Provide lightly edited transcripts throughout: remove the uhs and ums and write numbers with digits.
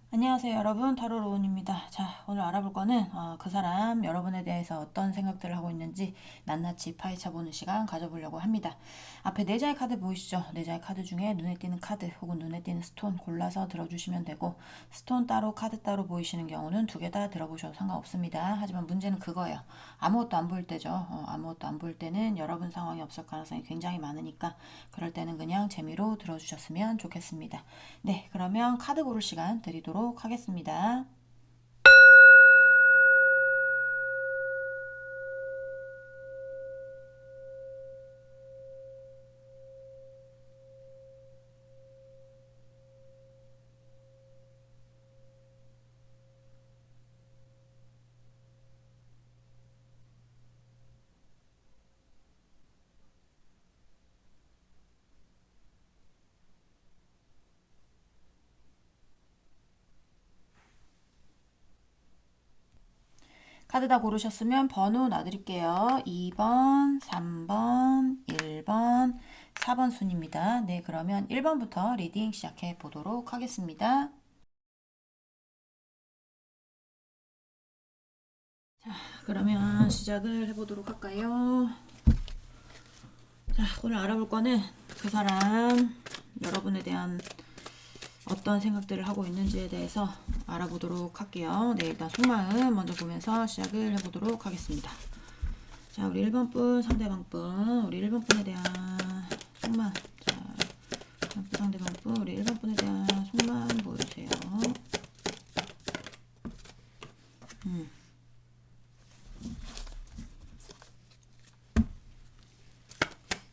안녕하세요 여러분, 타로로운입니다. 자, 오늘 알아볼 거는 그 사람 여러분에 대해서 어떤 생각들을 하고 있는지 낱낱이 파헤쳐 보는 시간 가져보려고 합니다. 앞에 네 장의 카드 보이시죠? 네 장의 카드 중에 눈에 띄는 카드 혹은 눈에 띄는 스톤 골라서 들어주시면 되고, 스톤 따로 카드 따로 보이시는 경우는 두 개 다 들어보셔도 상관없습니다. 하지만 문제는 그거예요. 아무것도 안 보일 때죠. 아무것도 안 보일 때는 여러분 상황이 없을 가능성이 굉장히 많으니까 그럴 때는 그냥 재미로 들어주셨으면 좋겠습니다. 네, 그러면 카드 고를 시간 드리도록 하겠습니다. 카드 다 고르셨으면 번호 놔드릴게요. 2번, 3번, 1번, 4번 순입니다. 네, 그러면 1번부터 리딩 시작해 보도록 하겠습니다. 자, 그러면 시작을 해보도록 할까요? 자, 오늘 알아볼 거는 그 사람 여러분에 대한 어떤 생각들을 하고 있는지에 대해서 알아보도록 할게요. 네, 일단 속마음 먼저 보면서 시작을 해보도록 하겠습니다. 자, 우리 1번 분, 상대방 분, 우리 1번 분에 대한 속마음. 자, 상대방 분, 우리 1번 분에 대한 속마음 보여주세요.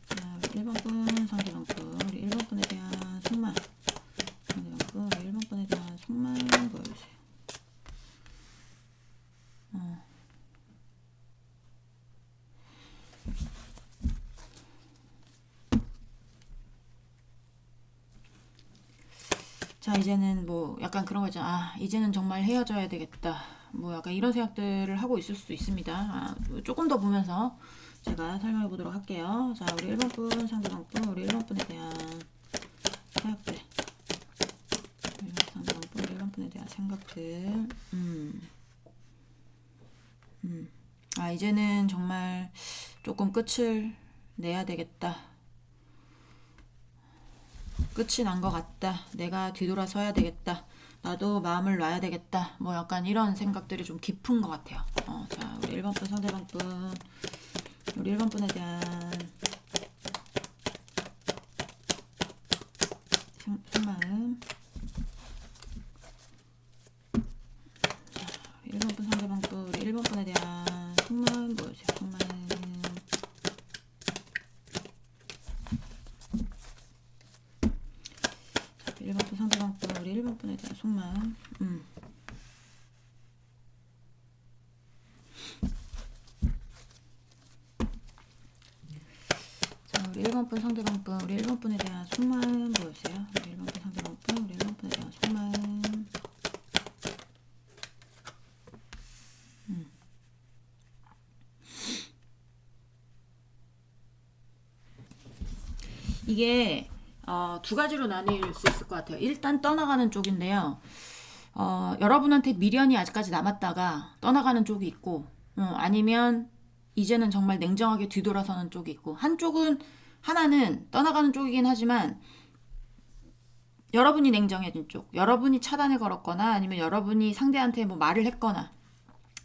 자, 우리 1번 분, 상대방 분, 우리 1번 분에 대한 속마음. 상대방 분, 우리 1번 분에 대한 속마음 보여주세요. 자, 이제는 뭐 약간 그런 거 있잖아. 아, 이제는 정말 헤어져야 되겠다. 뭐 약간 이런 생각들을 하고 있을 수도 있습니다. 조금 더 보면서 제가 설명해 보도록 할게요. 자, 우리 1번 분, 상대방 분, 우리 1번 분에 대한 생각들. 상대방 분, 우리 1번 분에 대한 생각들. 이제는 정말 조금 끝을 내야 되겠다. 끝이 난 것 같다. 내가 뒤돌아서야 되겠다. 나도 마음을 놔야 되겠다. 뭐 약간 이런 생각들이 좀 깊은 것 같아요. 자, 우리 1번 분, 상대방 분, 우리 1번 분에 대한 속마음. 1번 분, 상대방 분, 우리 1번 분에 대한 속마음 보여주세요. 속마음. 1번 분, 상대방 분, 우리 1번 분에 대한 속마음. 자, 우리 1번 분, 상대방 분, 우리 1번 분에 대한 속마음 보여주세요. 우리 1번 분, 상대방 분, 우리 1번 분에 대한 속마음. 이게 두 가지로 나뉠 수 있을 것 같아요. 일단 떠나가는 쪽인데요. 여러분한테 미련이 아직까지 남았다가 떠나가는 쪽이 있고, 아니면 이제는 정말 냉정하게 뒤돌아서는 쪽이 있고, 하나는 떠나가는 쪽이긴 하지만 여러분이 냉정해진 쪽, 여러분이 차단을 걸었거나 아니면 여러분이 상대한테 뭐 말을 했거나,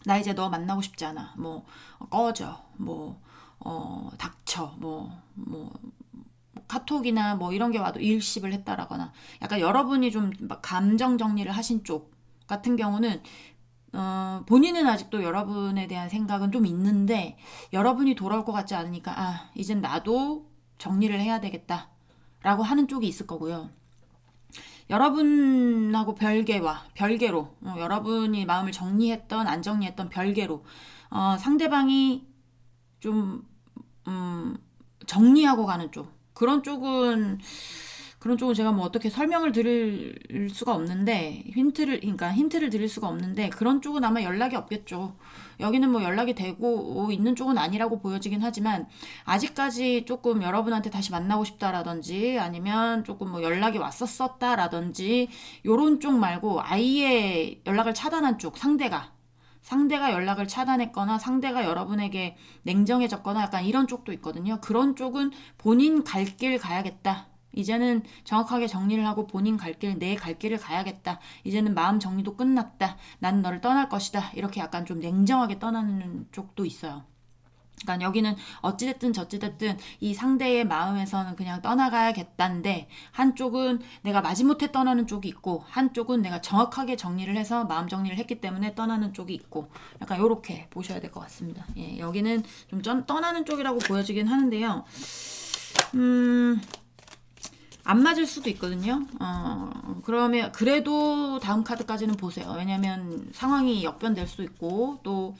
나 이제 너 만나고 싶지 않아, 뭐 꺼져, 뭐 닥쳐, 카톡이나 뭐 이런 게 와도 일십을 했다라거나, 약간 여러분이 좀 감정 정리를 하신 쪽 같은 경우는 본인은 아직도 여러분에 대한 생각은 좀 있는데 여러분이 돌아올 것 같지 않으니까, 이젠 나도 정리를 해야 되겠다 라고 하는 쪽이 있을 거고요. 여러분하고 별개로, 여러분이 마음을 정리했던 안 정리했던 별개로, 상대방이 좀 정리하고 가는 쪽, 그런 쪽은 그런 쪽은 제가 뭐 어떻게 설명을 드릴 수가 없는데, 그러니까 힌트를 드릴 수가 없는데, 그런 쪽은 아마 연락이 없겠죠. 여기는 뭐 연락이 되고 있는 쪽은 아니라고 보여지긴 하지만, 아직까지 조금 여러분한테 다시 만나고 싶다라든지, 아니면 조금 뭐 연락이 왔었었다라든지, 요런 쪽 말고 아예 연락을 차단한 쪽, 상대가 연락을 차단했거나 상대가 여러분에게 냉정해졌거나 약간 이런 쪽도 있거든요. 그런 쪽은 본인 갈 길 가야겠다. 이제는 정확하게 정리를 하고 본인 갈 길, 내 갈 길을 가야겠다. 이제는 마음 정리도 끝났다. 난 너를 떠날 것이다. 이렇게 약간 좀 냉정하게 떠나는 쪽도 있어요. 그러니까 여기는 어찌됐든 저찌됐든 이 상대의 마음에서는 그냥 떠나가야겠다인데, 한쪽은 내가 마지못해 떠나는 쪽이 있고 한쪽은 내가 정확하게 정리를 해서 마음 정리를 했기 때문에 떠나는 쪽이 있고, 약간 요렇게 보셔야 될 것 같습니다. 예, 여기는 좀 떠나는 쪽이라고 보여지긴 하는데요. 안 맞을 수도 있거든요. 그러면 그래도 다음 카드까지는 보세요. 왜냐면 상황이 역변될 수도 있고 또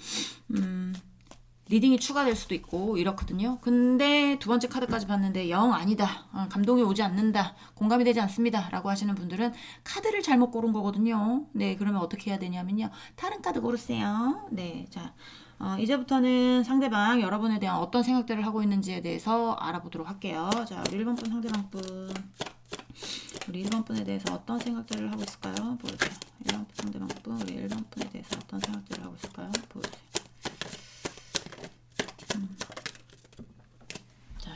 리딩이 추가될 수도 있고 이렇거든요. 근데 두 번째 카드까지 봤는데 영 아니다. 감동이 오지 않는다. 공감이 되지 않습니다. 라고 하시는 분들은 카드를 잘못 고른 거거든요. 네, 그러면 어떻게 해야 되냐면요. 다른 카드 고르세요. 네, 자. 이제부터는 상대방 여러분에 대한 어떤 생각들을 하고 있는지에 대해서 알아보도록 할게요. 자, 우리 1번 분 상대방 분. 우리 1번 분에 대해서 어떤 생각들을 하고 있을까요? 보여주세요. 1번 분 상대방 분. 우리 1번 분에 대해서 어떤 생각들을 하고 있을까요? 보여주세요. 자,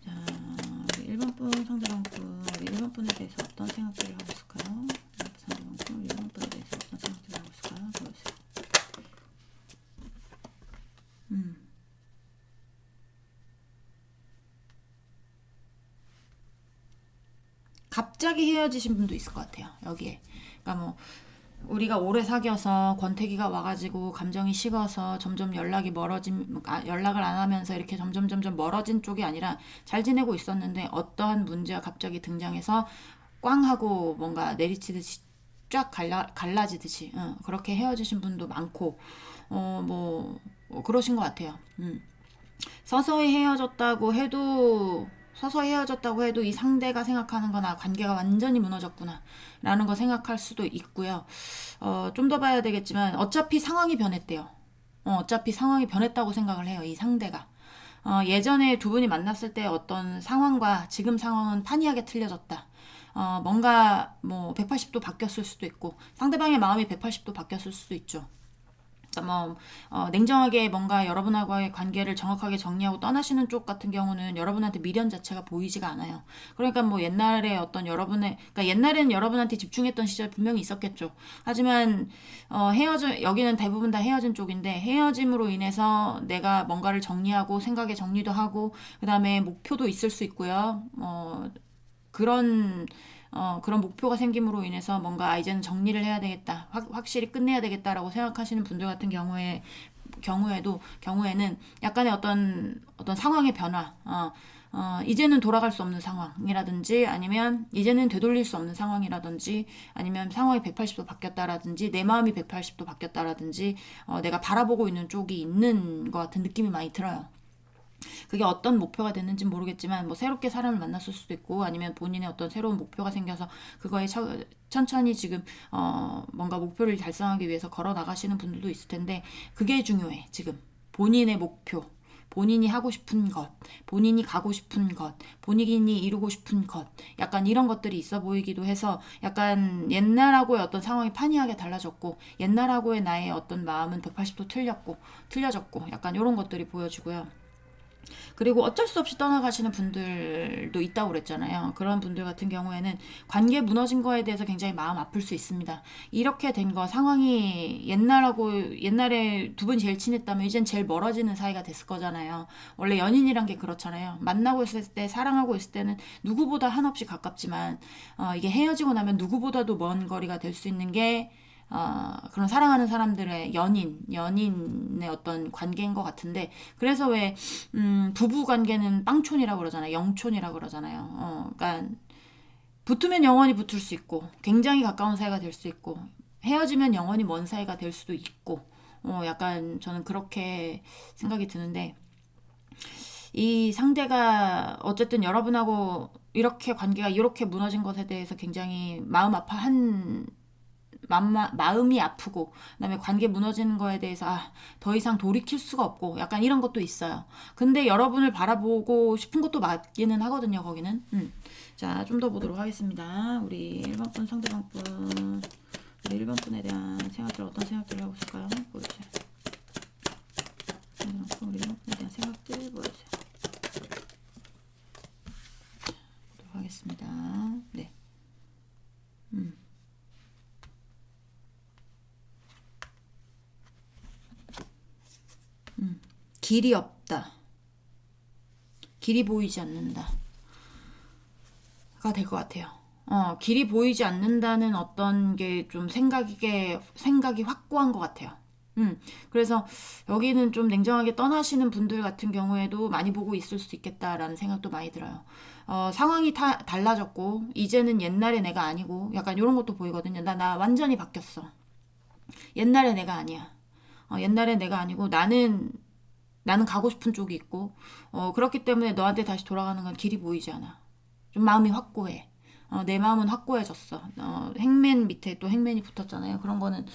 자, 우리 1번 분 상대방 분. 우리 1번 분에 대해서 어떤 생각들을 하고 있을까요? 상대방 분. 우리 1번 분에 대해서 어떤 생각들을 하고 있을까요? 보여주세요. 갑자기 헤어지신 분도 있을 것 같아요. 여기에. 그러니까 뭐 우리가 오래 사귀어서 권태기가 와가지고 감정이 식어서 점점 연락을 안 하면서 이렇게 점점 멀어진 쪽이 아니라 잘 지내고 있었는데 어떠한 문제가 갑자기 등장해서 꽝 하고 뭔가 내리치듯이 쫙 갈라지듯이 그렇게 헤어지신 분도 많고 그러신 것 같아요. 서서히 헤어졌다고 해도 이 상대가 생각하는 거나 관계가 완전히 무너졌구나 라는 거 생각할 수도 있고요. 좀 더 봐야 되겠지만 어차피 상황이 변했대요. 어차피 상황이 변했다고 생각을 해요. 이 상대가. 예전에 두 분이 만났을 때 어떤 상황과 지금 상황은 판이하게 틀려졌다. 뭔가 뭐 180도 바뀌었을 수도 있고 상대방의 마음이 180도 바뀌었을 수도 있죠. 냉정하게 뭔가 여러분하고의 관계를 정확하게 정리하고 떠나시는 쪽 같은 경우는 여러분한테 미련 자체가 보이지가 않아요. 그러니까 뭐 옛날에 그러니까 옛날에는 여러분한테 집중했던 시절 분명히 있었겠죠. 하지만, 여기는 대부분 다 헤어진 쪽인데, 헤어짐으로 인해서 내가 뭔가를 정리하고 생각의 정리도 하고, 그 다음에 목표도 있을 수 있고요. 그런 그런 목표가 생김으로 인해서 뭔가 이제는 정리를 해야 되겠다, 확실히 끝내야 되겠다라고 생각하시는 분들 같은 경우에는 약간의 어떤 상황의 변화, 이제는 돌아갈 수 없는 상황이라든지 아니면 이제는 되돌릴 수 없는 상황이라든지 아니면 상황이 180도 바뀌었다라든지 내 마음이 180도 바뀌었다라든지 내가 바라보고 있는 쪽이 있는 것 같은 느낌이 많이 들어요. 그게 어떤 목표가 됐는지 모르겠지만 뭐 새롭게 사람을 만났을 수도 있고 아니면 본인의 어떤 새로운 목표가 생겨서 그거에 천천히 지금 뭔가 목표를 달성하기 위해서 걸어 나가시는 분들도 있을 텐데 그게 중요해. 지금 본인의 목표, 본인이 하고 싶은 것, 본인이 가고 싶은 것, 본인이 이루고 싶은 것, 약간 이런 것들이 있어 보이기도 해서 약간 옛날하고의 어떤 상황이 판이하게 달라졌고 옛날하고의 나의 어떤 마음은 180도 틀려졌고 약간 이런 것들이 보여지고요. 그리고 어쩔 수 없이 떠나가시는 분들도 있다고 그랬잖아요. 그런 분들 같은 경우에는 관계 무너진 거에 대해서 굉장히 마음 아플 수 있습니다. 이렇게 된 거 상황이 옛날에 두 분이 제일 친했다면 이젠 제일 멀어지는 사이가 됐을 거잖아요. 원래 연인이란 게 그렇잖아요. 만나고 있을 때 사랑하고 있을 때는 누구보다 한없이 가깝지만 이게 헤어지고 나면 누구보다도 먼 거리가 될 수 있는 게 그런 사랑하는 사람들의 연인의 어떤 관계인 것 같은데, 그래서 왜, 부부 관계는 빵촌이라고 그러잖아요. 영촌이라고 그러잖아요. 그러니까, 붙으면 영원히 붙을 수 있고, 굉장히 가까운 사이가 될 수 있고, 헤어지면 영원히 먼 사이가 될 수도 있고, 약간 저는 그렇게 생각이 드는데, 이 상대가 어쨌든 여러분하고 이렇게 관계가 이렇게 무너진 것에 대해서 굉장히 마음이 아프고, 그다음에 관계 무너지는 거에 대해서 더 이상 돌이킬 수가 없고, 약간 이런 것도 있어요. 근데 여러분을 바라보고 싶은 것도 맞기는 하거든요, 거기는. 자, 좀 더 보도록 하겠습니다. 우리 1번 분, 상대방 분. 우리 1번 분에 대한 생각들, 어떤 생각들을 하고 있을까요? 보여주세요. 우리 1번 분에 대한 생각들 보여주세요. 보도록 하겠습니다. 네. 길이 없다. 길이 보이지 않는다. 가 될 것 같아요. 길이 보이지 않는다는 어떤 게 좀 생각이 확고한 것 같아요. 그래서 여기는 좀 냉정하게 떠나시는 분들 같은 경우에도 많이 보고 있을 수 있겠다라는 생각도 많이 들어요. 상황이 달라졌고, 이제는 옛날의 내가 아니고, 약간 이런 것도 보이거든요. 나 완전히 바뀌었어. 옛날의 내가 아니야. 옛날의 내가 아니고, 나는 가고 싶은 쪽이 있고, 그렇기 때문에 너한테 다시 돌아가는 건 길이 보이지 않아. 좀 마음이 확고해. 내 마음은 확고해졌어. 행맨 밑에 또 행맨이 붙었잖아요. 그런 거는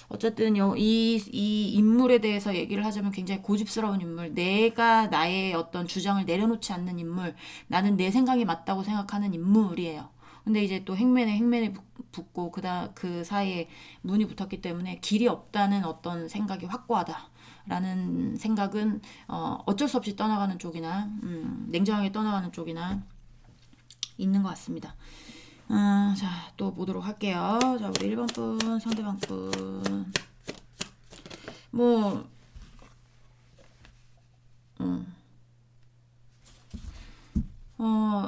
어쨌든 이 인물에 대해서 얘기를 하자면 굉장히 고집스러운 인물, 내가 나의 어떤 주장을 내려놓지 않는 인물, 나는 내 생각이 맞다고 생각하는 인물이에요. 근데 이제 또 행맨에 붙고 그 사이에 문이 붙었기 때문에 길이 없다는 어떤 생각이 확고하다라는 생각은 어쩔 수 없이 떠나가는 쪽이나 냉정하게 떠나가는 쪽이나 있는 것 같습니다. 자, 또 보도록 할게요. 자, 우리 1번 분, 상대방 분. 뭐,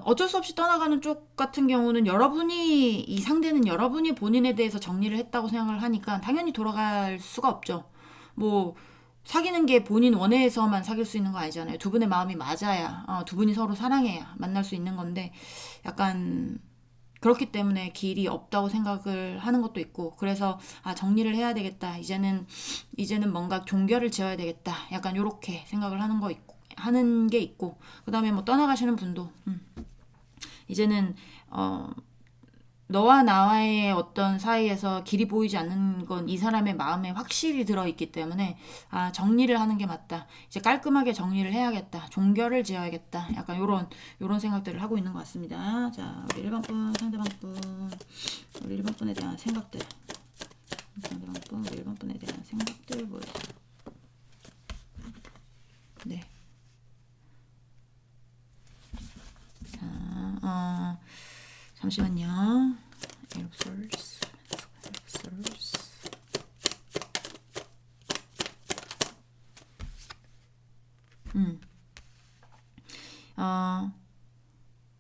어쩔 수 없이 떠나가는 쪽 같은 경우는 이 상대는 여러분이 본인에 대해서 정리를 했다고 생각을 하니까 당연히 돌아갈 수가 없죠. 뭐, 사귀는 게 본인 원해서만 사귈 수 있는 거 아니잖아요. 두 분의 마음이 맞아야, 두 분이 서로 사랑해야 만날 수 있는 건데, 약간, 그렇기 때문에 길이 없다고 생각을 하는 것도 있고, 그래서 정리를 해야 되겠다. 이제는 뭔가 종결을 지어야 되겠다. 약간 요렇게 생각을 하는 게 있고, 그다음에 뭐 떠나가시는 분도 이제는 너와 나와의 어떤 사이에서 길이 보이지 않는 건 이 사람의 마음에 확실히 들어있기 때문에 정리를 하는 게 맞다. 이제 깔끔하게 정리를 해야겠다. 종결을 지어야겠다. 약간 요런 생각들을 하고 있는 것 같습니다. 자, 우리 1번 분, 상대방 분. 우리 1번 분에 대한 생각들. 상대방 분, 우리 1번 분에 대한 생각들 보여주세요. 네. 자, 잠시만요. Elpsers.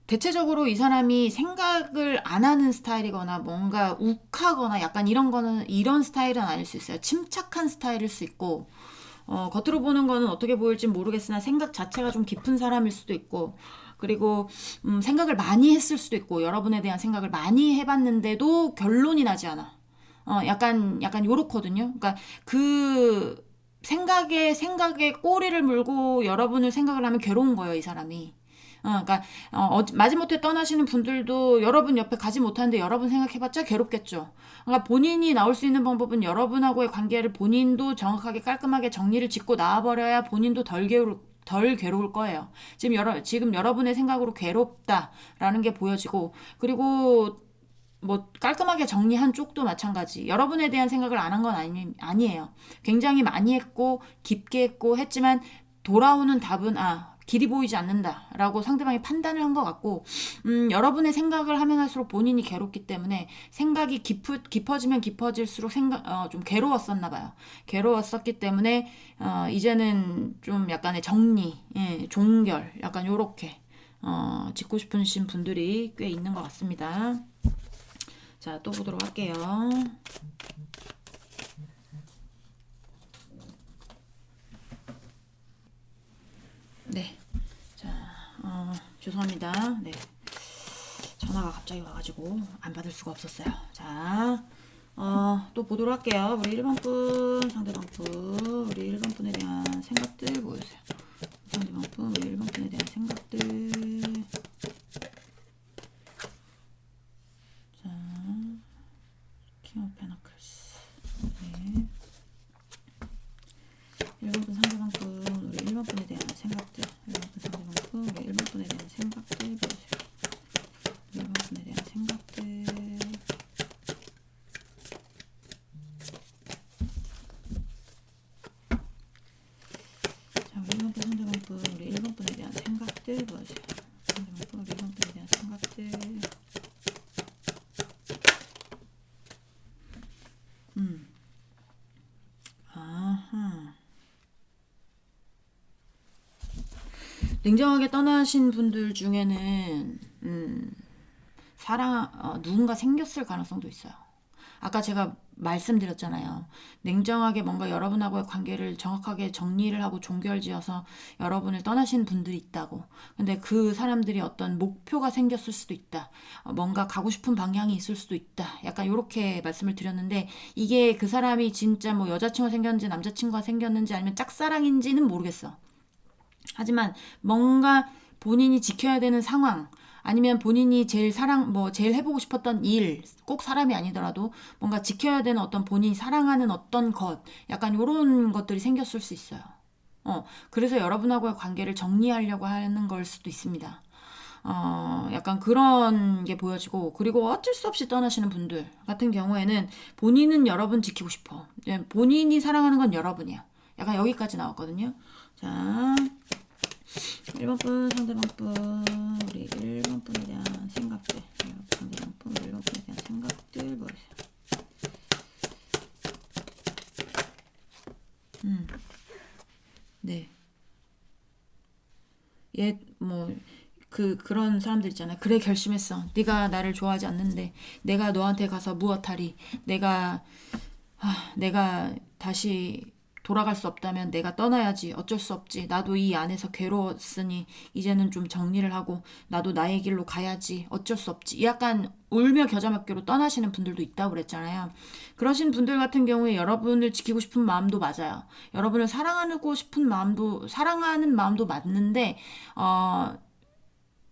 대체적으로 이 사람이 생각을 안 하는 스타일이거나 뭔가 욱하거나 약간 이런 스타일은 아닐 수 있어요. 침착한 스타일일 수 있고, 겉으로 보는 거는 어떻게 보일지 모르겠으나 생각 자체가 좀 깊은 사람일 수도 있고, 그리고 생각을 많이 했을 수도 있고, 여러분에 대한 생각을 많이 해봤는데도 결론이 나지 않아. 약간 요렇거든요. 그러니까 그 생각에 꼬리를 물고 여러분을 생각을 하면 괴로운 거예요, 이 사람이. 그러니까 마지못해 떠나시는 분들도 여러분 옆에 가지 못하는데 여러분 생각해봤자 괴롭겠죠. 그러니까 본인이 나올 수 있는 방법은 여러분하고의 관계를 본인도 정확하게 깔끔하게 정리를 짓고 나와버려야 본인도 덜 괴로울 거예요. 지금 여러분의 생각으로 괴롭다라는 게 보여지고, 그리고 뭐 깔끔하게 정리한 쪽도 마찬가지. 여러분에 대한 생각을 안 한 건 아니에요. 굉장히 많이 했고 깊게 했고 했지만 돌아오는 답은 길이 보이지 않는다라고 상대방이 판단을 한 것 같고, 여러분의 생각을 하면 할수록 본인이 괴롭기 때문에 생각이 깊어지면 깊어질수록 좀 괴로웠었나 봐요. 괴로웠었기 때문에 이제는 좀 약간의 정리, 종결, 약간 요렇게 짓고 싶으신 분들이 꽤 있는 것 같습니다. 자, 또 보도록 할게요. 네. 자, 죄송합니다. 네. 전화가 갑자기 와가지고 안 받을 수가 없었어요. 자, 또 보도록 할게요. 우리 1번 분, 상대방 분, 우리 1번 분에 대한 생각들 보여주세요. 상대방 분, 우리 1번 분에 대한 생각들. 자, 킹 오브 페너클스. 네. 1번 분, 상대방 분, 우리 1번 분에 대한 생각들. 1번 분, 상대방 분, 우리 1번 분에 대한 생각들 보여주세요. 1번 분에 대한 생각들. 우리 1번 분에 대한 생각들 보여주세요. 상대방 분, 우리 1번 분에 대한 생각들. 아하. 냉정하게 떠나신 분들 중에는 누군가 생겼을 가능성도 있어요. 아까 제가 말씀드렸잖아요. 냉정하게 뭔가 여러분하고의 관계를 정확하게 정리를 하고 종결지어서 여러분을 떠나신 분들이 있다고. 근데 그 사람들이 어떤 목표가 생겼을 수도 있다. 뭔가 가고 싶은 방향이 있을 수도 있다. 약간 이렇게 말씀을 드렸는데, 이게 그 사람이 진짜 뭐 여자친구가 생겼는지 남자친구가 생겼는지 아니면 짝사랑인지는 모르겠어. 하지만 뭔가 본인이 지켜야 되는 상황, 아니면 본인이 제일 제일 해보고 싶었던 일, 꼭 사람이 아니더라도 뭔가 지켜야 되는 어떤 본인이 사랑하는 어떤 것, 약간 이런 것들이 생겼을 수 있어요. 그래서 여러분하고의 관계를 정리하려고 하는 걸 수도 있습니다. 약간 그런 게 보여지고, 그리고 어쩔 수 없이 떠나시는 분들 같은 경우에는 본인은 여러분 지키고 싶어. 본인이 사랑하는 건 여러분이야. 약간 여기까지 나왔거든요. 자, 1번 분, 상대방 분, 우리 1번 분에 대한 생각들. 1번 분, 상대방 분, 우리 1번 분에 대한 생각들 보여주세요. 네. 그런 사람들 있잖아요. 그래, 결심했어. 네가 나를 좋아하지 않는데 내가 너한테 가서 무엇하리. 내가 다시 돌아갈 수 없다면 내가 떠나야지. 어쩔 수 없지. 나도 이 안에서 괴로웠으니 이제는 좀 정리를 하고 나도 나의 길로 가야지. 어쩔 수 없지. 약간 울며 겨자 먹기로 떠나시는 분들도 있다고 그랬잖아요. 그러신 분들 같은 경우에 여러분을 지키고 싶은 마음도 맞아요. 여러분을 사랑하는 마음도 맞는데,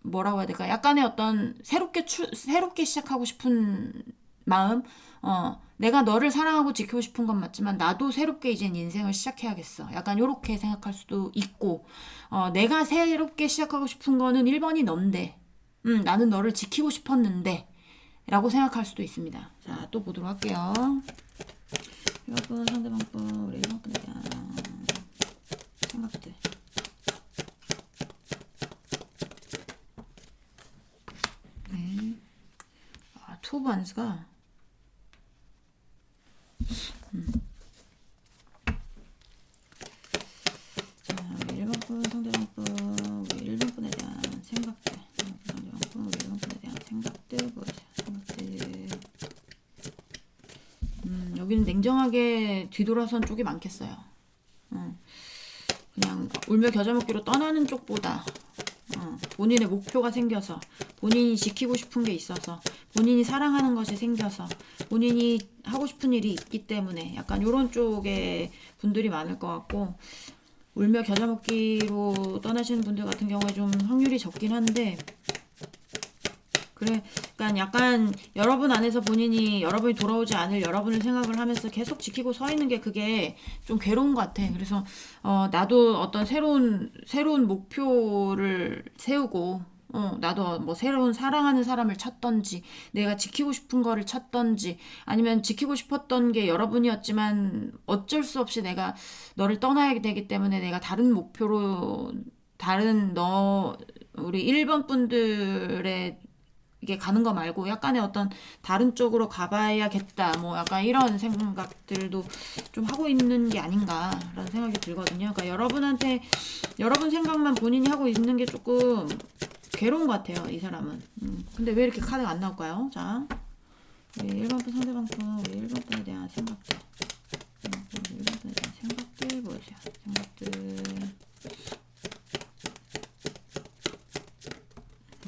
뭐라고 해야 될까? 약간의 어떤 새롭게 시작하고 싶은 마음? 내가 너를 사랑하고 지키고 싶은 건 맞지만 나도 새롭게 이젠 인생을 시작해야겠어. 약간 요렇게 생각할 수도 있고, 내가 새롭게 시작하고 싶은 거는 1번이 넌데, 나는 너를 지키고 싶었는데, 라고 생각할 수도 있습니다. 자, 또 보도록 할게요. 1번 상대방 분, 우리 1번 분에 대한 생각들. 네. 투 오브 안스가 자, 우리 1번 분, 상대방 분, 우리 1번 분에 대한 생각들. 상대방 분, 우리 1번 분에 대한 생각들 보여주세요. 생각들. 여기는 냉정하게 뒤돌아선 쪽이 많겠어요. 그냥 울며 겨자 먹기로 떠나는 쪽보다 본인의 목표가 생겨서, 본인이 지키고 싶은 게 있어서, 본인이 사랑하는 것이 생겨서, 본인이 하고 싶은 일이 있기 때문에 약간 이런 쪽의 분들이 많을 것 같고, 울며 겨자 먹기로 떠나시는 분들 같은 경우에 좀 확률이 적긴 한데, 그러니까 약간 여러분 안에서 여러분이 돌아오지 않을 여러분을 생각을 하면서 계속 지키고 서 있는 게, 그게 좀 괴로운 것 같아. 그래서 나도 어떤 새로운 목표를 세우고, 나도 뭐 새로운 사랑하는 사람을 찾던지, 내가 지키고 싶은 거를 찾던지, 아니면 지키고 싶었던 게 여러분이었지만 어쩔 수 없이 내가 너를 떠나야 되기 때문에 내가 다른 목표로, 우리 1번 분들의 이게 가는 거 말고 약간의 어떤 다른 쪽으로 가봐야겠다, 뭐 약간 이런 생각들도 좀 하고 있는 게 아닌가라는 생각이 들거든요. 그러니까 여러분 생각만 본인이 하고 있는 게 조금 괴로운 것 같아요, 이 사람은. 근데 왜 이렇게 카드가 안 나올까요? 자, 우리 1번 분, 상대방 분, 우리 1번 분에 대한 생각들. 1번 분에 대한 생각들 보여주세요. 생각들.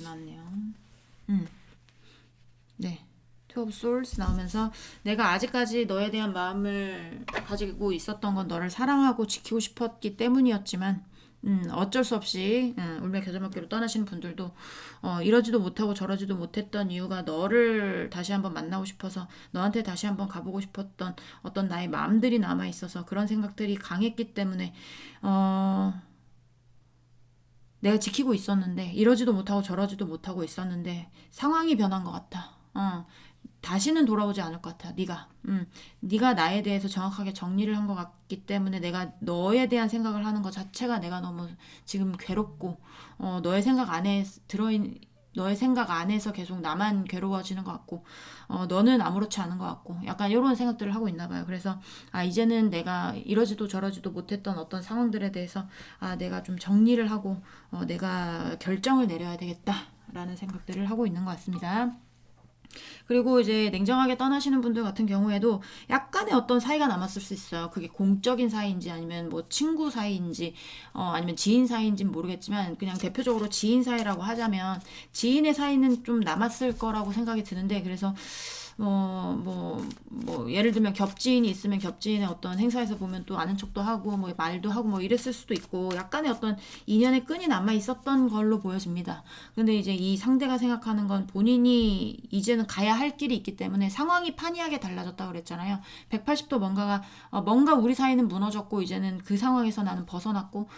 나왔네요. 네. 투 오브 솔스 나오면서 내가 아직까지 너에 대한 마음을 가지고 있었던 건 너를 사랑하고 지키고 싶었기 때문이었지만 어쩔 수 없이 울며 겨자 먹기로 떠나시는 분들도 이러지도 못하고 저러지도 못했던 이유가 너를 다시 한번 만나고 싶어서 너한테 다시 한번 가보고 싶었던 어떤 나의 마음들이 남아 있어서 그런 생각들이 강했기 때문에 내가 지키고 있었는데 이러지도 못하고 저러지도 못하고 있었는데 상황이 변한 것 같아. 다시는 돌아오지 않을 것 같아. 네가 나에 대해서 정확하게 정리를 한 것 같기 때문에 내가 너에 대한 생각을 하는 것 자체가 내가 너무 지금 괴롭고 너의 생각 안에 너의 생각 안에서 계속 나만 괴로워지는 것 같고 너는 아무렇지 않은 것 같고 약간 이런 생각들을 하고 있나 봐요. 그래서 이제는 내가 이러지도 저러지도 못했던 어떤 상황들에 대해서 내가 좀 정리를 하고 내가 결정을 내려야 되겠다라는 생각들을 하고 있는 것 같습니다. 그리고 이제 냉정하게 떠나시는 분들 같은 경우에도 약간의 어떤 사이가 남았을 수 있어요. 그게 공적인 사이인지 아니면 뭐 친구 사이인지 아니면 지인 사이인지는 모르겠지만 그냥 대표적으로 지인 사이라고 하자면 지인의 사이는 좀 남았을 거라고 생각이 드는데 그래서 예를 들면 겹지인이 있으면 겹지인의 어떤 행사에서 보면 또 아는 척도 하고 뭐 말도 하고 뭐 이랬을 수도 있고 약간의 어떤 인연의 끈이 남아 있었던 걸로 보여집니다. 근데 이제 이 상대가 생각하는 건 본인이 이제는 가야 할 길이 있기 때문에 상황이 판이하게 달라졌다고 그랬잖아요. 180도 뭔가 우리 사이는 무너졌고 이제는 그 상황에서 나는 벗어났고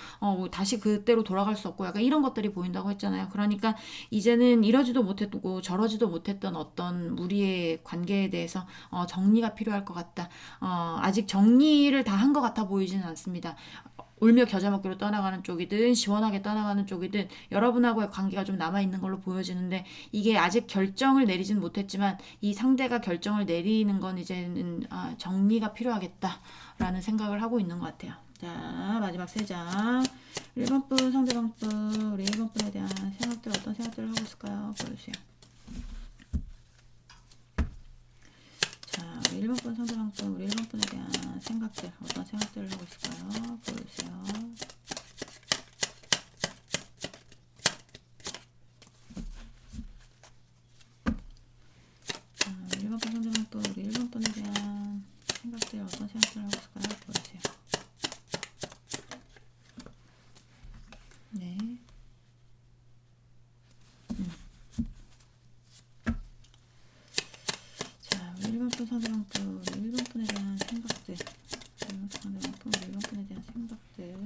다시 그때로 돌아갈 수 없고 약간 이런 것들이 보인다고 했잖아요. 그러니까 이제는 이러지도 못했고 저러지도 못했던 어떤 우리의 관계에 대해서 정리가 필요할 것 같다. 아직 정리를 다 한 것 같아 보이지는 않습니다. 울며 겨자 먹기로 떠나가는 쪽이든 시원하게 떠나가는 쪽이든 여러분하고의 관계가 좀 남아있는 걸로 보여지는데 이게 아직 결정을 내리진 못했지만 이 상대가 결정을 내리는 건 이제는 정리가 필요하겠다라는 생각을 하고 있는 것 같아요. 자, 마지막 3장 1번 분 상대방 분 우리 1번 분에 대한 생각들 어떤 생각들을 하고 있을까요? 보여주세요. 자, 우리 1번 분 상대방 분 우리 1번 분에 대한 생각들 어떤 생각들을 하고 있을까요? 보여주세요. 자, 1번 분 상대방 분 우리 1번 분에 대한 생각들 어떤 생각들을 하고 있을까요? 보여주세요. 네. 자, 우리 1번 분 상대방 분 우리 1번 분에 대한 생각들 1번 분 상대방 분 우리 1번 분에 대한 생각들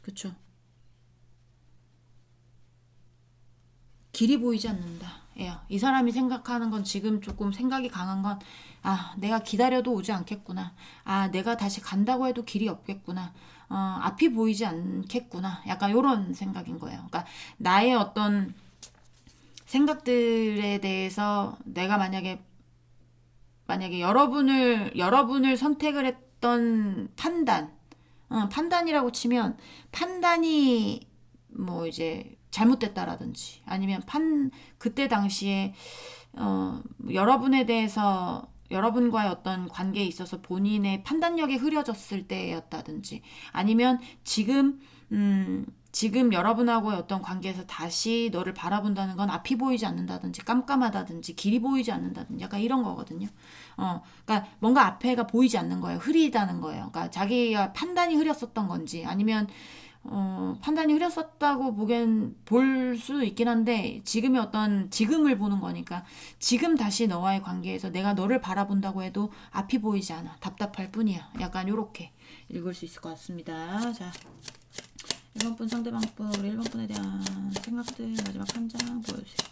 그쵸. 길이 보이지 않는다. 이 사람이 생각하는 건 지금 조금 생각이 강한 건 내가 기다려도 오지 않겠구나. 내가 다시 간다고 해도 길이 없겠구나. 앞이 보이지 않겠구나. 약간 이런 생각인 거예요. 그러니까 나의 어떤 생각들에 대해서 내가 만약에 여러분을 선택을 했던 판단이라고 치면 판단이 뭐 이제 잘못됐다라든지 아니면 그때 당시에 여러분에 대해서 여러분과의 어떤 관계에 있어서 본인의 판단력이 흐려졌을 때였다든지 아니면 지금 여러분하고의 어떤 관계에서 다시 너를 바라본다는 건 앞이 보이지 않는다든지 깜깜하다든지 길이 보이지 않는다든지 약간 이런 거거든요. 그러니까 뭔가 앞에가 보이지 않는 거예요. 흐리다는 거예요. 그러니까 자기가 판단이 흐렸었던 건지 아니면 판단이 흐렸었다고 볼 수 있긴 한데 지금을 보는 거니까 지금 다시 너와의 관계에서 내가 너를 바라본다고 해도 앞이 보이지 않아. 답답할 뿐이야. 약간 요렇게 읽을 수 있을 것 같습니다. 자, 1번 분 상대방 분 우리 1번 분에 대한 생각들 마지막 한 장 보여주세요.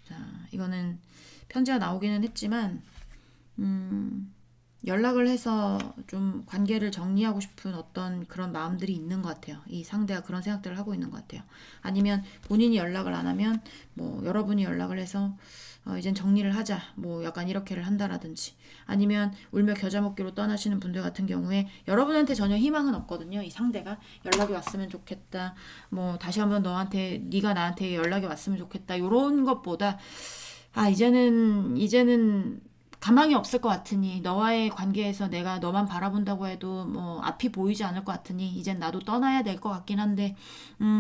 자, 이거는 편지가 나오기는 했지만 연락을 해서 좀 관계를 정리하고 싶은 어떤 그런 마음들이 있는 것 같아요. 이 상대가 그런 생각들을 하고 있는 것 같아요. 아니면 본인이 연락을 안 하면 뭐 여러분이 연락을 해서 이젠 정리를 하자 뭐 약간 이렇게를 한다라든지 아니면 울며 겨자 먹기로 떠나시는 분들 같은 경우에 여러분한테 전혀 희망은 없거든요. 이 상대가 연락이 왔으면 좋겠다 뭐 다시 한번 네가 나한테 연락이 왔으면 좋겠다 이런 것보다 이제는 가망이 없을 것 같으니 너와의 관계에서 내가 너만 바라본다고 해도 뭐 앞이 보이지 않을 것 같으니 이젠 나도 떠나야 될 것 같긴 한데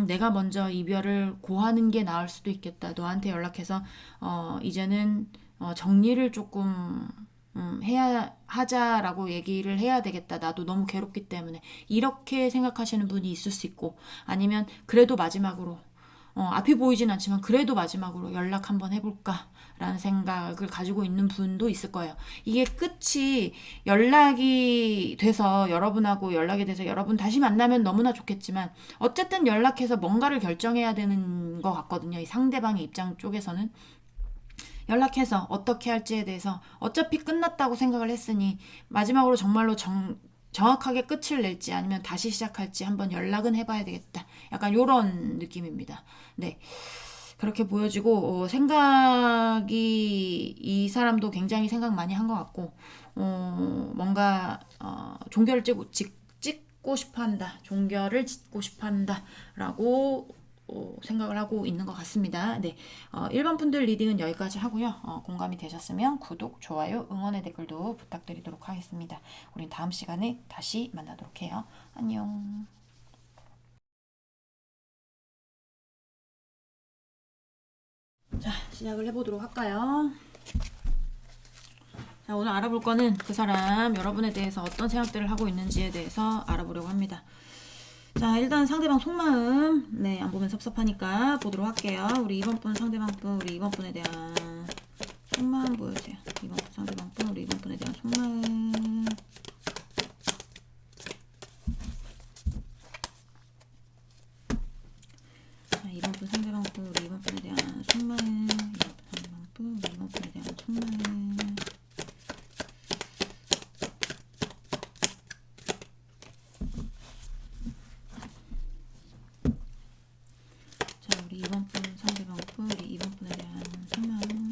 내가 먼저 이별을 고하는 게 나을 수도 있겠다. 너한테 연락해서 이제는 정리를 조금 해야 하자라고 얘기를 해야 되겠다. 나도 너무 괴롭기 때문에 이렇게 생각하시는 분이 있을 수 있고 아니면 그래도 마지막으로 앞이 보이진 않지만 그래도 마지막으로 연락 한번 해볼까 라는 생각을 가지고 있는 분도 있을 거예요. 이게 끝이 연락이 돼서 여러분하고 연락이 돼서 여러분 다시 만나면 너무나 좋겠지만 어쨌든 연락해서 뭔가를 결정해야 되는 것 같거든요. 이 상대방의 입장 쪽에서는 연락해서 어떻게 할지에 대해서 어차피 끝났다고 생각을 했으니 마지막으로 정말로 정확하게 끝을 낼지 아니면 다시 시작할지 한번 연락은 해봐야 되겠다. 약간 요런 느낌입니다. 네. 그렇게 보여지고 생각이 이 사람도 굉장히 생각 많이 한 것 같고 뭔가 종결을 찍고 싶어 한다. 종결을 짓고 싶어 한다. 라고 생각을 하고 있는 것 같습니다. 네, 1번 분들 리딩은 여기까지 하고요. 공감이 되셨으면 구독, 좋아요, 응원의 댓글도 부탁드리도록 하겠습니다. 우린 다음 시간에 다시 만나도록 해요. 안녕. 자, 시작을 해보도록 할까요? 자, 오늘 알아볼 거는 그 사람 여러분에 대해서 어떤 생각들을 하고 있는지에 대해서 알아보려고 합니다. 자, 일단 상대방 속마음 네, 안 보면 섭섭하니까 보도록 할게요. 우리 2번 분 상대방 분 우리 2번 분에 대한 속마음 보여주세요. 2번 분 상대방 분 우리 2번 분에 대한 속마음. 자, 2번 분 상대방 분 우리 2번 분에 대한 속마음. 2번 분 상대방 분 우리 2번 분에 대한 속마음. 우리 2번 분 상대방 분 우리 2번 분에 대한 속마음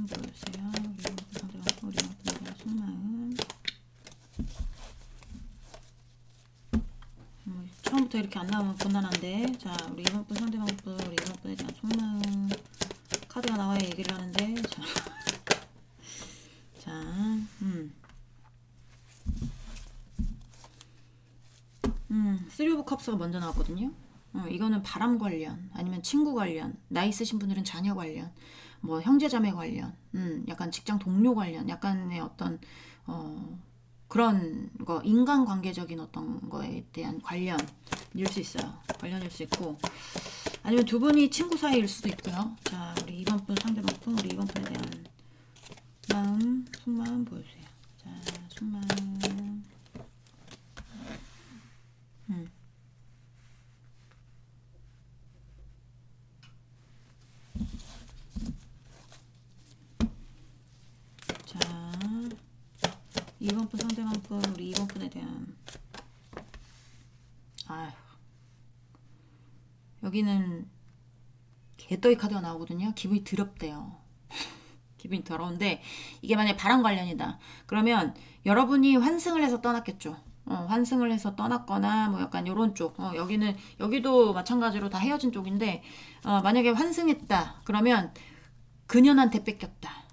보여주세요. 우리 2번 분 상대방 분 우리 2번 분에 대한 속마음. 처음부터 이렇게 안 나오면 곤란한데 자 우리 2번 분 상대방 분 우리 2번 분에 대한 속마음 카드가 나와야 얘기를 하는데 쓰리 오브 컵스가 먼저 나왔거든요. 이거는 바람 관련, 아니면 친구 관련, 나이 있으신 분들은 자녀 관련, 뭐 형제자매 관련, 약간 직장 동료 관련, 약간의 어떤 그런 거 인간관계적인 어떤 거에 대한 관련일 수 있어요. 관련일 수 있고, 아니면 두 분이 친구 사이일 수도 있고요. 자, 우리 2번 분 상대방 분, 우리 2번 분에 대한 마음, 속마음 보여주세요. 자, 속마음. 자, 2번 분 상대방 분 우리 2번 분에 대한 여기는 개떠기 카드가 나오거든요. 기분이 더럽대요. 기분이 더러운데 이게 만약에 바람 관련이다. 그러면 여러분이 환승을 해서 떠났겠죠. 환승을 해서 떠났거나 뭐 약간 요런 쪽. 여기도 마찬가지로 다 헤어진 쪽인데 만약에 환승했다. 그러면 그년한테 뺏겼다.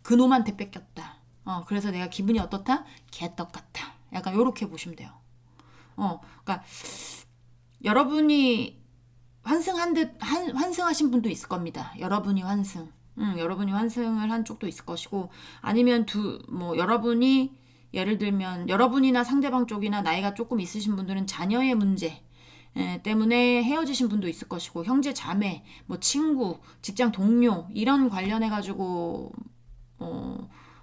그놈한테 뺏겼다. 그래서 내가 기분이 어떻다? 개떡 같다. 약간 요렇게 보시면 돼요. 그러니까 여러분이 환승하신 분도 있을 겁니다. 여러분이 환승을 한 쪽도 있을 것이고, 아니면 여러분이, 예를 들면, 여러분이나 상대방 쪽이나 나이가 조금 있으신 분들은 자녀의 문제 때문에 헤어지신 분도 있을 것이고, 형제, 자매, 뭐 친구, 직장 동료, 이런 관련해가지고,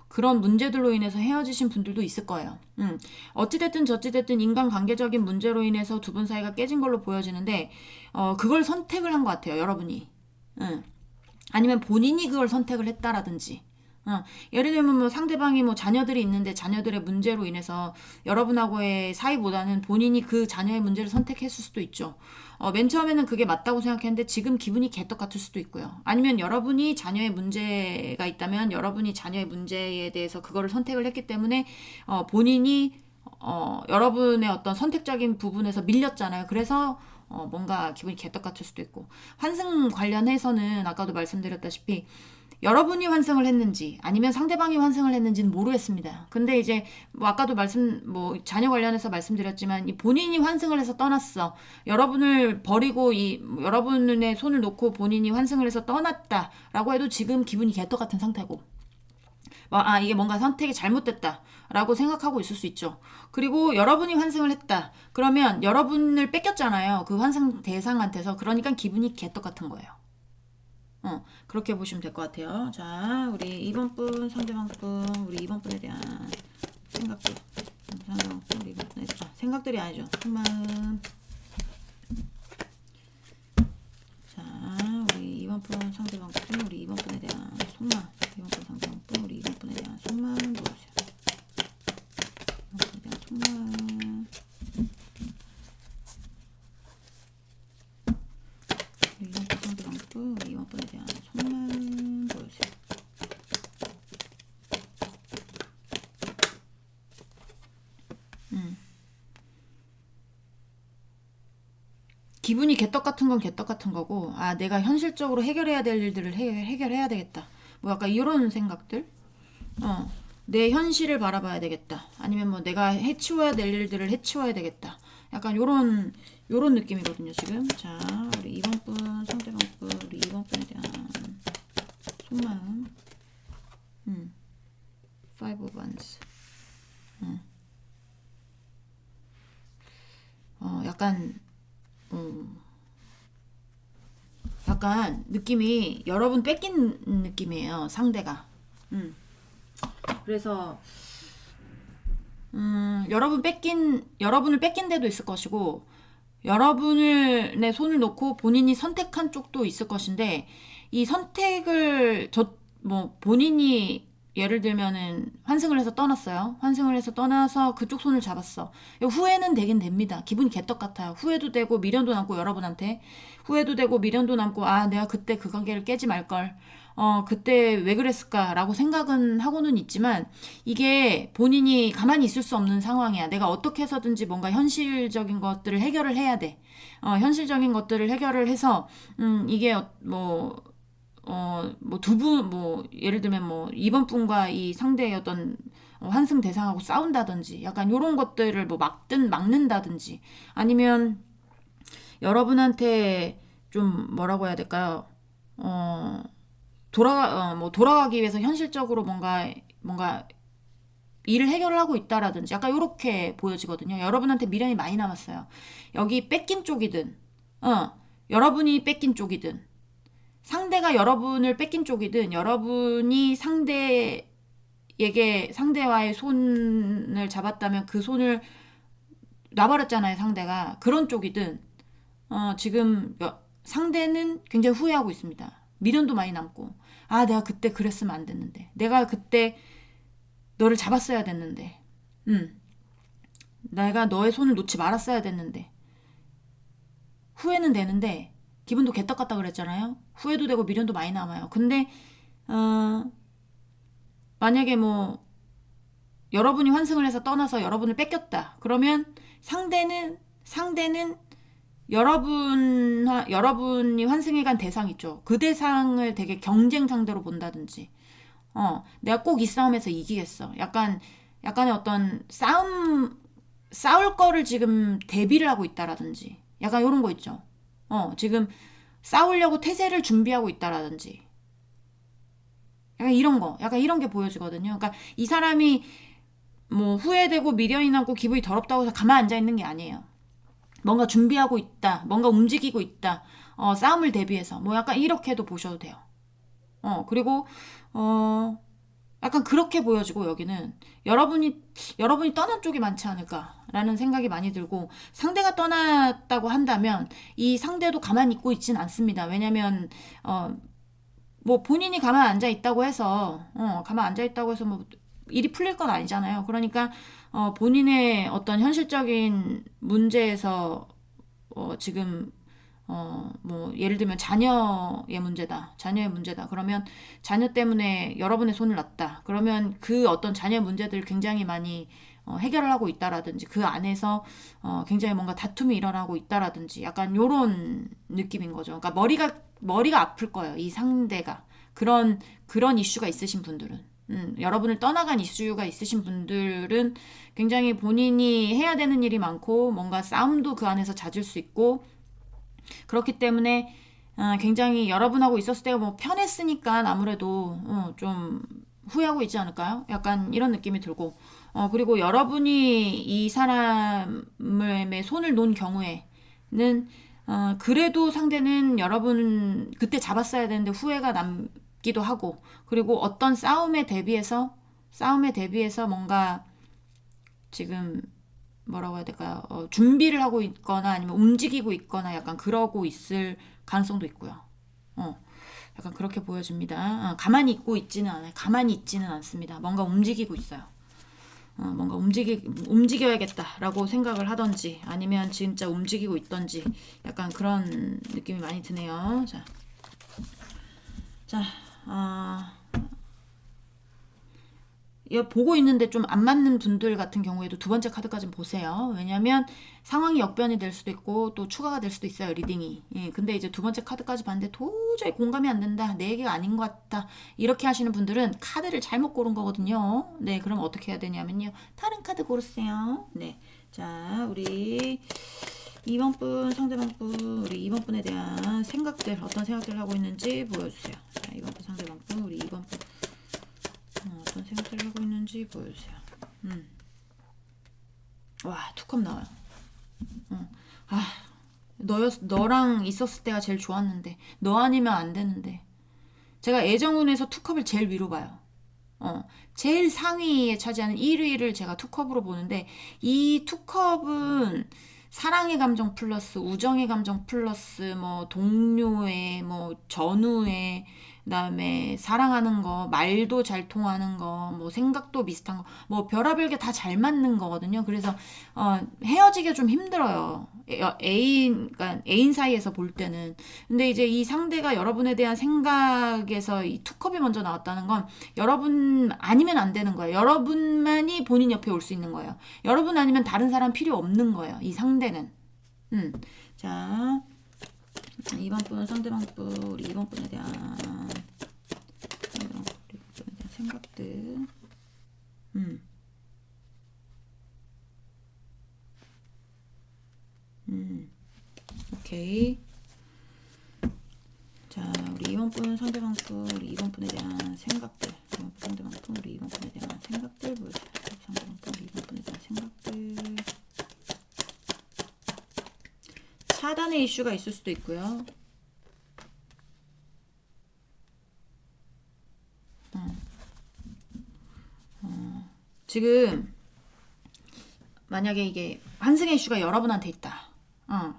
그런 문제들로 인해서 헤어지신 분들도 있을 거예요. 어찌됐든 저찌됐든 인간관계적인 문제로 인해서 두 분 사이가 깨진 걸로 보여지는데 그걸 선택을 한 것 같아요. 여러분이. 아니면 본인이 그걸 선택을 했다라든지. 예를 들면 뭐 상대방이 뭐 자녀들이 있는데 자녀들의 문제로 인해서 여러분하고의 사이보다는 본인이 그 자녀의 문제를 선택했을 수도 있죠. 맨 처음에는 그게 맞다고 생각했는데 지금 기분이 개떡 같을 수도 있고요. 아니면 여러분이 자녀의 문제가 있다면 여러분이 자녀의 문제에 대해서 그거를 선택을 했기 때문에 본인이 여러분의 어떤 선택적인 부분에서 밀렸잖아요. 그래서 뭔가 기분이 개떡 같을 수도 있고, 환승 관련해서는 아까도 말씀드렸다시피 여러분이 환승을 했는지 아니면 상대방이 환승을 했는지는 모르겠습니다. 근데 이제 뭐 아까도 자녀 관련해서 말씀드렸지만 이 본인이 환승을 해서 떠났어. 여러분을 버리고 여러분의 손을 놓고 본인이 환승을 해서 떠났다라고 해도 지금 기분이 개떡 같은 상태고. 이게 뭔가 선택이 잘못됐다라고 생각하고 있을 수 있죠. 그리고 여러분이 환승을 했다. 그러면 여러분을 뺏겼잖아요. 그 환승 대상한테서. 그러니까 기분이 개떡 같은 거예요. 그렇게 보시면 될 것 같아요. 자, 우리 2번 분, 상대방 분, 우리 2번 분에 대한 생각들. 상대방 분, 우리 2번 분에 대한 생각들이 아니죠. 속마음. 자, 우리 2번 분, 상대방 분, 우리 2번 분에 대한 속마음. 2번 분, 상대방 분, 우리 2번 분에 대한 속마음 보여주세요. 2번 분에 대한 속마음. 우리 2번 분, 상대방 분, 우리 2번 분에 대한 속마음 보여주세요. 기분이 개떡 같은 건 개떡 같은 거고, 내가 현실적으로 해결해야 될 일들을 해결해야 되겠다. 뭐 약간 이런 생각들? 내 현실을 바라봐야 되겠다. 아니면 뭐 내가 해치워야 될 일들을 해치워야 되겠다. 약간 요런 느낌이거든요, 지금. 자, 우리 2번 분, 상대방 분, 우리 2번 분에 대한 속마음. 5 of Wands. 약간 느낌이 여러분 뺏긴 느낌이에요, 상대가. 그래서 여러분을 뺏긴 데도 있을 것이고, 여러분을 내 손을 놓고 본인이 선택한 쪽도 있을 것인데, 이 선택을 본인이 예를 들면은 환승을 해서 떠났어요. 환승을 해서 떠나서 그쪽 손을 잡았어. 후회는 되긴 됩니다. 기분이 개떡 같아요. 후회도 되고 미련도 남고, 여러분한테 후회도 되고 미련도 남고, 내가 그때 그 관계를 깨지 말걸, 그때 왜 그랬을까라고 생각은 하고는 있지만, 이게 본인이 가만히 있을 수 없는 상황이야. 내가 어떻게 해서든지 뭔가 현실적인 것들을 해결을 해야 돼. 현실적인 것들을 해결을 해서 이게 예를 들면 이번 분과 이 상대의 어떤 환승 대상하고 싸운다든지, 약간 요런 것들을 막는다든지, 아니면 여러분한테 좀 뭐라고 해야 될까요? 돌아가기 위해서 현실적으로 뭔가 일을 해결을 하고 있다라든지, 약간 요렇게 보여지거든요. 여러분한테 미련이 많이 남았어요. 여기 뺏긴 쪽이든, 여러분이 뺏긴 쪽이든, 상대가 여러분을 뺏긴 쪽이든, 여러분이 상대와의 손을 잡았다면 그 손을 놔버렸잖아요, 상대가. 그런 쪽이든, 지금 상대는 굉장히 후회하고 있습니다. 미련도 많이 남고, 내가 그때 그랬으면 안 됐는데, 내가 그때 너를 잡았어야 됐는데, 내가 너의 손을 놓지 말았어야 됐는데. 후회는 되는데 기분도 개떡 같다 그랬잖아요. 후회도 되고 미련도 많이 남아요. 근데 만약에 여러분이 환승을 해서 떠나서 여러분을 뺏겼다. 그러면 상대는 여러분이 환승해간 대상 있죠. 그 대상을 되게 경쟁 상대로 본다든지, 내가 꼭 이 싸움에서 이기겠어. 약간의 어떤 싸울 거를 지금 대비를 하고 있다라든지, 약간 이런 거 있죠. 지금 싸우려고 태세를 준비하고 있다라든지, 약간 이런 게 보여지거든요. 그러니까 이 사람이 후회되고 미련이 남고 기분이 더럽다고 해서 가만 앉아 있는 게 아니에요. 뭔가 준비하고 있다, 뭔가 움직이고 있다, 싸움을 대비해서, 약간 이렇게도 보셔도 돼요. 그리고 약간 그렇게 보여지고, 여기는 여러분이 떠난 쪽이 많지 않을까라는 생각이 많이 들고, 상대가 떠났다고 한다면 이 상대도 가만히 있고 있진 않습니다. 왜냐면 본인이 가만 앉아 있다고 해서 일이 풀릴 건 아니잖아요. 그러니까 본인의 어떤 현실적인 문제에서 지금 예를 들면 자녀의 문제다. 그러면 자녀 때문에 여러분의 손을 놨다. 그러면 그 어떤 자녀 문제들을 굉장히 많이 해결을 하고 있다라든지, 그 안에서 굉장히 뭔가 다툼이 일어나고 있다라든지, 약간 요런 느낌인 거죠. 그러니까 머리가 아플 거예요, 이 상대가. 그런 이슈가 있으신 분들은. 여러분을 떠나간 이슈가 있으신 분들은 굉장히 본인이 해야 되는 일이 많고 뭔가 싸움도 그 안에서 잦을 수 있고 그렇기 때문에 굉장히 여러분하고 있었을 때가 뭐 편했으니까 아무래도 좀 후회하고 있지 않을까요? 약간 이런 느낌이 들고 그리고 여러분이 이 사람의 손을 놓은 경우에는 그래도 상대는 여러분 그때 잡았어야 되는데 후회가 남기도 하고 그리고 어떤 싸움에 대비해서 뭔가 지금 뭐라고 해야 될까요? 준비를 하고 있거나 아니면 움직이고 있거나 약간 그러고 있을 가능성도 있고요. 약간 그렇게 보여집니다. 가만히 있고 있지는 않아요. 가만히 있지는 않습니다. 뭔가 움직이고 있어요. 뭔가 움직여야겠다라고 생각을 하던지 아니면 진짜 움직이고 있던지 약간 그런 느낌이 많이 드네요. 자, 보고 있는데 좀 안 맞는 분들 같은 경우에도 두 번째 카드까지 보세요. 왜냐면 상황이 역변이 될 수도 있고 또 추가가 될 수도 있어요. 리딩이. 근데 이제 두 번째 카드까지 봤는데 도저히 공감이 안 된다. 내 얘기가 아닌 것 같다. 이렇게 하시는 분들은 카드를 잘못 고른 거거든요. 네, 그럼 어떻게 해야 되냐면요. 다른 카드 고르세요. 네. 자, 우리 2번 분, 상대방 분, 우리 2번 분에 대한 생각들, 어떤 생각들을 하고 있는지 보여주세요. 자, 2번 분, 상대방 분, 우리 2번 분. 어떤 생각들을 하고 있는지 보여주세요. 와, 투컵 나와요. 너랑 있었을 때가 제일 좋았는데 너 아니면 안 되는데 제가 애정운에서 투컵을 제일 위로 봐요. 제일 상위에 차지하는 1위를 제가 투컵으로 보는데 이 투컵은 사랑의 감정 플러스 우정의 감정 플러스 뭐 동료의 뭐 전우의 그다음에 사랑하는 거 말도 잘 통하는 거 뭐 생각도 비슷한 거 뭐 별의별 게 다 잘 맞는 거거든요. 그래서 헤어지기가 좀 힘들어요. 그러니까 애인 사이에서 볼 때는. 근데 이제 이 상대가 여러분에 대한 생각에서 이 투컵이 먼저 나왔다는 건 여러분 아니면 안 되는 거예요. 여러분만이 본인 옆에 올 수 있는 거예요. 여러분 아니면 다른 사람 필요 없는 거예요. 이 상대는. 자, 2번 분 상대방 분 우리 2번 분에 대한 생각들. 오케이. 자, 우리 2번 분 상대방 분 우리 2번 분에 대한 생각들. 2번 분 상대방 분 우리 2번 분에 대한 생각들 보여주세요. 상대방 분 우리 2번 분에 대한 생각들. 차단의 이슈가 있을 수도 있고요. 지금 만약에 이게 환승의 이슈가 여러분한테 있다.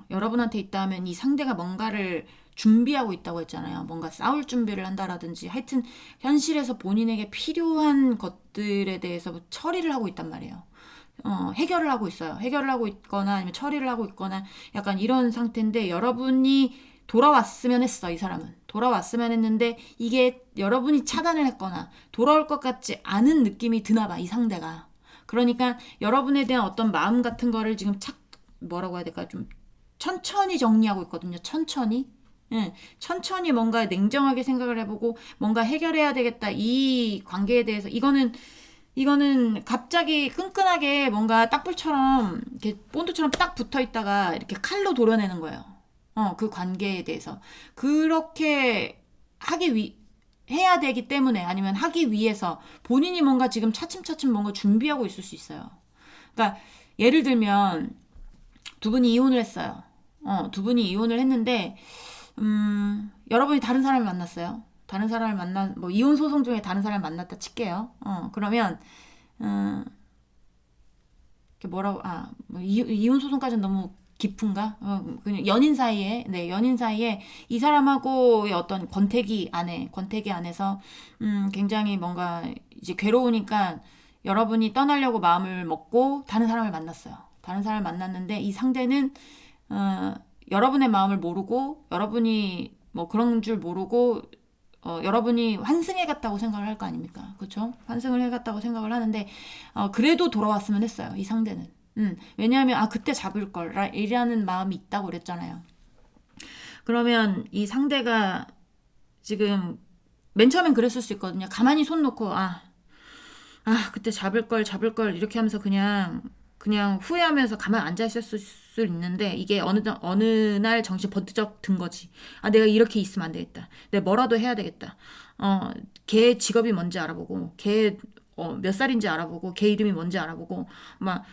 여러분한테 있다 하면 이 상대가 뭔가를 준비하고 있다고 했잖아요. 뭔가 싸울 준비를 한다라든지 하여튼 현실에서 본인에게 필요한 것들에 대해서 처리를 하고 있단 말이에요. 해결을 하고 있어요. 해결을 하고 있거나 아니면 처리를 하고 있거나 약간 이런 상태인데 여러분이 돌아왔으면 했어. 이 사람은 돌아왔으면 했는데 이게 여러분이 차단을 했거나 돌아올 것 같지 않은 느낌이 드나 봐. 이 상대가. 그러니까 여러분에 대한 어떤 마음 같은 거를 지금 뭐라고 해야 될까? 좀 천천히 정리하고 있거든요. 천천히. 천천히 뭔가 냉정하게 생각을 해보고 뭔가 해결해야 되겠다. 이 관계에 대해서 이거는 갑자기 끈끈하게 뭔가 딱불처럼 이렇게 본드처럼 딱 붙어 있다가 이렇게 칼로 도려내는 거예요. 그 관계에 대해서 그렇게 해야 되기 때문에 아니면 하기 위해서 본인이 뭔가 지금 차츰차츰 뭔가 준비하고 있을 수 있어요. 그러니까 예를 들면 두 분이 이혼을 했어요. 두 분이 이혼을 했는데 여러분이 다른 사람을 만났어요. 다른 사람을 뭐 이혼 소송 중에 다른 사람을 만났다 칠게요. 그러면 뭐 이혼 소송까지는 너무 깊은가? 그냥 연인 사이에 이 사람하고의 어떤 권태기 안에서 굉장히 뭔가 이제 괴로우니까 여러분이 떠나려고 마음을 먹고 다른 사람을 만났어요. 다른 사람을 만났는데 이 상대는 여러분의 마음을 모르고 여러분이 뭐 그런 줄 모르고 여러분이 환승해 갔다고 생각을 할 거 아닙니까? 그렇죠? 환승을 해 갔다고 생각을 하는데 그래도 돌아왔으면 했어요. 이 상대는. 왜냐하면 그때 잡을 걸 이라는 마음이 있다고 그랬잖아요. 그러면 이 상대가 지금 맨 처음엔 그랬을 수 있거든요. 가만히 손 놓고 그때 잡을 걸 이렇게 하면서 그냥 후회하면서 가만 앉아 있었을 수 있는데 이게 어느 날 정신 번뜩 든 거지. 내가 이렇게 있으면 안 되겠다. 내가 뭐라도 해야 되겠다. 걔 직업이 뭔지 알아보고 걔 몇 살인지 알아보고 걔 이름이 뭔지 알아보고 막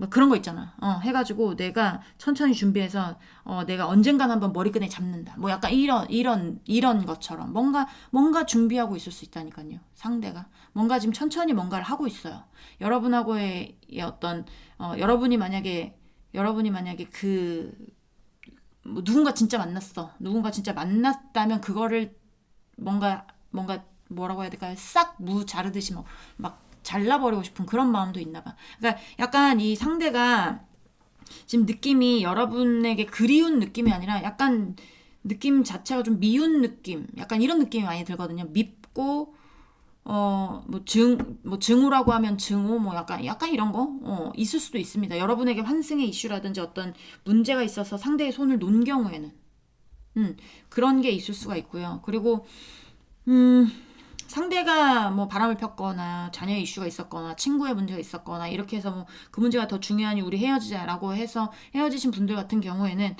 그런 거 있잖아. 해가지고 내가 천천히 준비해서 내가 언젠간 한번 머리끈에 잡는다. 뭐 약간 이런 것처럼 뭔가 준비하고 있을 수 있다니까요. 상대가 뭔가 지금 천천히 뭔가를 하고 있어요. 여러분하고의 어떤 여러분이 만약에 뭐 누군가 진짜 만났어. 누군가 진짜 만났다면 그거를 뭔가 뭐라고 해야 될까요? 싹 무 자르듯이 막 잘라버리고 싶은 그런 마음도 있나 봐. 그러니까 약간 이 상대가 지금 느낌이 여러분에게 그리운 느낌이 아니라 약간 느낌 자체가 좀 미운 느낌, 약간 이런 느낌이 많이 들거든요. 밉고 뭐 증오라고 하면 증오, 뭐 약간 이런 거 있을 수도 있습니다. 여러분에게 환승의 이슈라든지 어떤 문제가 있어서 상대의 손을 놓은 경우에는 그런 게 있을 수가 있고요. 그리고 상대가 뭐 바람을 폈거나 자녀의 이슈가 있었거나 친구의 문제가 있었거나 이렇게 해서 뭐 그 문제가 더 중요하니 우리 헤어지자라고 해서 헤어지신 분들 같은 경우에는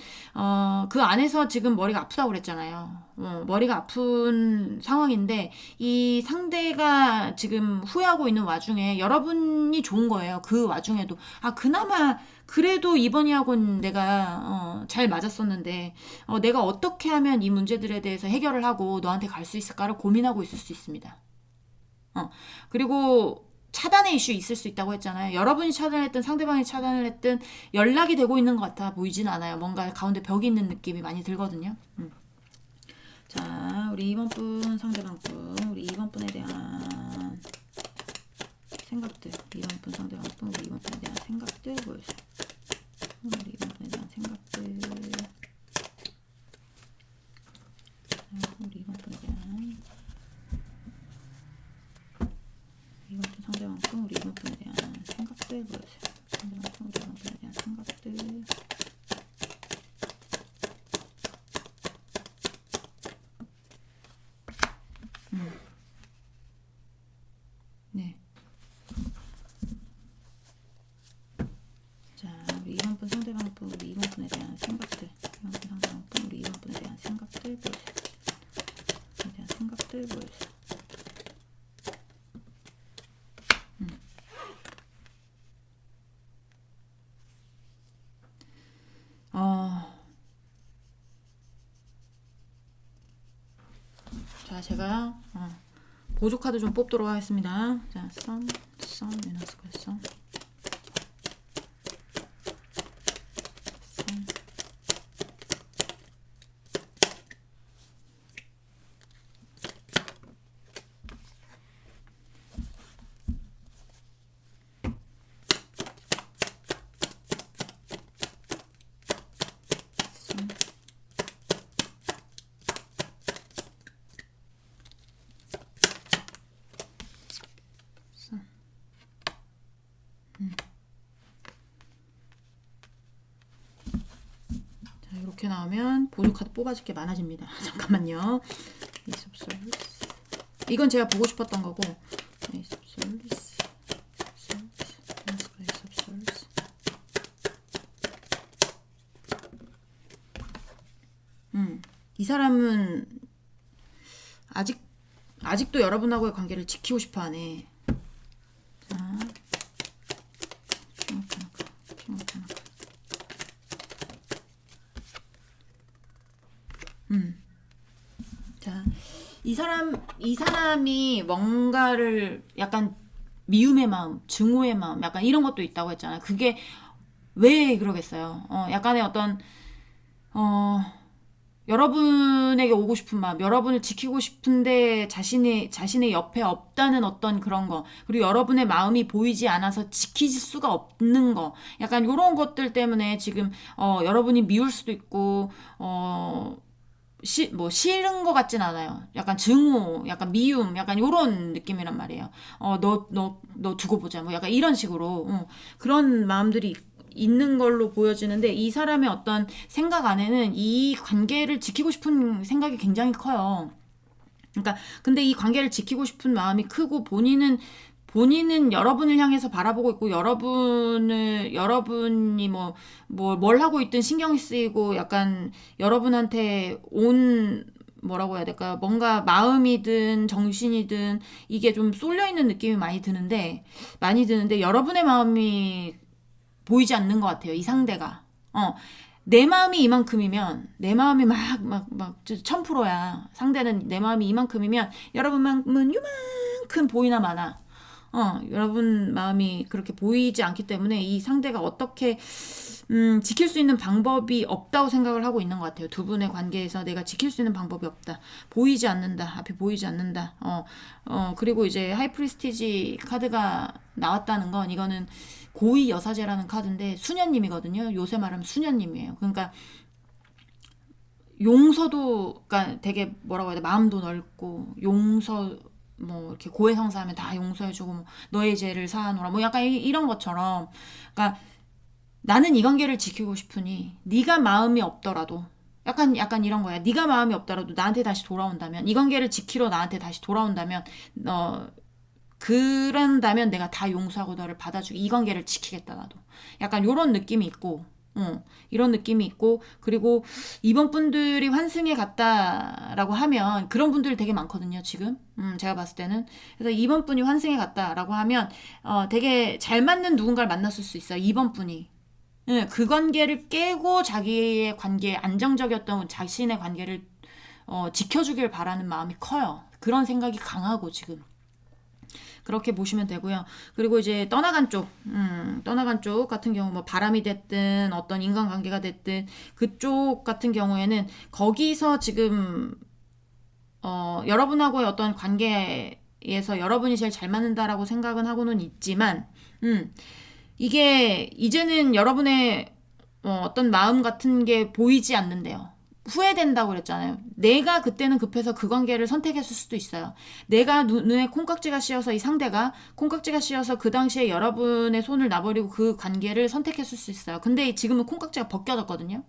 그 안에서 지금 머리가 아프다고 그랬잖아요. 머리가 아픈 상황인데 이 상대가 지금 후회하고 있는 와중에 여러분이 좋은 거예요. 그 와중에도 그나마 그래도 이번이하고는 내가 잘 맞았었는데 내가 어떻게 하면 이 문제들에 대해서 해결을 하고 너한테 갈 수 있을까를 고민하고 있을 수 있습니다. 그리고 차단의 이슈 있을 수 있다고 했잖아요. 여러분이 차단을 했든 상대방이 차단을 했든 연락이 되고 있는 것 같아 보이진 않아요. 뭔가 가운데 벽이 있는 느낌이 많이 들거든요. 자, 우리 2번 분, 상대방 분, 우리 2번 분에 대한 생각들, 2번 분, 상대방 분, 우리 2번 분에 대한 생각들 보여주세요. 우리 2번 분에 대한 생각들, 우리 2번 분에 대한 2번 분, 상대방 분, 우리 2번 분에 대한 생각들 보여주세요. 상대방 분, 우리 2번 분에 대한 생각들. 네. 자, 우리 2번 분, 상대방 분, 우리 2번 분에 대한 생각들. 2번 분, 상대방 분, 우리 2번 분에 대한 생각들 보여주세요. 분에 대한 생각들 보여주세요. 자, 제가 보조 카드 좀 뽑도록 하겠습니다. 자, 선, 내놨을까요? 선. 자, 이렇게 나오면 보조 카드 뽑아줄 게 많아집니다. 잠깐만요. Ace of Swords. 이건 제가 보고 싶었던 거고. Ace of Swords. Ace of Swords. 이 사람은 아직도 여러분하고의 관계를 지키고 싶어 하네. 자, 자, 이 사람이 뭔가를 약간 미움의 마음, 증오의 마음, 약간 이런 것도 있다고 했잖아요. 그게 왜 그러겠어요? 약간의 어떤 여러분에게 오고 싶은 마음, 여러분을 지키고 싶은데 자신의 옆에 없다는 어떤 그런 거, 그리고 여러분의 마음이 보이지 않아서 지키실 수가 없는 거, 약간 이런 것들 때문에 지금 여러분이 미울 수도 있고 뭐 싫은 것 같진 않아요. 약간 증오, 약간 미움, 약간 이런 느낌이란 말이에요. 너 두고 보자, 뭐 약간 이런 식으로 그런 마음들이 있는 걸로 보여지는데 이 사람의 어떤 생각 안에는 이 관계를 지키고 싶은 생각이 굉장히 커요. 그러니까 근데 이 관계를 지키고 싶은 마음이 크고 본인은 여러분을 향해서 바라보고 있고 여러분이 뭘 하고 있든 신경이 쓰이고 약간 여러분한테 뭐라고 해야 될까? 뭔가 마음이든 정신이든 이게 좀 쏠려 있는 느낌이 많이 드는데 여러분의 마음이 보이지 않는 것 같아요. 이 상대가. 내 마음이 이만큼이면, 내 마음이 막 1000%야. 상대는 내 마음이 이만큼이면, 여러분 마음은 요만큼 보이나 마나. 여러분 마음이 그렇게 보이지 않기 때문에 이 상대가 어떻게, 지킬 수 있는 방법이 없다고 생각을 하고 있는 것 같아요. 두 분의 관계에서 내가 지킬 수 있는 방법이 없다. 보이지 않는다. 앞이 보이지 않는다. 그리고 이제 하이프리스티지 카드가 나왔다는 건 이거는 고위 여사제라는 카드인데 수녀님이거든요. 요새 말하면 수녀님이에요. 그러니까 용서도 그러니까 되게 뭐라고 해야 돼? 마음도 넓고 용서 이렇게 고해성사하면 다 용서해주고 너의 죄를 사하노라 약간 이런 것처럼 그러니까 나는 이 관계를 지키고 싶으니 네가 마음이 없더라도 약간 이런 거야. 네가 마음이 없더라도 나한테 다시 돌아온다면 이 관계를 지키러 나한테 다시 돌아온다면 그런다면 내가 다 용서하고 너를 받아주고 이 관계를 지키겠다 나도. 약간 이런 느낌이 있고 이런 느낌이 있고 그리고 이번 분들이 환승에 갔다라고 하면 그런 분들이 되게 많거든요 지금 제가 봤을 때는. 그래서 이번 분이 환승에 갔다라고 하면 되게 잘 맞는 누군가를 만났을 수 있어요 이번 분이. 그 관계를 깨고 자기의 관계에 안정적이었던 자신의 관계를 지켜주길 바라는 마음이 커요. 그런 생각이 강하고 지금 그렇게 보시면 되고요. 그리고 이제 떠나간 쪽 같은 경우 바람이 됐든 어떤 인간관계가 됐든 그쪽 같은 경우에는 거기서 지금 여러분하고의 어떤 관계에서 여러분이 제일 잘 맞는다라고 생각은 하고는 있지만 이게 이제는 여러분의 어떤 마음 같은 게 보이지 않는데요. 후회된다고 그랬잖아요. 내가 그때는 급해서 그 관계를 선택했을 수도 있어요. 내가 눈에 콩깍지가 씌어서 이 상대가 콩깍지가 씌어서 그 당시에 여러분의 손을 놔버리고 그 관계를 선택했을 수 있어요. 근데 지금은 콩깍지가 벗겨졌거든요.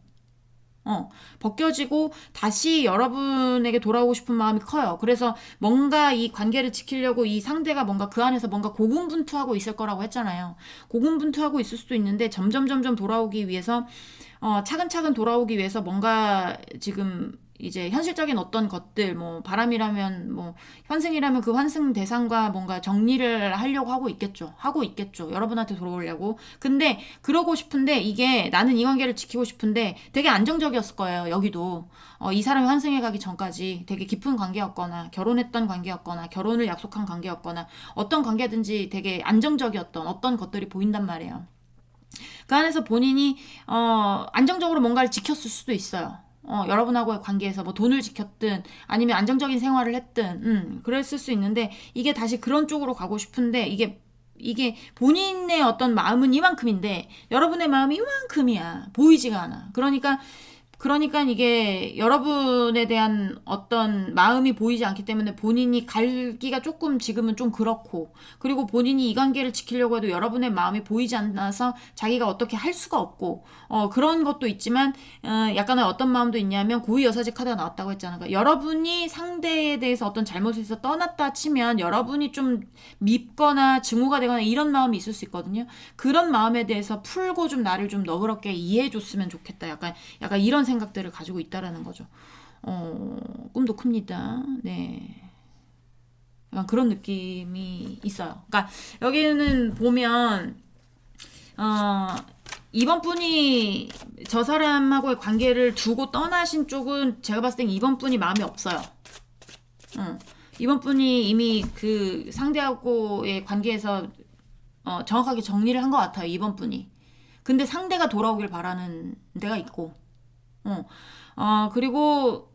벗겨지고 다시 여러분에게 돌아오고 싶은 마음이 커요. 그래서 뭔가 이 관계를 지키려고 이 상대가 뭔가 그 안에서 뭔가 고군분투하고 있을 거라고 했잖아요. 고군분투하고 있을 수도 있는데 점점 돌아오기 위해서 차근차근 돌아오기 위해서 뭔가 지금 이제 현실적인 어떤 것들 바람이라면 환승이라면 그 환승 대상과 뭔가 정리를 하려고 하고 있겠죠. 여러분한테 돌아오려고. 근데 그러고 싶은데 이게 나는 이 관계를 지키고 싶은데 되게 안정적이었을 거예요. 여기도 이 사람이 환승해 가기 전까지 되게 깊은 관계였거나 결혼했던 관계였거나 결혼을 약속한 관계였거나 어떤 관계든지 되게 안정적이었던 어떤 것들이 보인단 말이에요. 그 안에서 본인이 안정적으로 뭔가를 지켰을 수도 있어요. 여러분하고의 관계에서 돈을 지켰든 아니면 안정적인 생활을 했든 그랬을 수 있는데 이게 다시 그런 쪽으로 가고 싶은데 이게 본인의 어떤 마음은 이만큼인데 여러분의 마음이 이만큼이야. 보이지가 않아. 그러니까 이게 여러분에 대한 어떤 마음이 보이지 않기 때문에 본인이 갈기가 조금 지금은 좀 그렇고 그리고 본인이 이 관계를 지키려고 해도 여러분의 마음이 보이지 않아서 자기가 어떻게 할 수가 없고 그런 것도 있지만 약간의 어떤 마음도 있냐면 고위 여사제 카드가 나왔다고 했잖아요. 그러니까 여러분이 상대에 대해서 어떤 잘못을 해서 떠났다 치면 여러분이 좀 밉거나 증오가 되거나 이런 마음이 있을 수 있거든요. 그런 마음에 대해서 풀고 좀 나를 좀 너그럽게 이해해 줬으면 좋겠다. 약간 이런 생각들을 가지고 있다라는 거죠. 꿈도 큽니다. 네. 약간 그런 느낌이 있어요. 그러니까 여기는 보면 이번 분이 저 사람하고의 관계를 두고 떠나신 쪽은 제가 봤을 땐 이번 분이 마음이 없어요. 이번 분이 이미 그 상대하고의 관계에서 정확하게 정리를 한 것 같아요. 이번 분이. 근데 상대가 돌아오길 바라는 데가 있고 그리고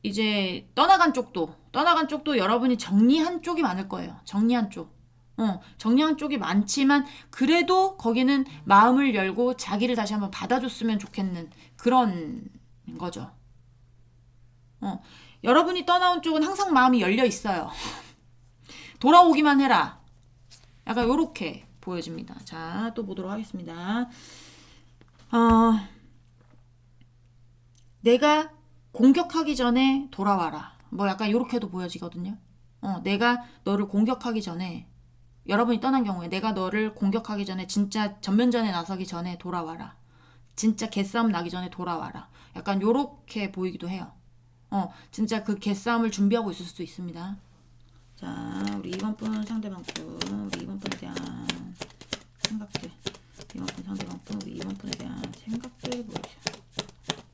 이제 떠나간 쪽도 여러분이 정리한 쪽이 많을 거예요. 정리한 쪽이 많지만 그래도 거기는 마음을 열고 자기를 다시 한번 받아줬으면 좋겠는 그런 거죠. 여러분이 떠나온 쪽은 항상 마음이 열려 있어요. 돌아오기만 해라. 약간 요렇게 보여집니다. 자, 또 보도록 하겠습니다. 내가 공격하기 전에 돌아와라. 뭐 약간 요렇게도 보여지거든요. 내가 너를 공격하기 전에, 여러분이 떠난 경우에 내가 너를 공격하기 전에 진짜 전면전에 나서기 전에 돌아와라. 진짜 개싸움 나기 전에 돌아와라. 약간 요렇게 보이기도 해요. 진짜 그 개싸움을 준비하고 있을 수도 있습니다. 자, 우리 2번 분 상대방 분, 우리 2번 분에 대한 생각들. 2번 분 상대방 분, 우리 2번 분에 대한 생각들 보여줘.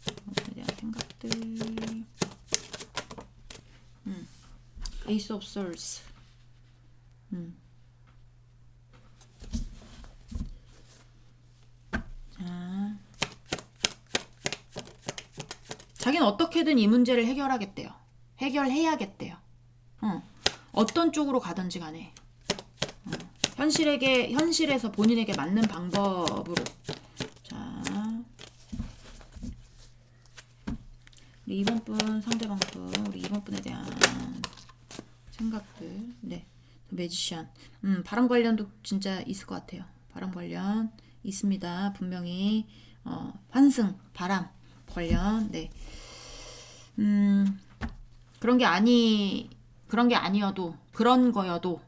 2번 분에 대한 생각들. Ace of Swords. 자, 자기는 어떻게든 이 문제를 해결하겠대요. 해결해야겠대요. 어떤 쪽으로 가든지 간에. 현실에서 본인에게 맞는 방법으로. 자, 우리 2번 분, 상대방 분, 우리 2번 분에 대한 생각들. 네, 매지션. 바람 관련도 진짜 있을 것 같아요. 바람 관련 있습니다. 분명히 환승, 바람 관련. 네. 그런 게 아니어도, 그런 거여도,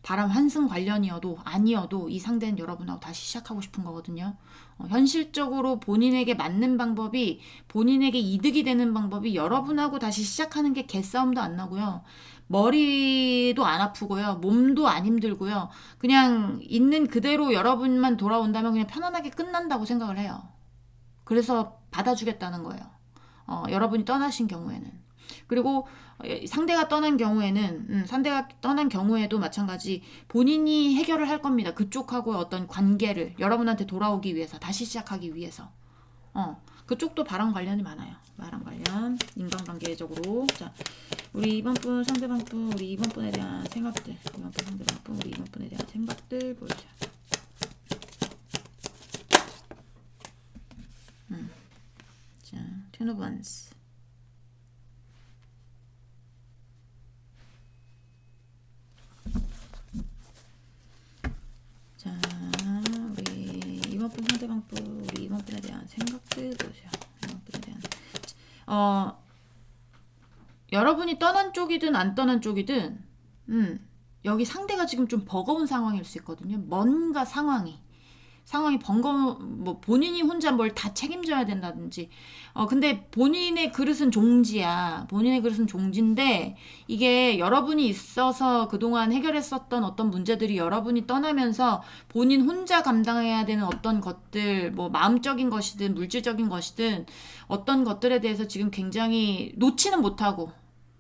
바람 환승 관련이어도 아니어도 이 상대는 여러분하고 다시 시작하고 싶은 거거든요. 현실적으로 본인에게 맞는 방법이, 본인에게 이득이 되는 방법이 여러분하고 다시 시작하는 게 개싸움도 안 나고요. 머리도 안 아프고요. 몸도 안 힘들고요. 그냥 있는 그대로 여러분만 돌아온다면 그냥 편안하게 끝난다고 생각을 해요. 그래서 받아주겠다는 거예요. 여러분이 떠나신 경우에는. 그리고 상대가 떠난 경우에도 마찬가지 본인이 해결을 할 겁니다. 그쪽하고의 어떤 관계를 여러분한테 돌아오기 위해서, 다시 시작하기 위해서. 그쪽도 바람 관련이 많아요. 바람 관련, 인간관계적으로. 자, 우리 2번 분, 상대방 분, 우리 2번 분에 대한 생각들. 2번 분, 상대방 분, 우리 2번 분에 대한 생각들 보여줘. 자, Ten of Wands. 자, 우리 2번 분, 상대방 분, 우리 2번 분에 대한 생각들 보세요. 2번 분에 대한. 여러분이 떠난 쪽이든 안 떠난 쪽이든, 여기 상대가 지금 좀 버거운 상황일 수 있거든요. 뭔가 상황이 뭐 본인이 혼자 뭘 다 책임져야 된다든지. 근데 본인의 그릇은 종지야. 본인의 그릇은 종지인데 이게 여러분이 있어서 그동안 해결했었던 어떤 문제들이 여러분이 떠나면서 본인 혼자 감당해야 되는 어떤 것들, 뭐 마음적인 것이든 물질적인 것이든 어떤 것들에 대해서 지금 굉장히 놓지는 못하고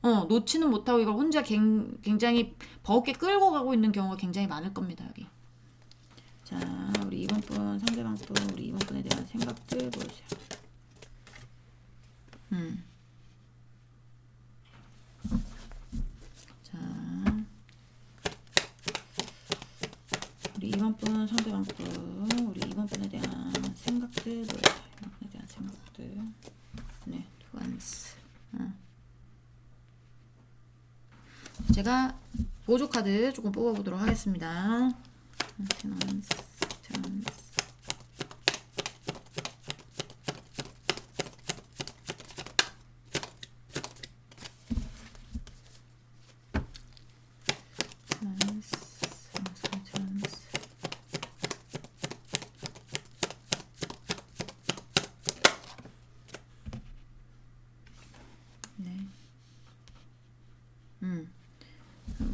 이걸 혼자 굉장히 버겁게 끌고 가고 있는 경우가 굉장히 많을 겁니다, 여기. 자, 우리 2번 분, 상대방 분, 우리 2번 분에 대한 생각들 보여주세요. 자, 우리 2번 분, 상대방 분, 우리 2번 분에 대한 생각들 보여주세요. 2번 분에 대한 생각들. 네, 투안스. 제가 보조 카드 조금 뽑아보도록 하겠습니다. 테넌스.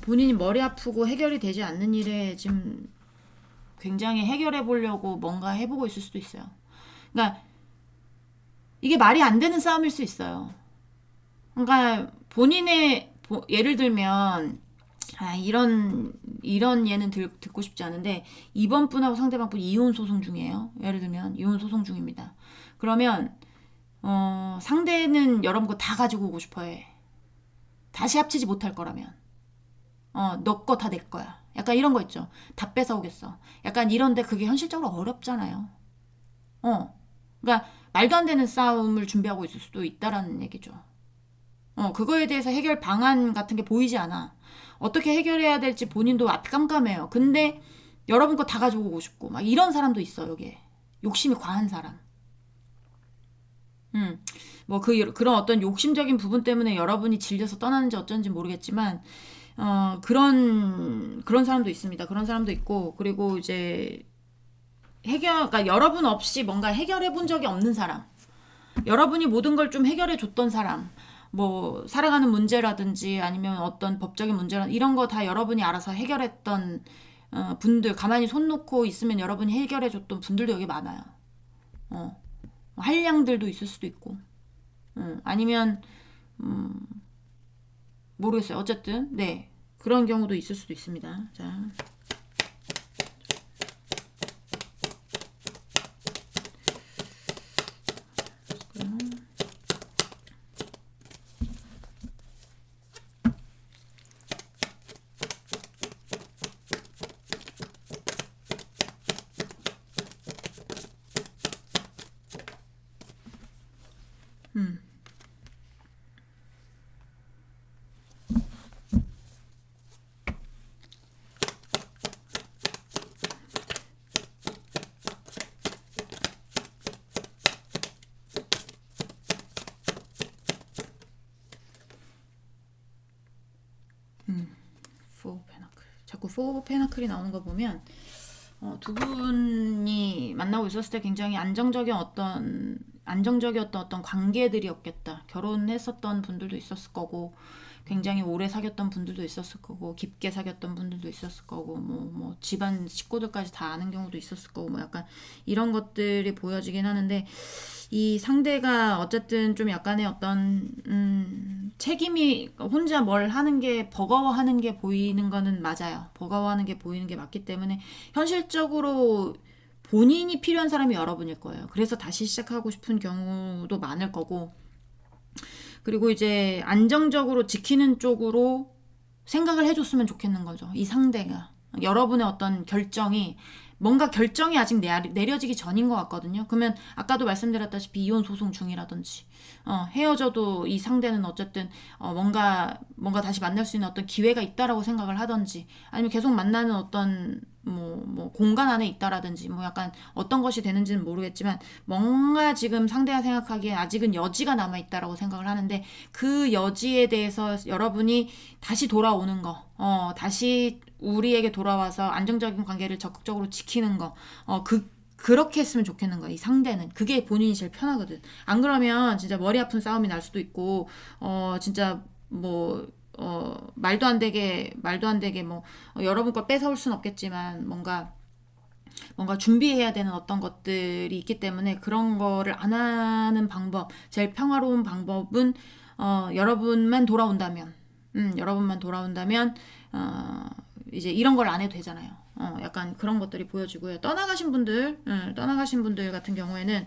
본인이 머리 아프고 해결이 되지 않는 일에 지금 굉장히 해결해 보려고 뭔가 해보고 있을 수도 있어요. 그러니까 이게 말이 안 되는 싸움일 수 있어요. 그러니까 본인의 예를 들면 이런 예는 듣고 싶지 않은데 2번 분하고 상대방 분 이혼 소송 중이에요. 예를 들면 이혼 소송 중입니다. 그러면 상대는 여러분 거 다 가지고 오고 싶어해. 다시 합치지 못할 거라면. 너 거 다 내 거야. 약간 이런 거 있죠. 다 뺏어오겠어. 약간 이런데 그게 현실적으로 어렵잖아요. 그러니까 말도 안 되는 싸움을 준비하고 있을 수도 있다라는 얘기죠. 그거에 대해서 해결 방안 같은 게 보이지 않아. 어떻게 해결해야 될지 본인도 앞이 깜깜해요. 근데 여러분 거 다 가지고 오고 싶고 막 이런 사람도 있어, 여기에. 욕심이 과한 사람. 뭐 그런 어떤 욕심적인 부분 때문에 여러분이 질려서 떠나는지 어쩐지 모르겠지만, 그런 사람도 있습니다. 그런 사람도 있고, 그리고 이제 그러니까 여러분 없이 뭔가 해결해 본 적이 없는 사람, 여러분이 모든 걸 좀 해결해 줬던 사람, 뭐 살아가는 문제라든지 아니면 어떤 법적인 문제라 이런 거 다 여러분이 알아서 해결했던 분들, 가만히 손 놓고 있으면 여러분이 해결해 줬던 분들도 여기 많아요. 한량들도 있을 수도 있고, 아니면 모르겠어요. 어쨌든 네, 그런 경우도 있을 수도 있습니다. 자, 포 페나클. 자꾸 포 페나클이 나오는 거 보면 두 분이 만나고 있었을 때 굉장히 안정적이었던 어떤 관계들이었겠다. 결혼했었던 분들도 있었을 거고, 굉장히 오래 사귀었던 분들도 있었을 거고, 깊게 사귀었던 분들도 있었을 거고, 뭐 집안 식구들까지 다 아는 경우도 있었을 거고, 뭐 약간 이런 것들이 보여지긴 하는데, 이 상대가 어쨌든 좀 약간의 어떤 책임이, 혼자 뭘 하는 게 버거워하는 게 보이는 거는 맞아요. 버거워하는 게 보이는 게 맞기 때문에 현실적으로 본인이 필요한 사람이 여러분일 거예요. 그래서 다시 시작하고 싶은 경우도 많을 거고, 그리고 이제 안정적으로 지키는 쪽으로 생각을 해줬으면 좋겠는 거죠. 이 상대가. 여러분의 어떤 뭔가 결정이 아직 내려지기 전인 것 같거든요. 그러면 아까도 말씀드렸다시피 이혼 소송 중이라든지, 헤어져도 이 상대는 어쨌든 뭔가 다시 만날 수 있는 어떤 기회가 있다라고 생각을 하든지, 아니면 계속 만나는 어떤 뭐 공간 안에 있다라든지, 뭐 약간 어떤 것이 되는지는 모르겠지만 뭔가 지금 상대가 생각하기에 아직은 여지가 남아 있다라고 생각을 하는데, 그 여지에 대해서 여러분이 다시 돌아오는 거, 다시 우리에게 돌아와서 안정적인 관계를 적극적으로 지키는 거, 그렇게 했으면 좋겠는 거야. 이 상대는 그게 본인이 제일 편하거든. 안 그러면 진짜 머리 아픈 싸움이 날 수도 있고, 진짜 뭐 말도 안 되게 뭐 여러분 걸 뺏어올 수는 없겠지만 뭔가 준비해야 되는 어떤 것들이 있기 때문에, 그런 거를 안 하는 방법, 제일 평화로운 방법은 여러분만 돌아온다면, 이제 이런 걸 안 해도 되잖아요. 약간 그런 것들이 보여지고요. 떠나가신 분들 같은 경우에는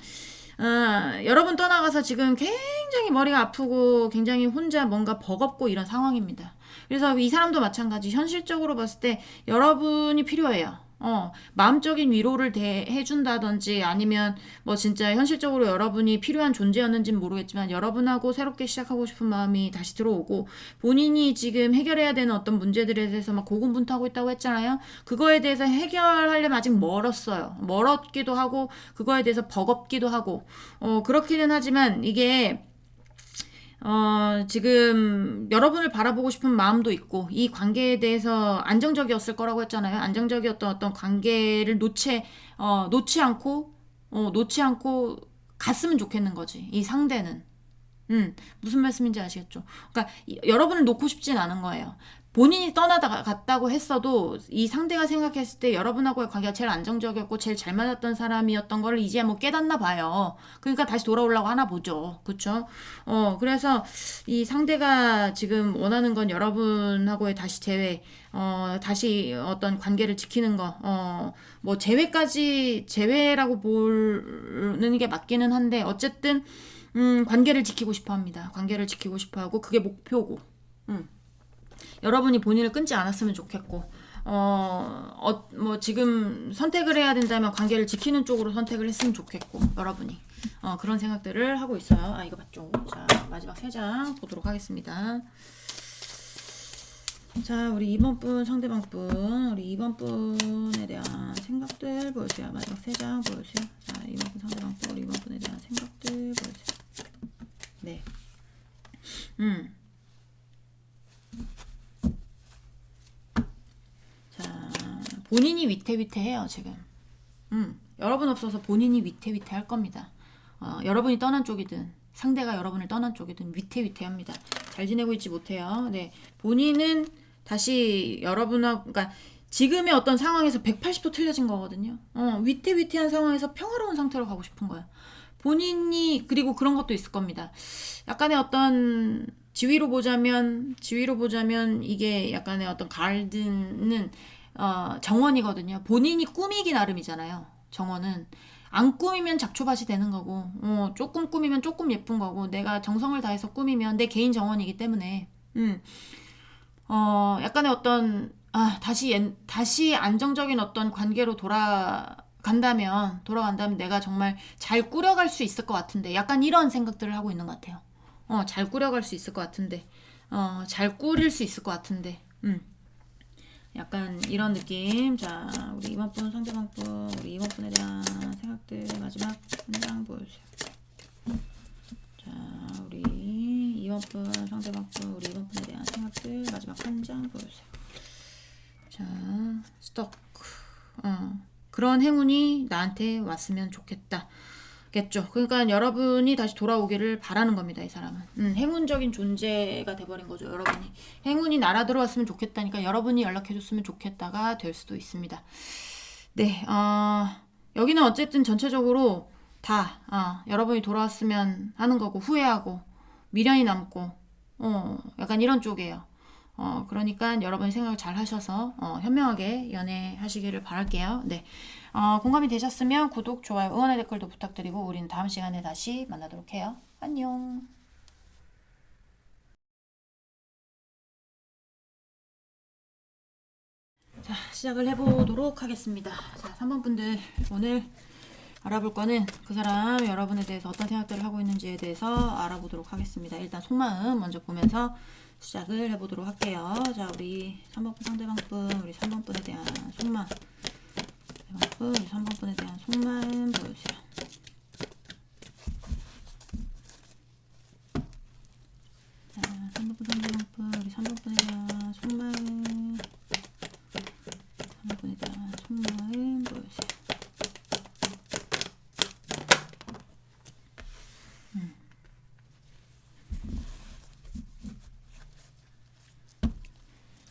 여러분 떠나가서 지금 굉장히 머리가 아프고 굉장히 혼자 뭔가 버겁고 이런 상황입니다. 그래서 이 사람도 마찬가지, 현실적으로 봤을 때 여러분이 필요해요. 마음적인 위로를 해준다든지, 아니면 뭐 진짜 현실적으로 여러분이 필요한 존재였는지는 모르겠지만 여러분하고 새롭게 시작하고 싶은 마음이 다시 들어오고, 본인이 지금 해결해야 되는 어떤 문제들에 대해서 막 고군분투하고 있다고 했잖아요. 그거에 대해서 해결하려면 아직 멀었기도 하고, 그거에 대해서 버겁기도 하고, 그렇기는 하지만 이게 지금 여러분을 바라보고 싶은 마음도 있고, 이 관계에 대해서 안정적이었을 거라고 했잖아요. 안정적이었던 어떤 관계를 놓지 않고 갔으면 좋겠는 거지, 이 상대는. 무슨 말씀인지 아시겠죠? 그러니까 여러분을 놓고 싶진 않은 거예요. 본인이 갔다고 했어도 이 상대가 생각했을 때 여러분하고의 관계가 제일 안정적이었고 제일 잘 맞았던 사람이었던 걸 이제 뭐 깨닫나 봐요. 그러니까 다시 돌아오려고 하나 보죠. 그쵸? 그래서 이 상대가 지금 원하는 건 여러분하고의 다시 다시 어떤 관계를 지키는 거, 뭐 재회라고 보는 게 맞기는 한데, 어쨌든 관계를 지키고 싶어 합니다. 관계를 지키고 싶어 하고, 그게 목표고, 여러분이 본인을 끊지 않았으면 좋겠고, 뭐 지금 선택을 해야 된다면 관계를 지키는 쪽으로 선택을 했으면 좋겠고, 여러분이 그런 생각들을 하고 있어요. 이거 맞죠? 자, 마지막 3장 보도록 하겠습니다. 자, 우리 2번 분에 대한 생각들 보여주세요. 마지막 3장 보여주세요. 자, 2번 분 상대방 분, 우리 2번 분에 대한 생각들 보여주세요. 네. 음. 자, 본인이 위태위태해요, 지금. 여러분 없어서 본인이 위태위태할 겁니다. 여러분이 떠난 쪽이든 상대가 여러분을 떠난 쪽이든 위태위태합니다. 잘 지내고 있지 못해요. 네, 본인은 다시 여러분하고, 그러니까 지금의 어떤 상황에서 180도 틀려진 거거든요. 위태위태한 상황에서 평화로운 상태로 가고 싶은 거야. 본인이, 그리고 그런 것도 있을 겁니다. 약간의 어떤 지위로 보자면 이게 약간의 어떤 가든은 정원이거든요. 본인이 꾸미기 나름이잖아요. 정원은 안 꾸미면 잡초밭이 되는 거고, 조금 꾸미면 조금 예쁜 거고, 내가 정성을 다해서 꾸미면 내 개인 정원이기 때문에, 약간의 어떤, 다시 안정적인 어떤 관계로 돌아간다면 내가 정말 잘 꾸려갈 수 있을 것 같은데, 약간 이런 생각들을 하고 있는 것 같아요. 잘 꾸려갈 수 있을 것 같은데, 잘 꾸릴 수 있을 것 같은데, 약간 이런 느낌. 자, 우리 이번 분, 상대방 분, 우리 이번 분에 대한 생각들 마지막 한 장 보여주세요. 자, 우리 이번 분, 상대방 분, 우리 이번 분에 대한 생각들 마지막 한 장 보여주세요. 자, 스토크. 그런 행운이 나한테 왔으면 좋겠다. 겠죠. 그러니까 여러분이 다시 돌아오기를 바라는 겁니다. 이 사람은. 행운적인 존재가 돼버린 거죠. 여러분이. 행운이 날아 들어왔으면 좋겠다니까 여러분이 연락해줬으면 좋겠다가 될 수도 있습니다. 네, 여기는 어쨌든 전체적으로 다 여러분이 돌아왔으면 하는 거고 후회하고 미련이 남고 약간 이런 쪽이에요. 그러니까 여러분이 생각을 잘 하셔서 현명하게 연애하시기를 바랄게요. 네. 공감이 되셨으면 구독, 좋아요, 응원의 댓글도 부탁드리고 우리는 다음 시간에 다시 만나도록 해요. 안녕. 자, 시작을 해보도록 하겠습니다. 자, 3번 분들 오늘 알아볼 거는 그 사람 여러분에 대해서 어떤 생각들을 하고 있는지에 대해서 알아보도록 하겠습니다. 일단 속마음 먼저 보면서 시작을 해보도록 할게요. 자, 우리 3번 분 상대방 분, 우리 3번 분에 대한 속마음, 우리 3번 분에 대한 속마음 보여주세요. 자, 3번 분 상대방 분, 우리 3번 분에 대한 속마음, 3번 분에 대한 속마음 보여주세요.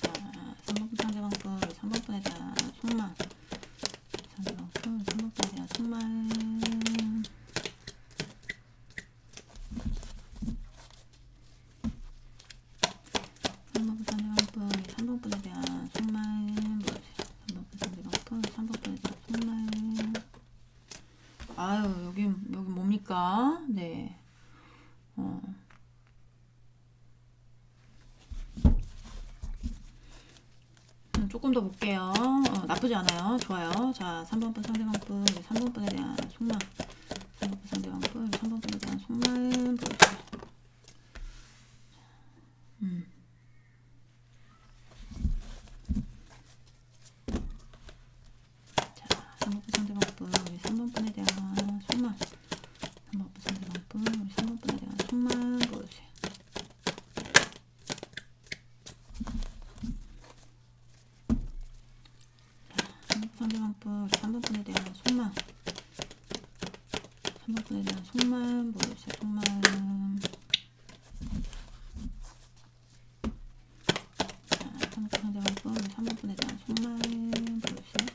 자, 3번 분 상대방 분, 우리 3번 분에 대한 속마음, 상대방 분, 3번 분에 대한 속마음. 3번 분에 대한 속마음 보여주세요. 3번 분, 3번 분에 대한 속마음. 아유, 여기 뭡니까? 네. 조금 더 볼게요. 나쁘지 않아요. 좋아요. 자, 3번 분 상대방 분, 3번 분에 대한 속마음. 3번 분 상대방 분, 3번 분에 대한 속마음 보여주세요. 자, 3번 분 상대방 분, 우리 3번 분에 대한 속마음. 3번 분 상대방 분, 우리 3번 분에 대한 속마음 보여주세요. 상대방 분, 우리 3번 분에 대한 속마음. 3번 분에 대한 속마음 보여주세요. 속마음. 자, 3번 상대방 분, 우리 3번 분에 대한 속마음 보여주세요.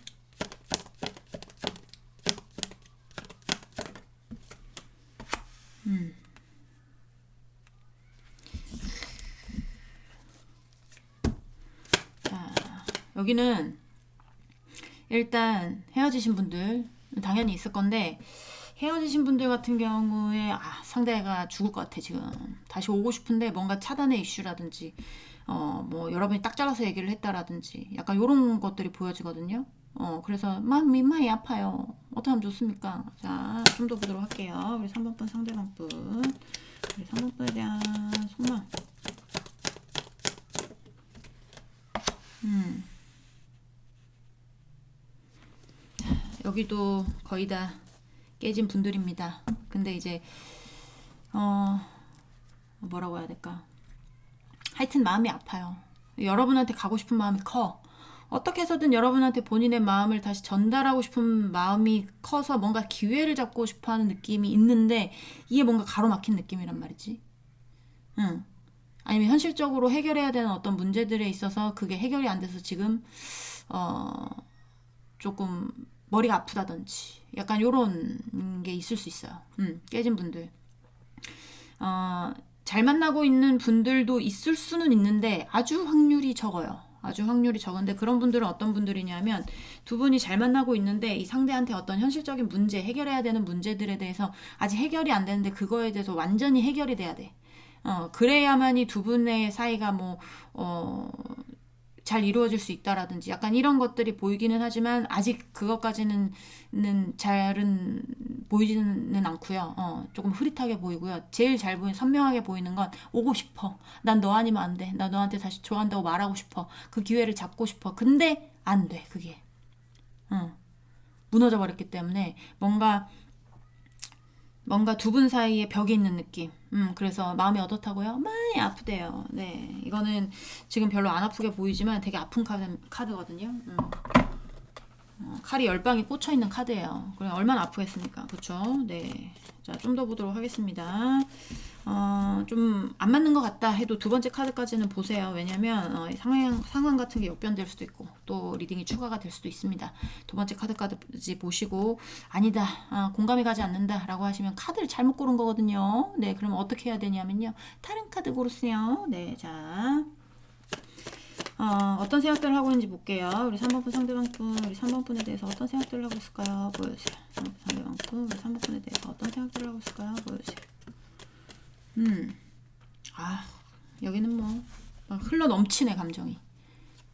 자, 여기는 일단 헤어지신 분들 당연히 있을 건데 헤어지신 분들 같은 경우에 상대가 죽을 것 같아. 지금 다시 오고 싶은데 뭔가 차단의 이슈라든지 뭐 여러분이 딱 잘라서 얘기를 했다라든지 약간 이런 것들이 보여지거든요. 그래서 마음이 많이 아파요. 어떻게 하면 좋습니까? 자, 좀 더 보도록 할게요. 우리 3번 분 상대방 분, 우리 3번 분에 대한 속마음. 여기도 거의 다 깨진 분들입니다. 근데 이제 뭐라고 해야 될까? 하여튼 마음이 아파요. 여러분한테 가고 싶은 마음이 커. 어떻게 해서든 여러분한테 본인의 마음을 다시 전달하고 싶은 마음이 커서 뭔가 기회를 잡고 싶어 하는 느낌이 있는데 이게 뭔가 가로막힌 느낌이란 말이지. 응. 아니면 현실적으로 해결해야 되는 어떤 문제들에 있어서 그게 해결이 안 돼서 지금 어 조금 머리가 아프다든지 약간 요런 게 있을 수 있어요. 깨진 분들. 잘 만나고 있는 분들도 있을 수는 있는데 아주 확률이 적어요. 아주 확률이 적은데 그런 분들은 어떤 분들이냐면 두 분이 잘 만나고 있는데 이 상대한테 어떤 현실적인 문제, 해결해야 되는 문제들에 대해서 아직 해결이 안 되는데 그거에 대해서 완전히 해결이 돼야 돼. 그래야만이 두 분의 사이가 잘 이루어질 수 있다라든지 약간 이런 것들이 보이기는 하지만 아직 그것까지는 잘은 보이지는 않고요. 조금 흐릿하게 보이고요. 제일 잘 보이는 선명하게 보이는 건 오고 싶어. 난 너 아니면 안 돼. 나 너한테 다시 좋아한다고 말하고 싶어. 그 기회를 잡고 싶어. 근데 안 돼. 그게. 무너져 버렸기 때문에 뭔가 두 분 사이에 벽이 있는 느낌. 그래서 마음이 어떻다고요? 많이 아프대요. 네, 이거는 지금 별로 안 아프게 보이지만 되게 아픈 카드거든요. 칼이 10방이 꽂혀 있는 카드예요. 그래 얼마나 아프겠습니까? 그렇죠? 네. 자, 좀 더 보도록 하겠습니다. 좀 안 맞는 것 같다 해도 두 번째 카드까지는 보세요. 왜냐면 상황 같은 게 역변될 수도 있고 또 리딩이 추가가 될 수도 있습니다. 두 번째 카드까지 보시고 아니다, 공감이 가지 않는다 라고 하시면 카드를 잘못 고른 거거든요. 네, 그러면 어떻게 해야 되냐면요. 다른 카드 고르세요. 네, 자. 어떤 생각들을 하고 있는지 볼게요. 우리 3번 분 상대방 분, 우리 3번 분에 대해서 어떤 생각들을 하고 있을까요? 보여주세요. 상대방 분, 우리 3번 분에 대해서 어떤 생각들을 하고 있을까요? 보여주세요. 여기는 막 흘러 넘치네, 감정이.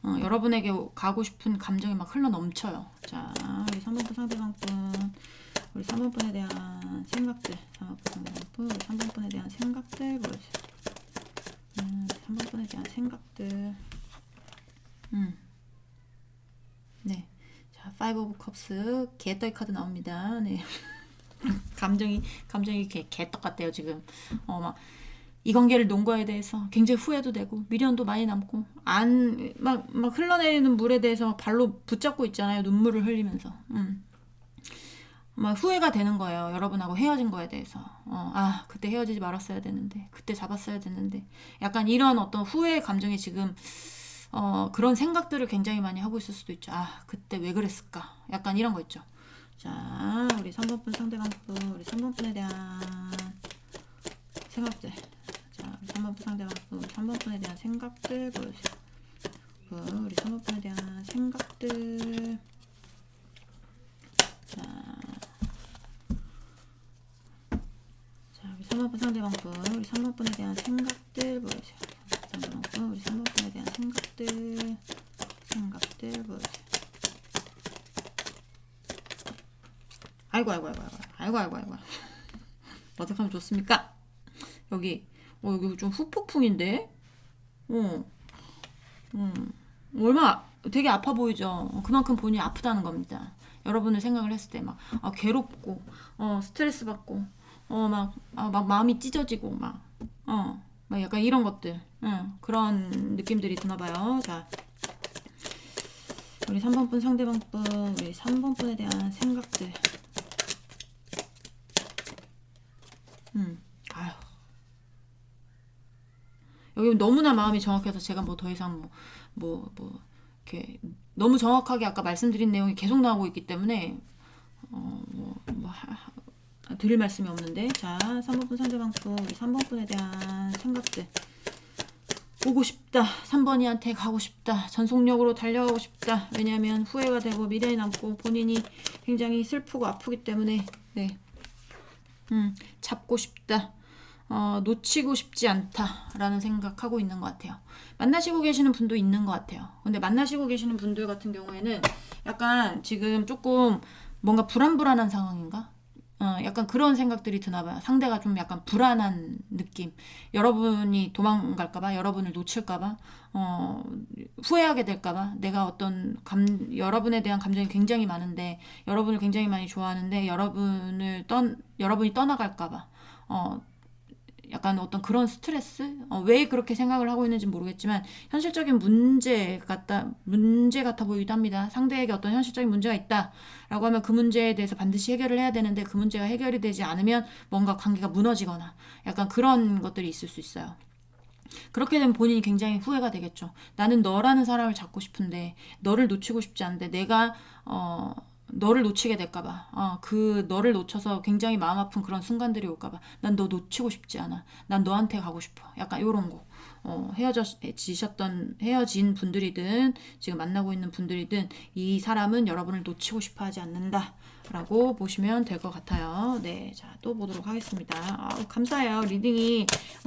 여러분에게 가고 싶은 감정이 막 흘러 넘쳐요. 자, 우리 3번 분 상대방 분, 우리 3번 분에 대한 생각들, 3번 분 상대방 분, 우리 3번 분에 대한 생각들 보여주세요. 3번 분에 대한 생각들. 네. 자, 5 오브 컵스 개떡 카드 나옵니다. 네. 감정이 개떡 같대요, 지금. 막 이 관계를 놓은 거에 대해서 굉장히 후회도 되고 미련도 많이 남고 막 흘러내리는 물에 대해서 발로 붙잡고 있잖아요. 눈물을 흘리면서. 막 후회가 되는 거예요. 여러분하고 헤어진 거에 대해서. 그때 헤어지지 말았어야 되는데. 그때 잡았어야 되는데. 약간 이런 어떤 후회의 감정이 지금 그런 생각들을 굉장히 많이 하고 있을 수도 있죠. 그때 왜 그랬을까? 약간 이런 거 있죠. 자, 우리 3번 분 상대방 분, 우리 3번 분에 대한 생각들. 자, 우리 3번 분 상대방 분, 우리 3번 분에 대한 생각들 보여주세요. 우리 3번 분에 대한 생각들. 자, 우리 3번 분 상대방 분, 우리 3번 분에 대한 생각들 보여주세요. 상대방 분, 우리 3번 분에 대한 생각들 보여주세요. 아이고. 어떻게 하면 좋습니까? 여기 좀 후폭풍인데? 얼마나 되게 아파 보이죠? 그만큼 본인이 아프다는 겁니다. 여러분을 생각을 했을 때 괴롭고, 스트레스 받고, 막 마음이 찢어지고, 막 약간 이런 것들. 그런 느낌들이 드나봐요. 자. 우리 3번 분 상대방 분, 우리 3번 분에 대한 생각들. 여기 너무나 마음이 정확해서 제가 더 이상 이렇게 너무 정확하게 아까 말씀드린 내용이 계속 나오고 있기 때문에 드릴 말씀이 없는데. 자, 3번 분 상대방 분, 우리 3번 분에 대한 생각들. 오고 싶다. 3번이한테 가고 싶다. 전속력으로 달려가고 싶다. 왜냐하면 후회가 되고 미련이 남고 본인이 굉장히 슬프고 아프기 때문에 네. 잡고 싶다. 놓치고 싶지 않다라는 생각하고 있는 것 같아요. 만나시고 계시는 분도 있는 것 같아요. 근데 만나시고 계시는 분들 같은 경우에는 약간 지금 조금 뭔가 불안한 상황인가? 약간 그런 생각들이 드나 봐요. 상대가 좀 약간 불안한 느낌. 여러분이 도망갈까봐, 여러분을 놓칠까봐, 후회하게 될까봐, 내가 여러분에 대한 감정이 굉장히 많은데, 여러분을 굉장히 많이 좋아하는데, 여러분이 떠나갈까봐, 약간 어떤 그런 스트레스? 왜 그렇게 생각을 하고 있는지 모르겠지만 현실적인 문제 같아 보이기도 합니다. 상대에게 어떤 현실적인 문제가 있다라고 하면 그 문제에 대해서 반드시 해결을 해야 되는데 그 문제가 해결이 되지 않으면 뭔가 관계가 무너지거나 약간 그런 것들이 있을 수 있어요. 그렇게 되면 본인이 굉장히 후회가 되겠죠. 나는 너라는 사람을 잡고 싶은데 너를 놓치고 싶지 않은데 내가 너를 놓치게 될까봐 그 너를 놓쳐서 굉장히 마음 아픈 그런 순간들이 올까봐 난 너 놓치고 싶지 않아. 난 너한테 가고 싶어. 약간 이런 거. 헤어진 분들이든 지금 만나고 있는 분들이든 이 사람은 여러분을 놓치고 싶어 하지 않는다 라고 보시면 될 것 같아요. 네, 자, 또 보도록 하겠습니다. 감사해요. 리딩이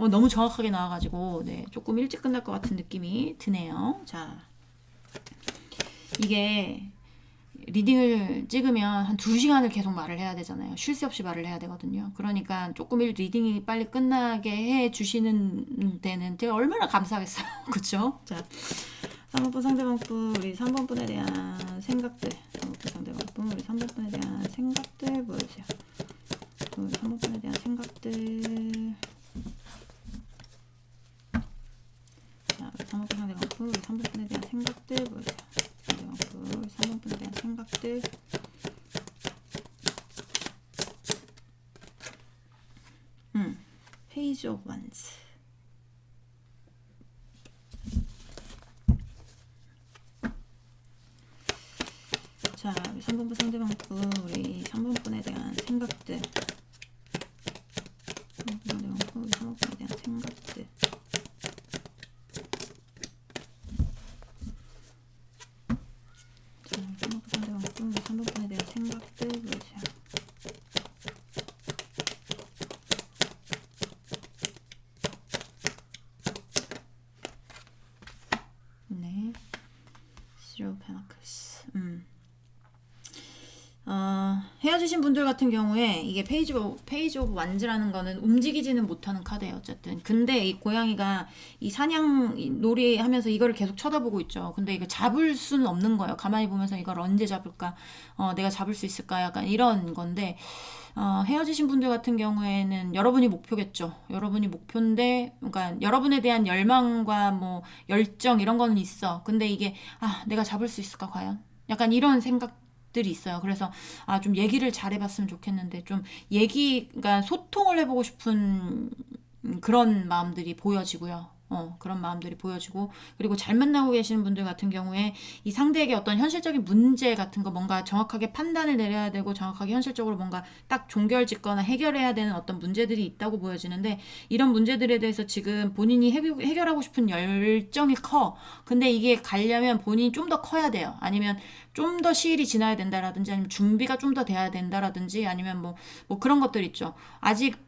너무 정확하게 나와가지고 네, 조금 일찍 끝날 것 같은 느낌이 드네요. 자, 이게 리딩을 찍으면 한 2시간을 계속 말을 해야 되잖아요. 쉴 새 없이 말을 해야 되거든요. 그러니까 조금 리딩이 빨리 끝나게 해 주시는 데는 제가 얼마나 감사하겠어요. 그쵸? 자, 3번분 상대방분 우리 3번분에 대한 생각들 3번분 상대방분 우리 3번분에 대한 생각들 보여주세요. 우리 3번분에 대한 생각들 자, 우리 3번분 상대방분 우리 3번분에 대한 생각들 보여주세요. 상대방분 우리 3번분에 대한 생각들 페이지 오브 원스 자, 우리 3번분 상대방분 우리 3번분에 대한 생각들 3번분 상대방분 우리 3번분에 대한 생각들 자, 3번분 상대방분 우리 3번분에 대한 생각들 보여주세요. 네, Zero Pentacles 헤어지신 분들 같은 경우에 이게 페이지 오브 완즈라는 거는 움직이지는 못하는 카드예요. 어쨌든 근데 이 고양이가 이 사냥 놀이 하면서 이거를 계속 쳐다보고 있죠. 근데 이거 잡을 수는 없는 거예요. 가만히 보면서 이걸 언제 잡을까, 내가 잡을 수 있을까, 약간 이런 건데 헤어지신 분들 같은 경우에는 여러분이 목표겠죠. 여러분이 목표인데, 그러니까 여러분에 대한 열망과 뭐 열정 이런 거는 있어. 근데 이게 내가 잡을 수 있을까 과연? 약간 이런 생각들이 있어요. 그래서 좀 얘기를 잘 해봤으면 좋겠는데 좀 그러니까 소통을 해보고 싶은 그런 마음들이 보여지고요. 그런 마음들이 보여지고 그리고 잘 만나고 계시는 분들 같은 경우에 이 상대에게 어떤 현실적인 문제 같은 거 뭔가 정확하게 판단을 내려야 되고 정확하게 현실적으로 뭔가 딱 종결짓거나 해결해야 되는 어떤 문제들이 있다고 보여지는데 이런 문제들에 대해서 지금 본인이 해결하고 싶은 열정이 커. 근데 이게 가려면 본인이 좀 더 커야 돼요. 아니면 좀 더 시일이 지나야 된다라든지 아니면 준비가 좀 더 돼야 된다라든지 아니면 뭐 그런 것들 있죠. 아직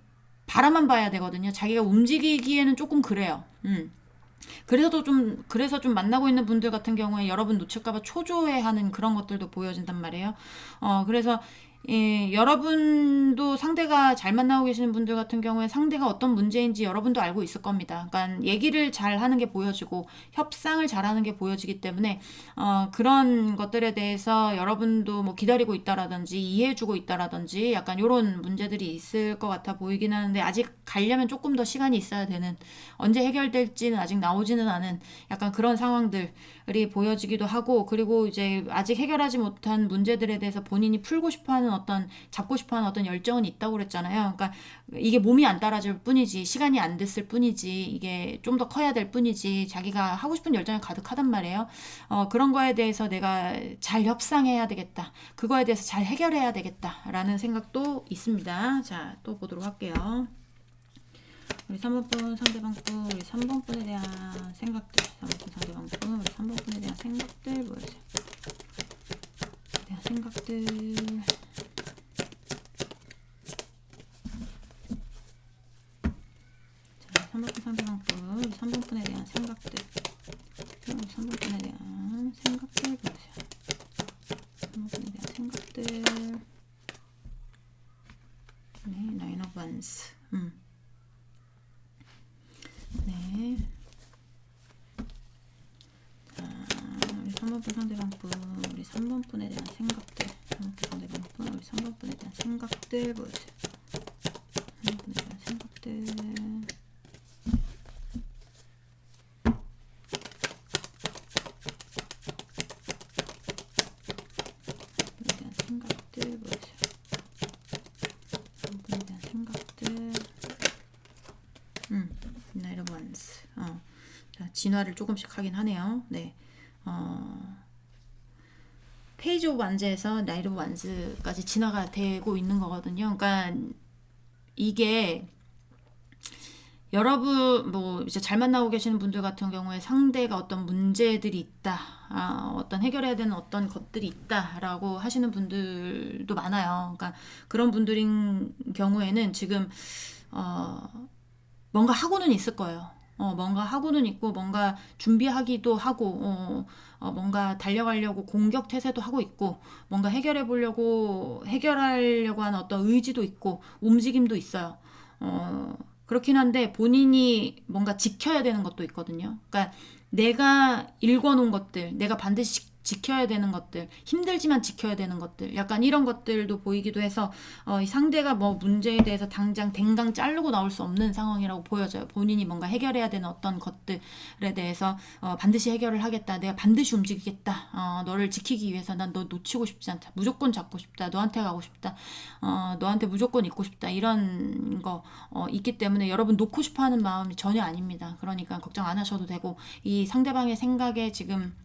바라만 봐야 되거든요. 자기가 움직이기에는 조금 그래요. 그래서 좀 만나고 있는 분들 같은 경우에 여러분 놓칠까봐 초조해하는 그런 것들도 보여진단 말이에요. 그래서 여러분도 상대가 잘 만나고 계시는 분들 같은 경우에 상대가 어떤 문제인지 여러분도 알고 있을 겁니다. 그러니까 얘기를 잘 하는 게 보여지고 협상을 잘 하는 게 보여지기 때문에 그런 것들에 대해서 여러분도 뭐 기다리고 있다라든지 이해해주고 있다라든지 약간 이런 문제들이 있을 것 같아 보이긴 하는데 아직 가려면 조금 더 시간이 있어야 되는 언제 해결될지는 아직 나오지는 않은 약간 그런 상황들이 보여지기도 하고 그리고 이제 아직 해결하지 못한 문제들에 대해서 본인이 풀고 싶어하는 잡고 싶어하는 어떤 열정은 있다고 그랬잖아요. 그러니까 이게 몸이 안 따라줄 뿐이지 시간이 안 됐을 뿐이지 이게 좀 더 커야 될 뿐이지 자기가 하고 싶은 열정이 가득하단 말이에요. 그런 거에 대해서 내가 잘 협상해야 되겠다. 그거에 대해서 잘 해결해야 되겠다라는 생각도 있습니다. 자, 또 보도록 할게요. 우리 3번분 상대방분 우리 3번분에 대한 생각들 3번분 상대방분 우리 3번분에 대한 생각들 보여주세요. 대한 생각들 자, 3번분 상대방분 우리 3번분에 대한 생각들 3번분에 대한 생각들 보여주세요. 3번분에 대한 생각들 네, 나인 오브 원스 네. 자, 우리 3번분 상대방분 우리 3번분에 대한 생각들 3번분 상대방분 우리 3번분에 대한 생각들 보여주세요. 3번분에 대한 생각들 진화를 조금씩 하긴 하네요. 네. 페이지 오브 완즈에서 나이트 오브 완즈까지 진화가 되고 있는 거거든요. 그러니까 이게 여러분 뭐 이제 잘 만나고 계시는 분들 같은 경우에 상대가 어떤 문제들이 있다, 어떤 해결해야 되는 어떤 것들이 있다라고 하시는 분들도 많아요. 그러니까 그런 분들인 경우에는 지금 뭔가 하고는 있을 거예요. 뭔가 하고는 있고 뭔가 준비하기도 하고 뭔가 달려가려고 공격 태세도 하고 있고 뭔가 해결하려고 하는 어떤 의지도 있고 움직임도 있어요. 그렇긴 한데 본인이 뭔가 지켜야 되는 것도 있거든요. 그러니까 내가 읽어놓은 것들, 내가 반드시 지켜야 되는 것들, 힘들지만 지켜야 되는 것들, 약간 이런 것들도 보이기도 해서 이 상대가 뭐 문제에 대해서 당장 댕강 자르고 나올 수 없는 상황이라고 보여져요. 본인이 뭔가 해결해야 되는 어떤 것들에 대해서 반드시 해결을 하겠다. 내가 반드시 움직이겠다. 너를 지키기 위해서 난 너 놓치고 싶지 않다. 무조건 잡고 싶다. 너한테 가고 싶다. 너한테 무조건 있고 싶다. 이런 거 있기 때문에 여러분 놓고 싶어하는 마음이 전혀 아닙니다. 그러니까 걱정 안 하셔도 되고 이 상대방의 생각에 지금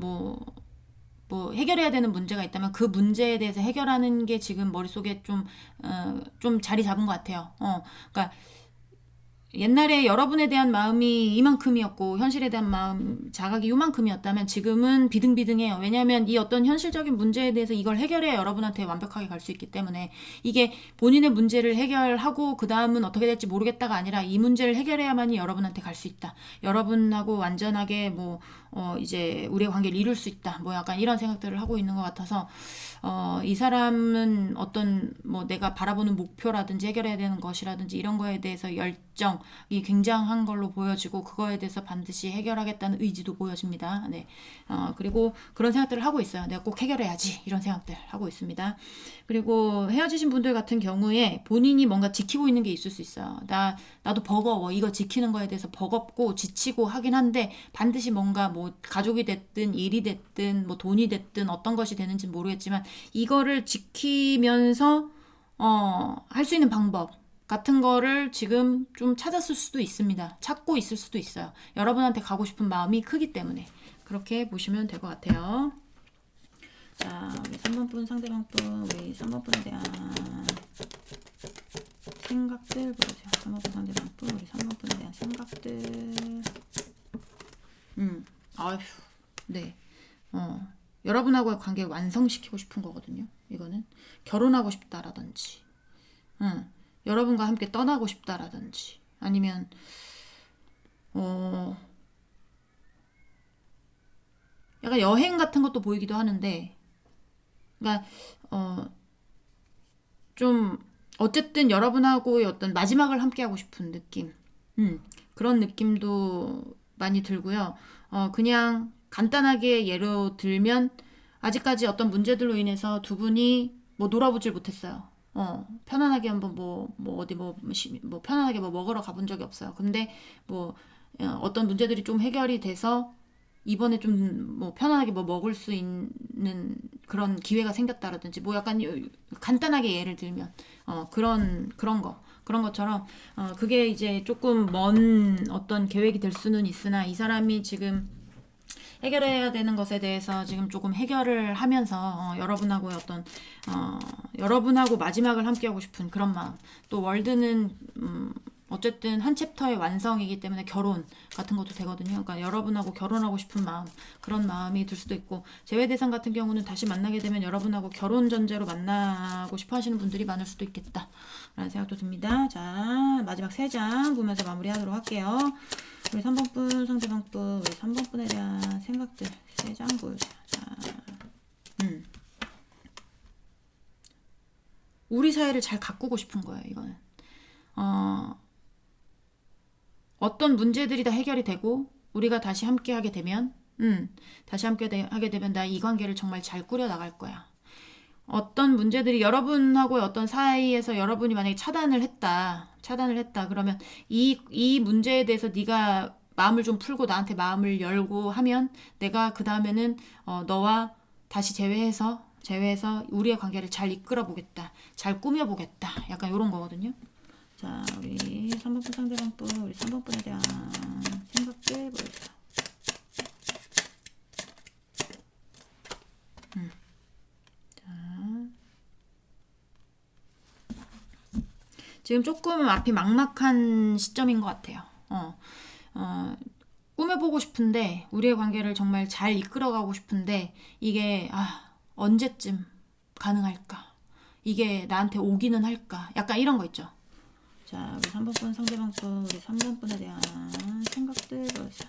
뭐 해결해야 되는 문제가 있다면 그 문제에 대해서 해결하는 게 지금 머릿속에 좀 자리 잡은 것 같아요. 그러니까 옛날에 여러분에 대한 마음이 이만큼이었고 현실에 대한 마음 자각이 요만큼이었다면 지금은 비등비등해요. 왜냐하면 이 어떤 현실적인 문제에 대해서 이걸 해결해야 여러분한테 완벽하게 갈 수 있기 때문에 이게 본인의 문제를 해결하고 그 다음은 어떻게 될지 모르겠다가 아니라 이 문제를 해결해야만이 여러분한테 갈 수 있다. 여러분하고 완전하게 뭐 이제 우리의 관계를 이룰 수 있다. 뭐 약간 이런 생각들을 하고 있는 것 같아서 이 사람은 어떤 뭐 내가 바라보는 목표라든지 해결해야 되는 것이라든지 이런 거에 대해서 열정이 굉장한 걸로 보여지고 그거에 대해서 반드시 해결하겠다는 의지도 보여집니다. 네. 그리고 그런 생각들을 하고 있어요. 내가 꼭 해결해야지 이런 생각들 하고 있습니다. 그리고 헤어지신 분들 같은 경우에 본인이 뭔가 지키고 있는 게 있을 수 있어요. 나도 버거워. 이거 지키는 거에 대해서 버겁고 지치고 하긴 한데 반드시 뭔가 뭐 가족이 됐든 일이 됐든 뭐 돈이 됐든 어떤 것이 되는지 모르겠지만 이거를 지키면서 할 수 있는 방법 같은 거를 지금 좀 찾았을 수도 있습니다. 찾고 있을 수도 있어요. 여러분한테 가고 싶은 마음이 크기 때문에 그렇게 보시면 될 것 같아요. 자, 우리 3번 분 상대방 분 우리 3번 분에 대한 생각들 보세요. 3번 분 상대방 분 우리 3번 분에 대한 생각들. 아휴, 네. 여러분하고의 관계를 완성시키고 싶은 거거든요. 이거는 결혼하고 싶다라든지, 여러분과 함께 떠나고 싶다라든지, 아니면 약간 여행 같은 것도 보이기도 하는데, 그러니까 좀 어쨌든 여러분하고의 어떤 마지막을 함께 하고 싶은 느낌, 그런 느낌도 많이 들고요. 그냥 간단하게 예로 들면 아직까지 어떤 문제들로 인해서 두 분이 뭐 놀아보질 못했어요. 편안하게 한번 어디 편안하게 뭐 먹으러 가본 적이 없어요. 근데 뭐 어떤 문제들이 좀 해결이 돼서 이번에 좀 뭐 편안하게 뭐 먹을 수 있는 그런 기회가 생겼다라든지 뭐 약간 간단하게 예를 들면 그런 것처럼 그게 이제 조금 먼 어떤 계획이 될 수는 있으나 이 사람이 지금 해결해야 되는 것에 대해서 지금 조금 해결을 하면서 여러분하고의 어떤 여러분하고 마지막을 함께 하고 싶은 그런 마음. 또 월드는 어쨌든 한 챕터의 완성이기 때문에 결혼 같은 것도 되거든요. 그러니까 여러분하고 결혼하고 싶은 마음, 그런 마음이 들 수도 있고, 제외 대상 같은 경우는 다시 만나게 되면 여러분하고 결혼 전제로 만나고 싶어 하시는 분들이 많을 수도 있겠다 라는 생각도 듭니다. 자, 마지막 3장 보면서 마무리하도록 할게요. 우리 3번 분, 상대방 분, 우리 3번 분에 대한 생각들 3장 보여주세요. 자, 우리 사이를 잘 가꾸고 싶은 거예요. 이거는 어떤 문제들이 다 해결이 되고 우리가 다시 함께 하게 되면 다시 함께 하게 되면 나 이 관계를 정말 잘 꾸려 나갈 거야. 어떤 문제들이 여러분하고의 어떤 사이에서 여러분이 만약에 차단을 했다 그러면 이 문제에 대해서 네가 마음을 좀 풀고 나한테 마음을 열고 하면 내가 그 다음에는 너와 다시 제외해서 우리의 관계를 잘 이끌어 보겠다, 잘 꾸며 보겠다, 약간 이런 거거든요. 자, 우리 3번 분 상대방 분 우리 3번 분에 대한 생각들 보여주세요. 자, 지금 조금 앞이 막막한 시점인 것 같아요. 꾸며보고 싶은데 우리의 관계를 정말 잘 이끌어가고 싶은데 이게 언제쯤 가능할까? 이게 나한테 오기는 할까? 약간 이런 거 있죠. 자, 우리 3번 분 상대방 분 우리 3번 분에 대한 생각들 보세요.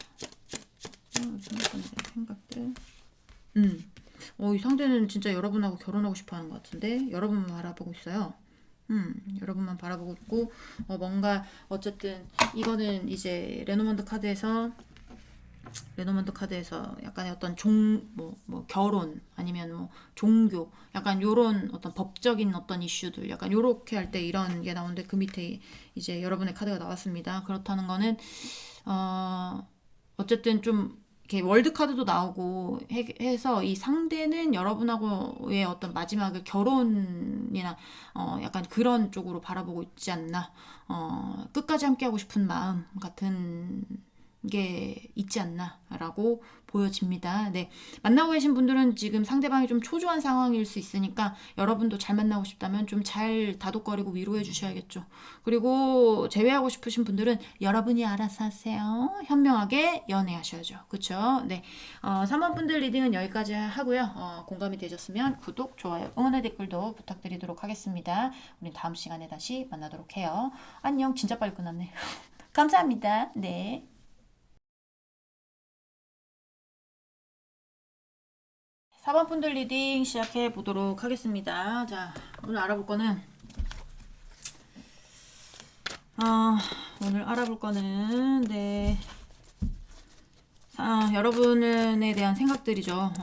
우리 3번 분에 대한 생각들. 이 상대는 진짜 여러분하고 결혼하고 싶어 하는 것 같은데 여러분만 바라보고 있어요. 여러분만 바라보고 있고 뭔가 어쨌든 이거는 이제 레노먼드 카드에서 약간의 어떤 결혼 아니면 뭐 종교 약간 요런 어떤 법적인 어떤 이슈들 약간 요렇게 할 때 이런 게 나오는데 그 밑에 이제 여러분의 카드가 나왔습니다. 그렇다는 거는 어쨌든 좀 이렇게 월드 카드도 나오고 해서 이 상대는 여러분하고의 어떤 마지막을 결혼이나 약간 그런 쪽으로 바라보고 있지 않나. 끝까지 함께하고 싶은 마음 같은 게 있지 않나라고 보여집니다. 네, 만나고 계신 분들은 지금 상대방이 좀 초조한 상황일 수 있으니까 여러분도 잘 만나고 싶다면 좀 잘 다독거리고 위로해 주셔야겠죠. 그리고 제외하고 싶으신 분들은 여러분이 알아서 하세요. 현명하게 연애하셔야죠. 그쵸? 네, 3번 분들 리딩은 여기까지 하고요. 공감이 되셨으면 구독, 좋아요, 응원의 댓글도 부탁드리도록 하겠습니다. 우린 다음 시간에 다시 만나도록 해요. 안녕. 진짜 빨리 끝났네. 감사합니다. 네. 4번 분들 리딩 시작해 보도록 하겠습니다. 자, 오늘 알아볼 거는 네. 여러분에 대한 생각들이죠.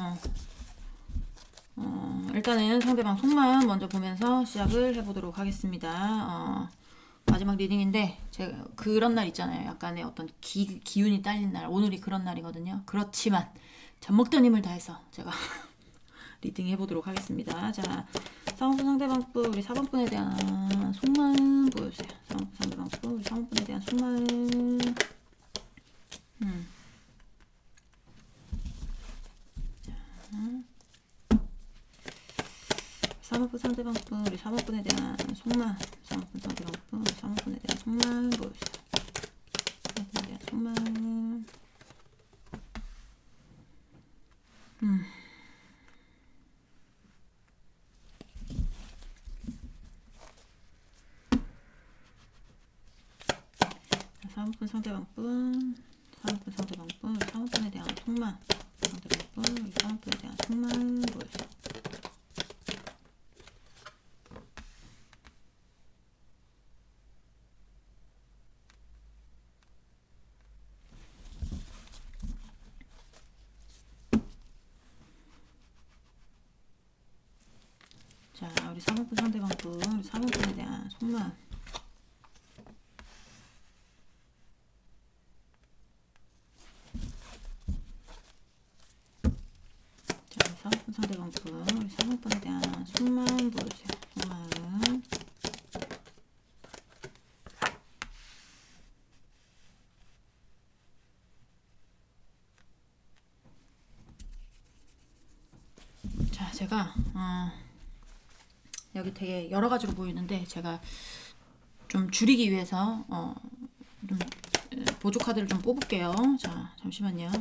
일단은 상대방 속마음 먼저 보면서 시작을 해보도록 하겠습니다. 마지막 리딩인데 제가 그런 날 있잖아요. 약간의 어떤 기운이 딸린 날. 오늘이 그런 날이거든요. 그렇지만 젖 먹던 힘을 다해서 제가 리딩 해보도록 하겠습니다. 자, 3번분 상대방 분 우리 4번분에 대한 속마음 보여주세요. 4번분 상대방 분 우리 3번분에 대한 속마음. 3번분 상대방 분 우리 4번분에 대한 속마음. 3번분 상대방 분 우리 3번분에 대한 속마음 보여주세요. 3번분에 대한 속마음. 사모꾼 상대방분, 사모꾼 상대방분, 사모꾼에 대한 속마음, 상대방분, 사모꾼에 대한 속마음 보여주세요. 자, 우리 사모꾼 상대방분, 우리 사모꾼에 대한 속마음. 사모꾼 상대방분, 우리 사모꾼에 대한 속마음 보여주세요. 속마음. 자, 제가 여기 되게 여러 가지로 보이는데 제가 좀 줄이기 위해서 좀 보조 카드를 좀 뽑을게요. 자, 잠시만요.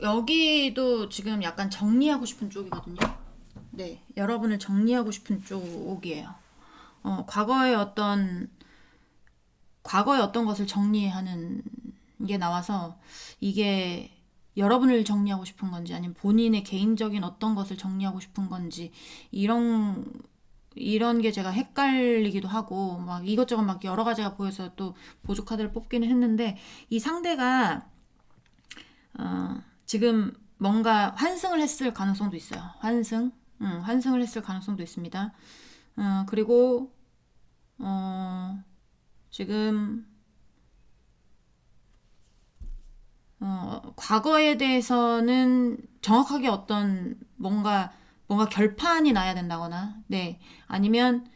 여기도 지금 약간 정리하고 싶은 쪽이거든요. 네, 여러분을 정리하고 싶은 쪽이에요. 과거의 어떤 과거의 어떤 것을 정리하는 게 나와서 이게 여러분을 정리하고 싶은 건지 아니면 본인의 개인적인 어떤 것을 정리하고 싶은 건지 이런 게 제가 헷갈리기도 하고 막 이것저것 막 여러 가지가 보여서 또 보조 카드를 뽑기는 했는데 이 상대가 지금 뭔가 환승을 했을 가능성도 있어요. 환승을 했을 가능성도 있습니다. 그리고 지금 과거에 대해서는 정확하게 어떤 뭔가 결판이 나야 된다거나, 네, 아니면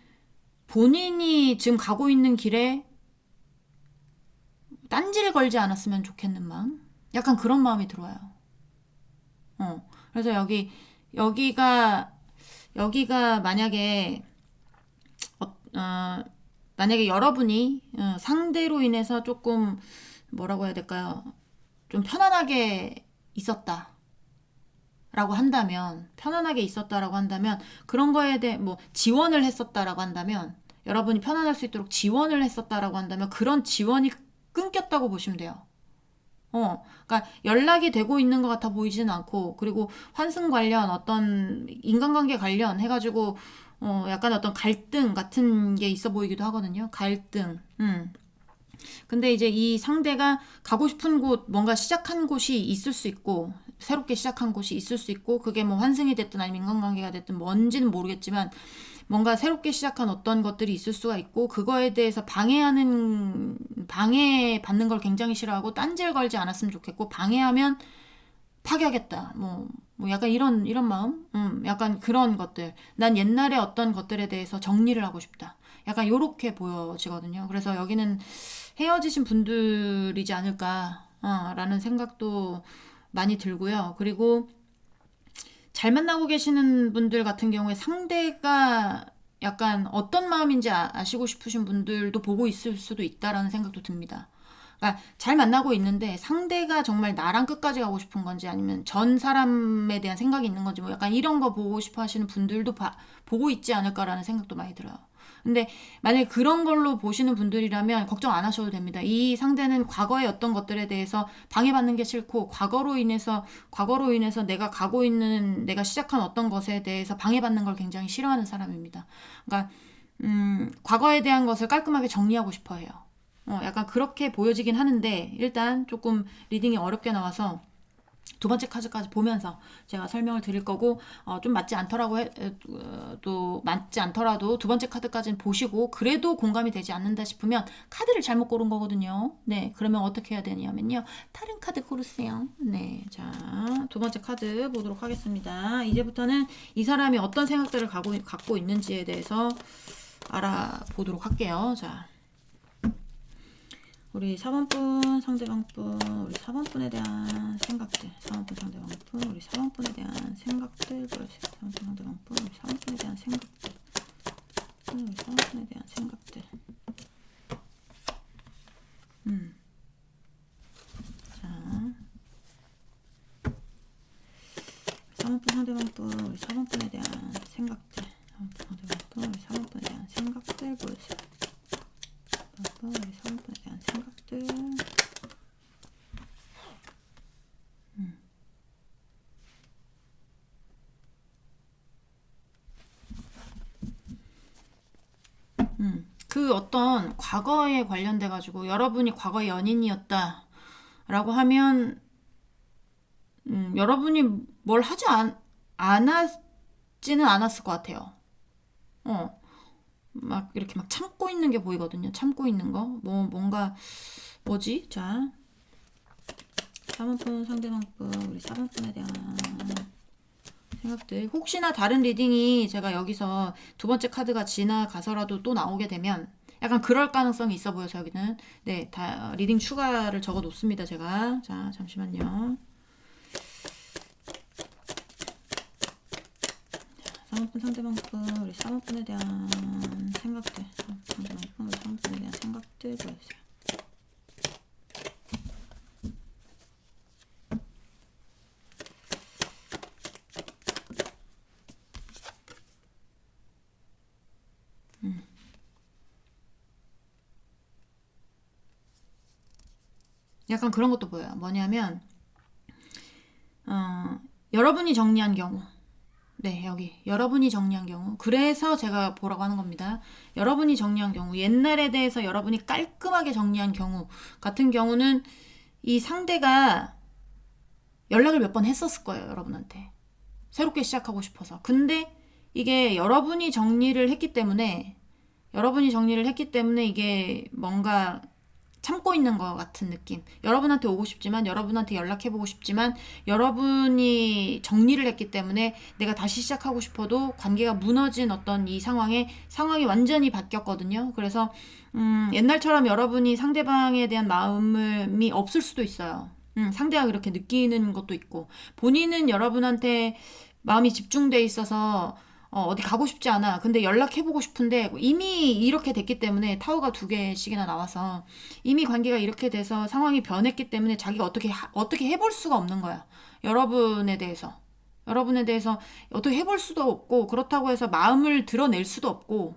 본인이 지금 가고 있는 길에 딴지를 걸지 않았으면 좋겠는 마음, 약간 그런 마음이 들어요. 그래서 여기가 만약에 만약에 여러분이 상대로 인해서 조금 뭐라고 해야 될까요? 좀 편안하게 있었다라고 한다면 그런 거에 대해 뭐 지원을 했었다라고 한다면 여러분이 편안할 수 있도록 지원을 했었다라고 한다면 그런 지원이 끊겼다고 보시면 돼요. 그러니까 연락이 되고 있는 것 같아 보이지는 않고 그리고 환승 관련 어떤 인간관계 관련 해가지고 약간 어떤 갈등 같은 게 있어 보이기도 하거든요. 갈등. 근데 이제 이 상대가 가고 싶은 곳, 뭔가 시작한 곳이 있을 수 있고, 새롭게 시작한 곳이 있을 수 있고, 그게 뭐 환승이 됐든 아니면 인간관계가 됐든 뭔지는 모르겠지만, 뭔가 새롭게 시작한 어떤 것들이 있을 수가 있고, 그거에 대해서 방해받는 걸 굉장히 싫어하고, 딴지를 걸지 않았으면 좋겠고, 방해하면 파괴하겠다. 뭐 약간 이런 마음? 약간 그런 것들. 난 옛날에 어떤 것들에 대해서 정리를 하고 싶다. 약간 요렇게 보여지거든요. 그래서 여기는 헤어지신 분들이지 않을까, 라는 생각도 많이 들고요. 그리고 잘 만나고 계시는 분들 같은 경우에 상대가 약간 어떤 마음인지 아시고 싶으신 분들도 보고 있을 수도 있다라는 생각도 듭니다. 그러니까 잘 만나고 있는데 상대가 정말 나랑 끝까지 가고 싶은 건지 아니면 전 사람에 대한 생각이 있는 건지 뭐 약간 이런 거 보고 싶어 하시는 분들도 보고 있지 않을까라는 생각도 많이 들어요. 근데 만약에 그런 걸로 보시는 분들이라면 걱정 안 하셔도 됩니다. 이 상대는 과거의 어떤 것들에 대해서 방해받는 게 싫고 과거로 인해서 내가 시작한 어떤 것에 대해서 방해받는 걸 굉장히 싫어하는 사람입니다. 그러니까 과거에 대한 것을 깔끔하게 정리하고 싶어 해요. 약간 그렇게 보여지긴 하는데 일단 조금 리딩이 어렵게 나와서 두 번째 카드까지 보면서 제가 설명을 드릴 거고 좀 또 맞지 않더라도 두 번째 카드까지는 보시고 그래도 공감이 되지 않는다 싶으면 카드를 잘못 고른 거거든요. 네, 그러면 어떻게 해야 되냐면요. 다른 카드 고르세요. 네, 자, 두 번째 카드 보도록 하겠습니다. 이제부터는 이 사람이 어떤 생각들을 갖고 있는지에 대해서 알아보도록 할게요. 자, 우리 4번분 상대방분 우리 4번분에 대한 생각들 4번분 상대방분 우리 4번분에 대한 생각들 보여주세요. 4번분 상대방분 우리 4번분에 대한 생각들 우리 4번분에 대한 생각들 자 4번분 상대방분 우리 4번분에 대한 생각들 4번분 상대방분 우리 4번분에 대한 생각들 보여주세요. 우리 4번분에 대한 생각들 그 어떤 과거에 관련돼 가지고 여러분이 과거 연인이었다 라고 하면 여러분이 뭘 하지 않았지는 않았을 것 같아요. 막 이렇게 막 참고 있는 게 보이거든요. 참고 있는 거. 뭔가 뭐지? 자, 3번분 상대방분 우리 4번분에 대한 생각들. 혹시나 다른 리딩이 제가 여기서 두 번째 카드가 지나가서라도 또 나오게 되면 약간 그럴 가능성이 있어 보여서 여기는 네, 다 리딩 추가를 적어 놓습니다. 제가. 자, 잠시만요. 3번분 상대방분 우리 3번분에 대한 생각들. 상대방분 우리 3번분에 대한 생각들 보여주세요. 약간 그런 것도 보여요. 뭐냐면 여러분이 정리한 경우, 네, 여기 여러분이 정리한 경우, 그래서 제가 보라고 하는 겁니다. 여러분이 정리한 경우, 옛날에 대해서 여러분이 깔끔하게 정리한 경우 같은 경우는 이 상대가 연락을 몇 번 했었을 거예요, 여러분한테. 새롭게 시작하고 싶어서. 근데 이게 여러분이 정리를 했기 때문에 이게 뭔가 참고 있는 것 같은 느낌. 여러분한테 오고 싶지만, 여러분한테 연락해보고 싶지만, 여러분이 정리를 했기 때문에 내가 다시 시작하고 싶어도 관계가 무너진 어떤 이 상황이 완전히 바뀌었거든요. 그래서, 옛날처럼 여러분이 상대방에 대한 마음이 없을 수도 있어요. 상대가 그렇게 느끼는 것도 있고, 본인은 여러분한테 마음이 집중돼 있어서 어디 가고 싶지 않아. 근데 연락해보고 싶은데 이미 이렇게 됐기 때문에 타워가 2개씩이나 나와서 이미 관계가 이렇게 돼서 상황이 변했기 때문에 자기가 어떻게 해볼 수가 없는 거야. 여러분에 대해서. 여러분에 대해서 어떻게 해볼 수도 없고 그렇다고 해서 마음을 드러낼 수도 없고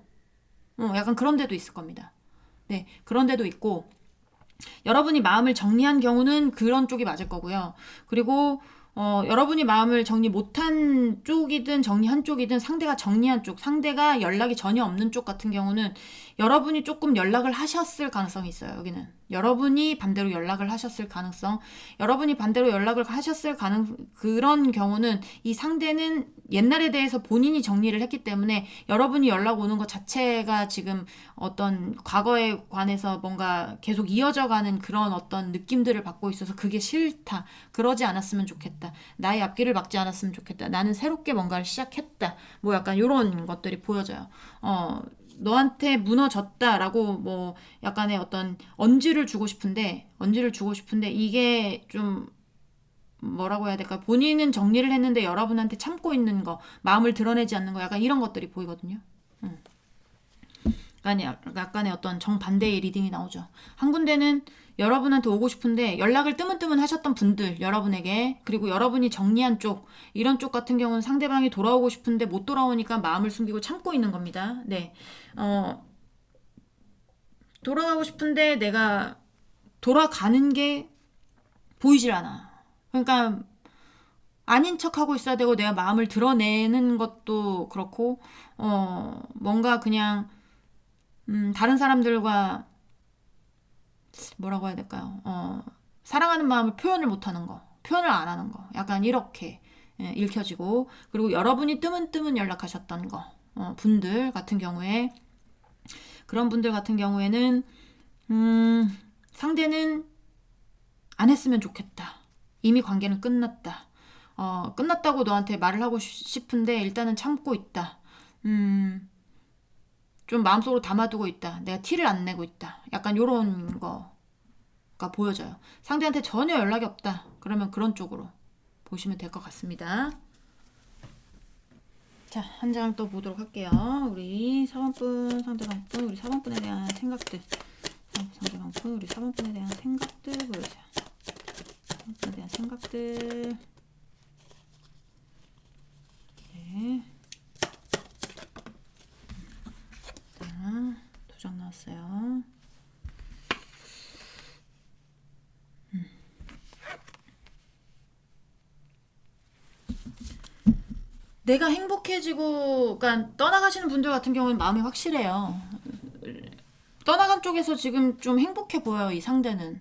약간 그런 데도 있을 겁니다. 네, 그런 데도 있고 여러분이 마음을 정리한 경우는 그런 쪽이 맞을 거고요. 그리고 여러분이 마음을 정리 못한 쪽이든 정리한 쪽이든 상대가 정리한 쪽, 상대가 연락이 전혀 없는 쪽 같은 경우는 여러분이 조금 연락을 하셨을 가능성이 있어요. 여기는 여러분이 반대로 연락을 하셨을 가능성, 여러분이 반대로 연락을 하셨을 그런 경우는 이 상대는 옛날에 대해서 본인이 정리를 했기 때문에 여러분이 연락 오는 것 자체가 지금 어떤 과거에 관해서 뭔가 계속 이어져 가는 그런 어떤 느낌들을 받고 있어서 그게 싫다. 그러지 않았으면 좋겠다. 나의 앞길을 막지 않았으면 좋겠다. 나는 새롭게 뭔가를 시작했다. 뭐 약간 이런 것들이 보여져요. 너한테 무너졌다라고 뭐 약간의 어떤 언지를 주고 싶은데 이게 좀 뭐라고 해야 될까? 본인은 정리를 했는데 여러분한테 참고 있는 거, 마음을 드러내지 않는 거, 약간 이런 것들이 보이거든요. 약간의 어떤 정반대의 리딩이 나오죠. 한 군데는 여러분한테 오고 싶은데 연락을 뜨문뜨문 하셨던 분들, 여러분에게, 그리고 여러분이 정리한 쪽, 이런 쪽 같은 경우는 상대방이 돌아오고 싶은데 못 돌아오니까 마음을 숨기고 참고 있는 겁니다. 네. 돌아가고 싶은데 내가 돌아가는 게 보이질 않아. 그러니까 아닌 척하고 있어야 되고 내가 마음을 드러내는 것도 그렇고 뭔가 그냥 다른 사람들과 뭐라고 해야 될까요? 사랑하는 마음을 표현을 안 하는 거, 약간 이렇게 읽혀지고, 그리고 여러분이 뜨문뜨문 연락하셨던 거, 그런 분들 같은 경우에는, 상대는 안 했으면 좋겠다. 이미 관계는 끝났다. 끝났다고 너한테 말을 하고 싶은데 일단은 참고 있다. 좀 마음속으로 담아두고 있다. 내가 티를 안 내고 있다. 약간 요런 거가 보여져요. 상대한테 전혀 연락이 없다. 그러면 그런 쪽으로 보시면 될 것 같습니다. 자, 한 장 또 보도록 할게요. 우리 4번분, 상대방분, 우리 4번분에 대한 생각들. 상대방분, 우리 4번분에 대한 생각들 보여줘요. 4번분에 대한 생각들. 네. 자, 2장 나왔어요. 내가 행복해지고, 그러니까 떠나가시는 분들 같은 경우는 마음이 확실해요. 떠나간 쪽에서 지금 좀 행복해 보여요, 이 상대는.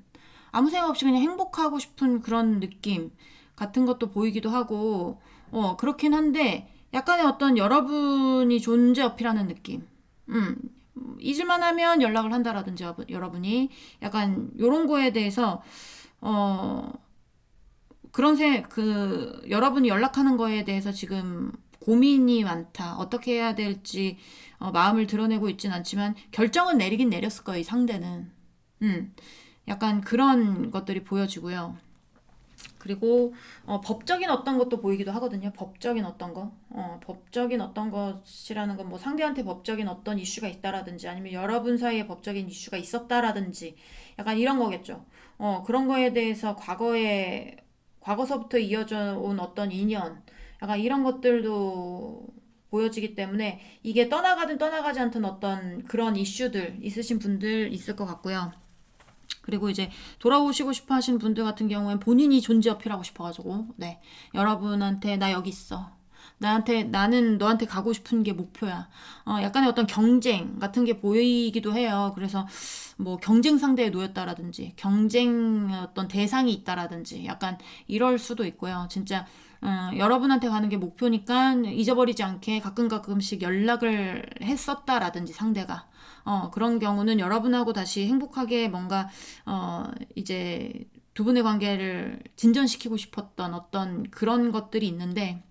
아무 생각 없이 그냥 행복하고 싶은 그런 느낌 같은 것도 보이기도 하고, 그렇긴 한데, 약간의 어떤 여러분이 존재 어필하는 느낌. 잊을만 하면 연락을 한다라든지, 여러분이. 약간, 요런 거에 대해서, 여러분이 연락하는 거에 대해서 지금 고민이 많다. 어떻게 해야 될지 마음을 드러내고 있진 않지만 결정은 내리긴 내렸을 거예요, 이 상대는. 약간 그런 것들이 보여지고요. 그리고 법적인 어떤 것도 보이기도 하거든요. 법적인 어떤 거. 법적인 어떤 것이라는 건 뭐 상대한테 법적인 어떤 이슈가 있다라든지 아니면 여러분 사이에 법적인 이슈가 있었다라든지 약간 이런 거겠죠. 그런 거에 대해서 과거서부터 이어져 온 어떤 인연, 약간 이런 것들도 보여지기 때문에 이게 떠나가든 떠나가지 않든 어떤 그런 이슈들 있으신 분들 있을 것 같고요. 그리고 이제 돌아오시고 싶어 하시는 분들 같은 경우엔 본인이 존재 어필하고 싶어가지고, 네. 여러분한테 나 여기 있어. 나는 너한테 가고 싶은 게 목표야. 약간의 어떤 경쟁 같은 게 보이기도 해요. 그래서 뭐 경쟁 상대에 놓였다라든지, 경쟁 어떤 대상이 있다라든지, 약간 이럴 수도 있고요. 진짜, 여러분한테 가는 게 목표니까 잊어버리지 않게 가끔씩 연락을 했었다라든지 상대가. 그런 경우는 여러분하고 다시 행복하게 뭔가, 이제 두 분의 관계를 진전시키고 싶었던 어떤 그런 것들이 있는데,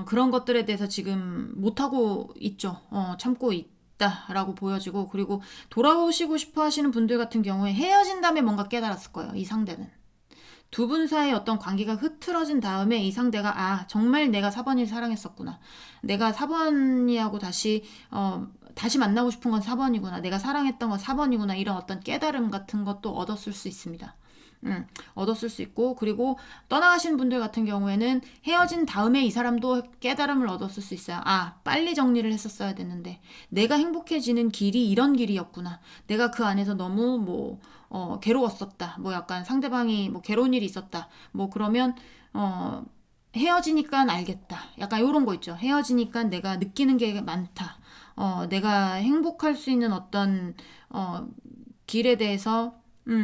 그런 것들에 대해서 지금 못하고 있죠. 참고 있다라고 보여지고, 그리고 돌아오시고 싶어 하시는 분들 같은 경우에 헤어진 다음에 뭔가 깨달았을 거예요. 이 상대는. 두 분 사이의 어떤 관계가 흐트러진 다음에 이 상대가 정말 내가 4번이를 사랑했었구나. 내가 4번이하고 다시 만나고 싶은 건 4번이구나. 내가 사랑했던 건 4번이구나. 이런 어떤 깨달음 같은 것도 얻었을 수 있습니다. 얻었을 수 있고, 그리고 떠나가신 분들 같은 경우에는 헤어진 다음에 이 사람도 깨달음을 얻었을 수 있어요. 빨리 정리를 했었어야 됐는데 내가 행복해지는 길이 이런 길이었구나. 내가 그 안에서 너무 괴로웠었다. 뭐 약간 상대방이 뭐 괴로운 일이 있었다. 뭐 그러면 헤어지니까 알겠다. 약간 이런 거 있죠. 헤어지니까 내가 느끼는 게 많다. 내가 행복할 수 있는 어떤 길에 대해서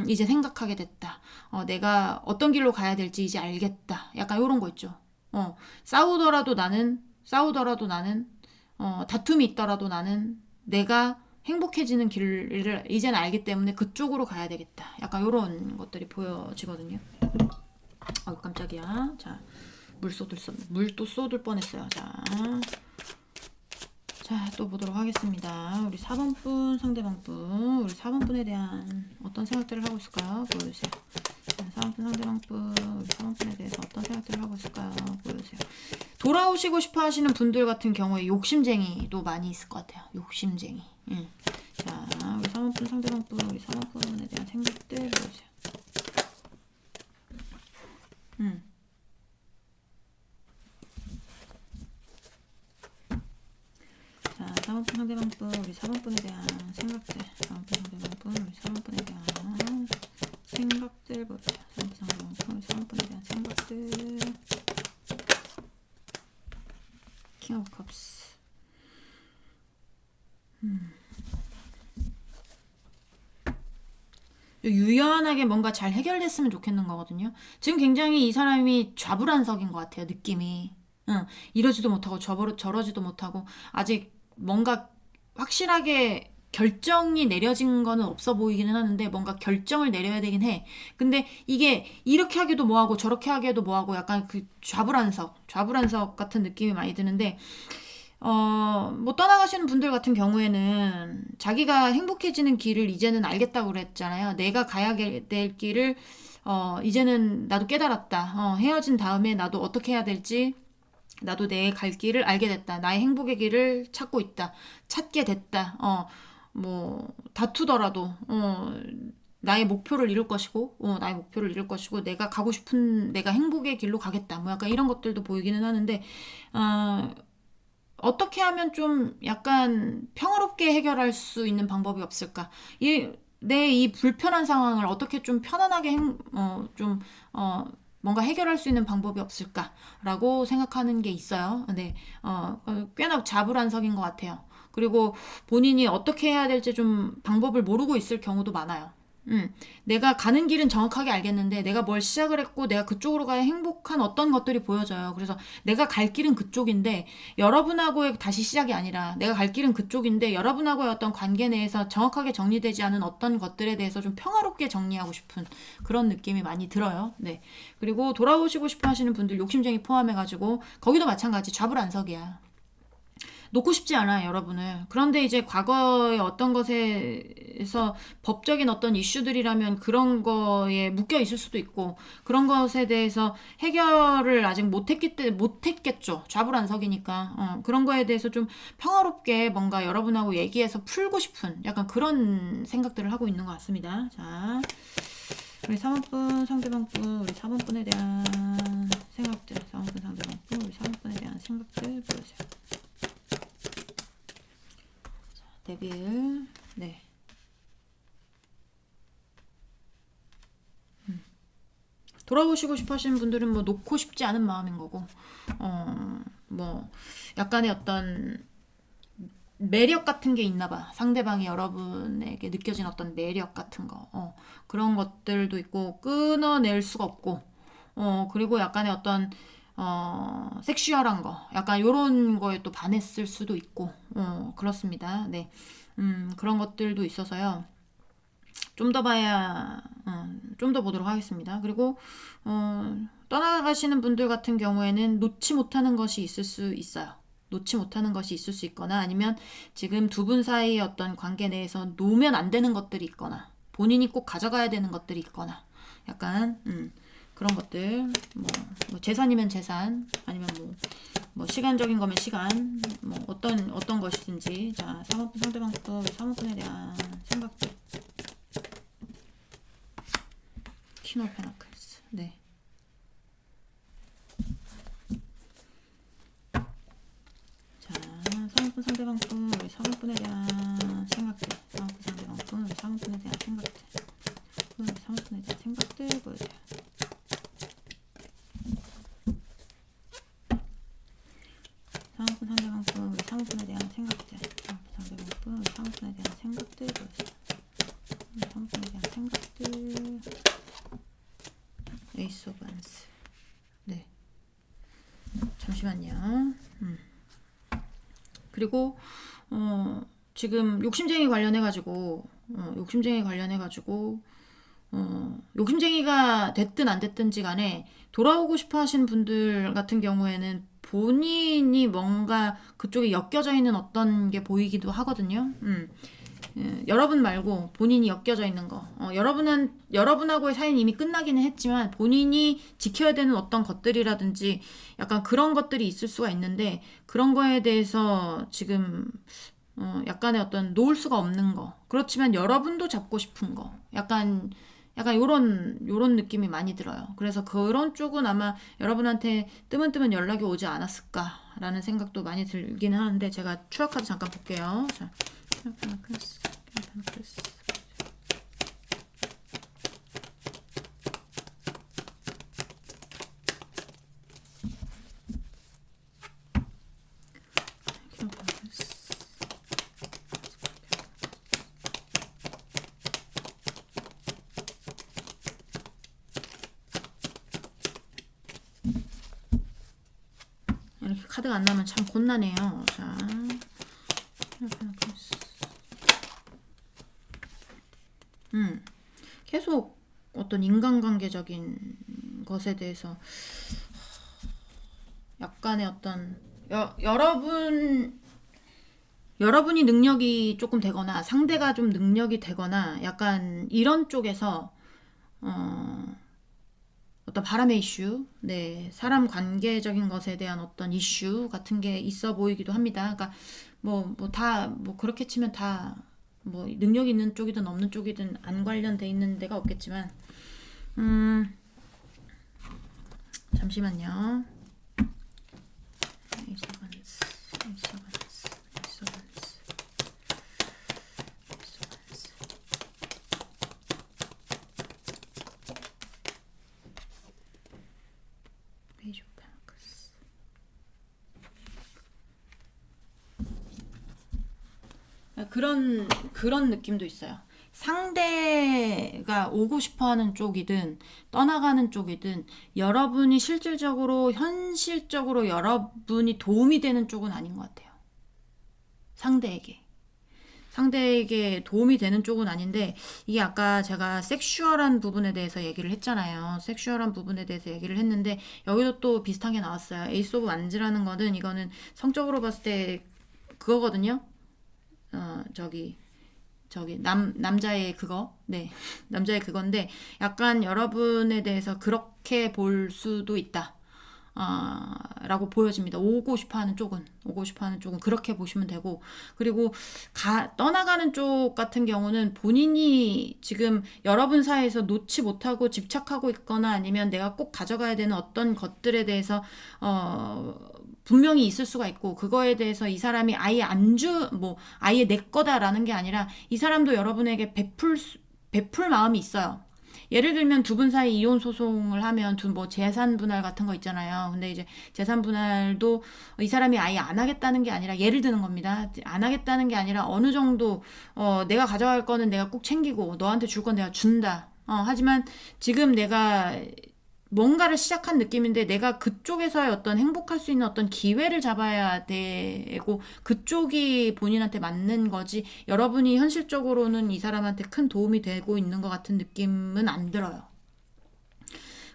이제 생각하게 됐다. 내가 어떤 길로 가야 될지 이제 알겠다. 약간 이런 거 있죠. 싸우더라도 나는, 다툼이 있더라도 나는 내가 행복해지는 길을 이제는 알기 때문에 그쪽으로 가야 되겠다. 약간 이런 것들이 보여지거든요. 깜짝이야. 자, 물 또 쏟을 뻔했어요. 자, 또 보도록 하겠습니다. 우리 4번 분, 상대방 분, 우리 4번 분에 대한 어떤 생각들을 하고 있을까요? 보여주세요. 4번 분, 상대방 분, 우리 4번 분에 대해서 어떤 생각들을 하고 있을까요? 보여주세요. 돌아오시고 싶어 하시는 분들 같은 경우에 욕심쟁이도 많이 있을 것 같아요. 욕심쟁이. 자, 우리 4번 분, 상대방 분, 우리 4번 분에 대한 생각들 보여주세요. 자, 4번 분, 상대방 분, 우리 4번 분에 대한 생각들. 4번 분, 상대방 분, 우리 4번 분에 대한 생각들 보여주세요. 4번 분, 상대방 분, 우리 4번 분에 대한 생각들. 킹 오브 컵스. 유연하게 뭔가 잘 해결됐으면 좋겠는 거거든요. 지금 굉장히 이 사람이 좌불안석인 것 같아요. 느낌이. 이러지도 못하고 저러지도 못하고 아직 뭔가 확실하게 결정이 내려진 거는 없어 보이기는 하는데 뭔가 결정을 내려야 되긴 해. 근데 이게 이렇게 하기도 뭐하고 저렇게 하기에도 뭐하고 약간 그 좌불안석 같은 느낌이 많이 드는데 뭐 떠나가시는 분들 같은 경우에는 자기가 행복해지는 길을 이제는 알겠다고 그랬잖아요. 내가 가야 될 길을 이제는 나도 깨달았다. 헤어진 다음에 나도 어떻게 해야 될지 나도 내 갈 길을 알게 됐다. 나의 행복의 길을 찾게 됐다. 뭐 다투더라도 나의 목표를 이룰 것이고, 내가 가고 싶은, 내가 행복의 길로 가겠다. 뭐 약간 이런 것들도 보이기는 하는데, 어떻게 하면 좀 약간 평화롭게 해결할 수 있는 방법이 없을까? 내 이 불편한 상황을 어떻게 좀 편안하게 뭔가 해결할 수 있는 방법이 없을까라고 생각하는 게 있어요. 네, 꽤나 자불안석인 것 같아요. 그리고 본인이 어떻게 해야 될지 좀 방법을 모르고 있을 경우도 많아요. 내가 가는 길은 정확하게 알겠는데 내가 뭘 시작을 했고 내가 그쪽으로 가야 행복한 어떤 것들이 보여져요. 그래서 내가 갈 길은 그쪽인데 여러분하고의 다시 시작이 아니라 내가 갈 길은 그쪽인데 여러분하고의 어떤 관계 내에서 정확하게 정리되지 않은 어떤 것들에 대해서 좀 평화롭게 정리하고 싶은 그런 느낌이 많이 들어요. 네. 그리고 돌아오시고 싶어 하시는 분들 욕심쟁이 포함해가지고 거기도 마찬가지 좌불안석이야. 놓고 싶지 않아요, 여러분을. 그런데 이제 과거의 어떤 것에서 법적인 어떤 이슈들이라면 그런 거에 묶여 있을 수도 있고, 그런 것에 대해서 해결을 아직 못했겠죠. 좌불안석이니까. 그런 거에 대해서 좀 평화롭게 뭔가 여러분하고 얘기해서 풀고 싶은 약간 그런 생각들을 하고 있는 것 같습니다. 자, 우리 3번분, 상대방분, 우리 4번분에 대한 생각들, 4번분, 상대방분, 우리 4번분에 대한 생각들 보여주세요. 데빌. 네. 돌아오시고 싶어 하시는 분들은 뭐 놓고 싶지 않은 마음인 거고, 뭐 약간의 어떤 매력 같은 게 있나 봐. 상대방이 여러분에게 느껴진 어떤 매력 같은 거. 그런 것들도 있고, 끊어낼 수가 없고, 그리고 약간의 어떤, 섹슈얼한 거. 약간 요런 거에 또 반했을 수도 있고, 그렇습니다. 네. 그런 것들도 있어서요. 좀 더 봐야, 좀 더 보도록 하겠습니다. 그리고, 떠나가시는 분들 같은 경우에는 놓지 못하는 것이 있을 수 있어요. 놓지 못하는 것이 있을 수 있거나 아니면 지금 두 분 사이의 어떤 관계 내에서 놓으면 안 되는 것들이 있거나 본인이 꼭 가져가야 되는 것들이 있거나 약간 그런 것들 뭐 재산이면 재산 아니면 뭐 시간적인 거면 시간 뭐 어떤 것이든지 자 사모꾼 상대방부터 사모꾼에 대한 생각들 키노 페나클스 네. 사모꾼 상대방꾼 우리 사모꾼에 대한 생각들 사모꾼 상대방꾼 우리 사모꾼에 대한 생각들 우리 사모꾼에 대한 생각들 보여줘요. 사모꾼 상대방꾼 우리 사모꾼에 대한 생각들 사모꾼 상대방꾼 우리 사모꾼에 대한 생각들 보여줘요. 우리 사모꾼에 대한 생각들 에이스 오브 원스 네 잠시만요. 그리고 지금 욕심쟁이 관련해가지고 욕심쟁이가 됐든 안 됐든지 간에 돌아오고 싶어 하시는 분들 같은 경우에는 본인이 뭔가 그쪽에 엮여져 있는 어떤 게 보이기도 하거든요. 여러분 말고 본인이 엮여져 있는 거. 여러분하고의 사이는 이미 끝나기는 했지만 본인이 지켜야 되는 어떤 것들이라든지 약간 그런 것들이 있을 수가 있는데 그런 거에 대해서 지금 약간의 어떤 놓을 수가 없는 거. 그렇지만 여러분도 잡고 싶은 거. 약간 요런 느낌이 많이 들어요. 그래서 그런 쪽은 아마 여러분한테 뜨문뜨문 연락이 오지 않았을까라는 생각도 많이 들기는 하는데 제가 추락카드 잠깐 볼게요. 자. 이렇게 카드가 안 나면 참 곤란해요. 자, 계속 어떤 인간관계적인 것에 대해서 약간의 어떤 여러분이 능력이 조금 되거나 상대가 좀 능력이 되거나 약간 이런 쪽에서 어떤 바람의 이슈, 네, 사람 관계적인 것에 대한 어떤 이슈 같은 게 있어 보이기도 합니다. 그러니까 그렇게 치면 다 뭐 능력 있는 쪽이든 없는 쪽이든 안 관련돼 있는 데가 없겠지만, 잠시만요. 그런 느낌도 있어요. 상대가 오고 싶어 하는 쪽이든 떠나가는 쪽이든 여러분이 실질적으로 현실적으로 여러분이 도움이 되는 쪽은 아닌 것 같아요. 상대에게 도움이 되는 쪽은 아닌데 이게 아까 제가 섹슈얼한 부분에 대해서 얘기를 했잖아요. 섹슈얼한 부분에 대해서 얘기를 했는데 여기도 또 비슷한 게 나왔어요. 에이스 오브 완즈라는 거는 이거는 성적으로 봤을 때 그거거든요. 남자의 그거 네 남자의 그건데 약간 여러분에 대해서 그렇게 볼 수도 있다 라고 보여집니다. 오고 싶어하는 쪽은 그렇게 보시면 되고 그리고 떠나가는 쪽 같은 경우는 본인이 지금 여러분 사이에서 놓지 못하고 집착하고 있거나 아니면 내가 꼭 가져가야 되는 어떤 것들에 대해서 분명히 있을 수가 있고 그거에 대해서 이 사람이 아예 아예 내 거다라는 게 아니라 이 사람도 여러분에게 베풀 마음이 있어요. 예를 들면 두 분 사이 이혼 소송을 하면 뭐 재산 분할 같은 거 있잖아요. 근데 이제 재산 분할도 이 사람이 아예 안 하겠다는 게 아니라, 예를 드는 겁니다. 안 하겠다는 게 아니라 어느 정도 내가 가져갈 거는 내가 꼭 챙기고 너한테 줄 건 내가 준다. 하지만 지금 내가 뭔가를 시작한 느낌인데 내가 그쪽에서의 어떤 행복할 수 있는 어떤 기회를 잡아야 되고, 그쪽이 본인한테 맞는 거지, 여러분이 현실적으로는 이 사람한테 큰 도움이 되고 있는 것 같은 느낌은 안 들어요.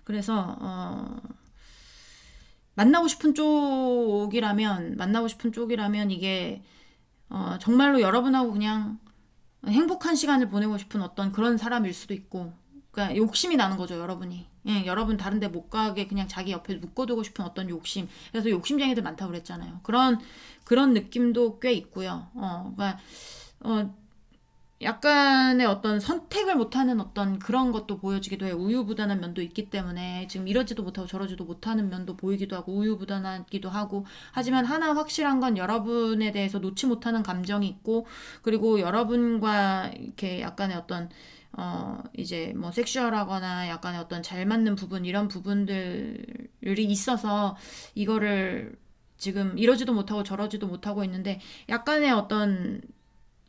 그래서 만나고 싶은 쪽이라면 이게 정말로 여러분하고 그냥 행복한 시간을 보내고 싶은 어떤 그런 사람일 수도 있고, 그러니까 욕심이 나는 거죠, 여러분이. 예, 여러분 다른 데 못 가게 그냥 자기 옆에 묶어두고 싶은 어떤 욕심. 그래서 욕심쟁이들 많다고 그랬잖아요. 그런 느낌도 꽤 있고요. 그러니까 약간의 어떤 선택을 못하는 어떤 그런 것도 보여지기도 해요. 우유부단한 면도 있기 때문에 지금 이러지도 못하고 저러지도 못하는 면도 보이기도 하고 우유부단하기도 하고, 하지만 하나 확실한 건 여러분에 대해서 놓지 못하는 감정이 있고, 그리고 여러분과 이렇게 약간의 어떤 이제 뭐 섹슈얼하거나 약간의 어떤 잘 맞는 부분, 이런 부분들이 있어서 이거를 지금 이러지도 못하고 저러지도 못하고 있는데, 약간의 어떤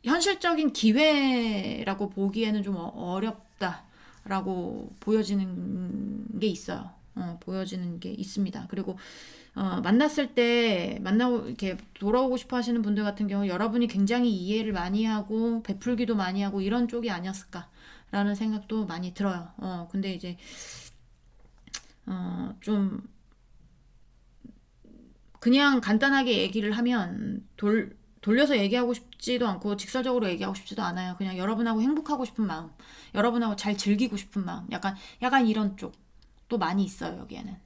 현실적인 기회라고 보기에는 좀 어렵다라고 보여지는 게 있어요. 보여지는 게 있습니다. 그리고 만났을 때 만나고 이렇게 돌아오고 싶어 하시는 분들 같은 경우 여러분이 굉장히 이해를 많이 하고 베풀기도 많이 하고 이런 쪽이 아니었을까라는 생각도 많이 들어요. 근데 이제 좀 그냥 간단하게 얘기를 하면 돌려서 얘기하고 싶지도 않고 직설적으로 얘기하고 싶지도 않아요. 그냥 여러분하고 행복하고 싶은 마음, 여러분하고 잘 즐기고 싶은 마음, 약간 이런 쪽도 많이 있어요, 여기에는.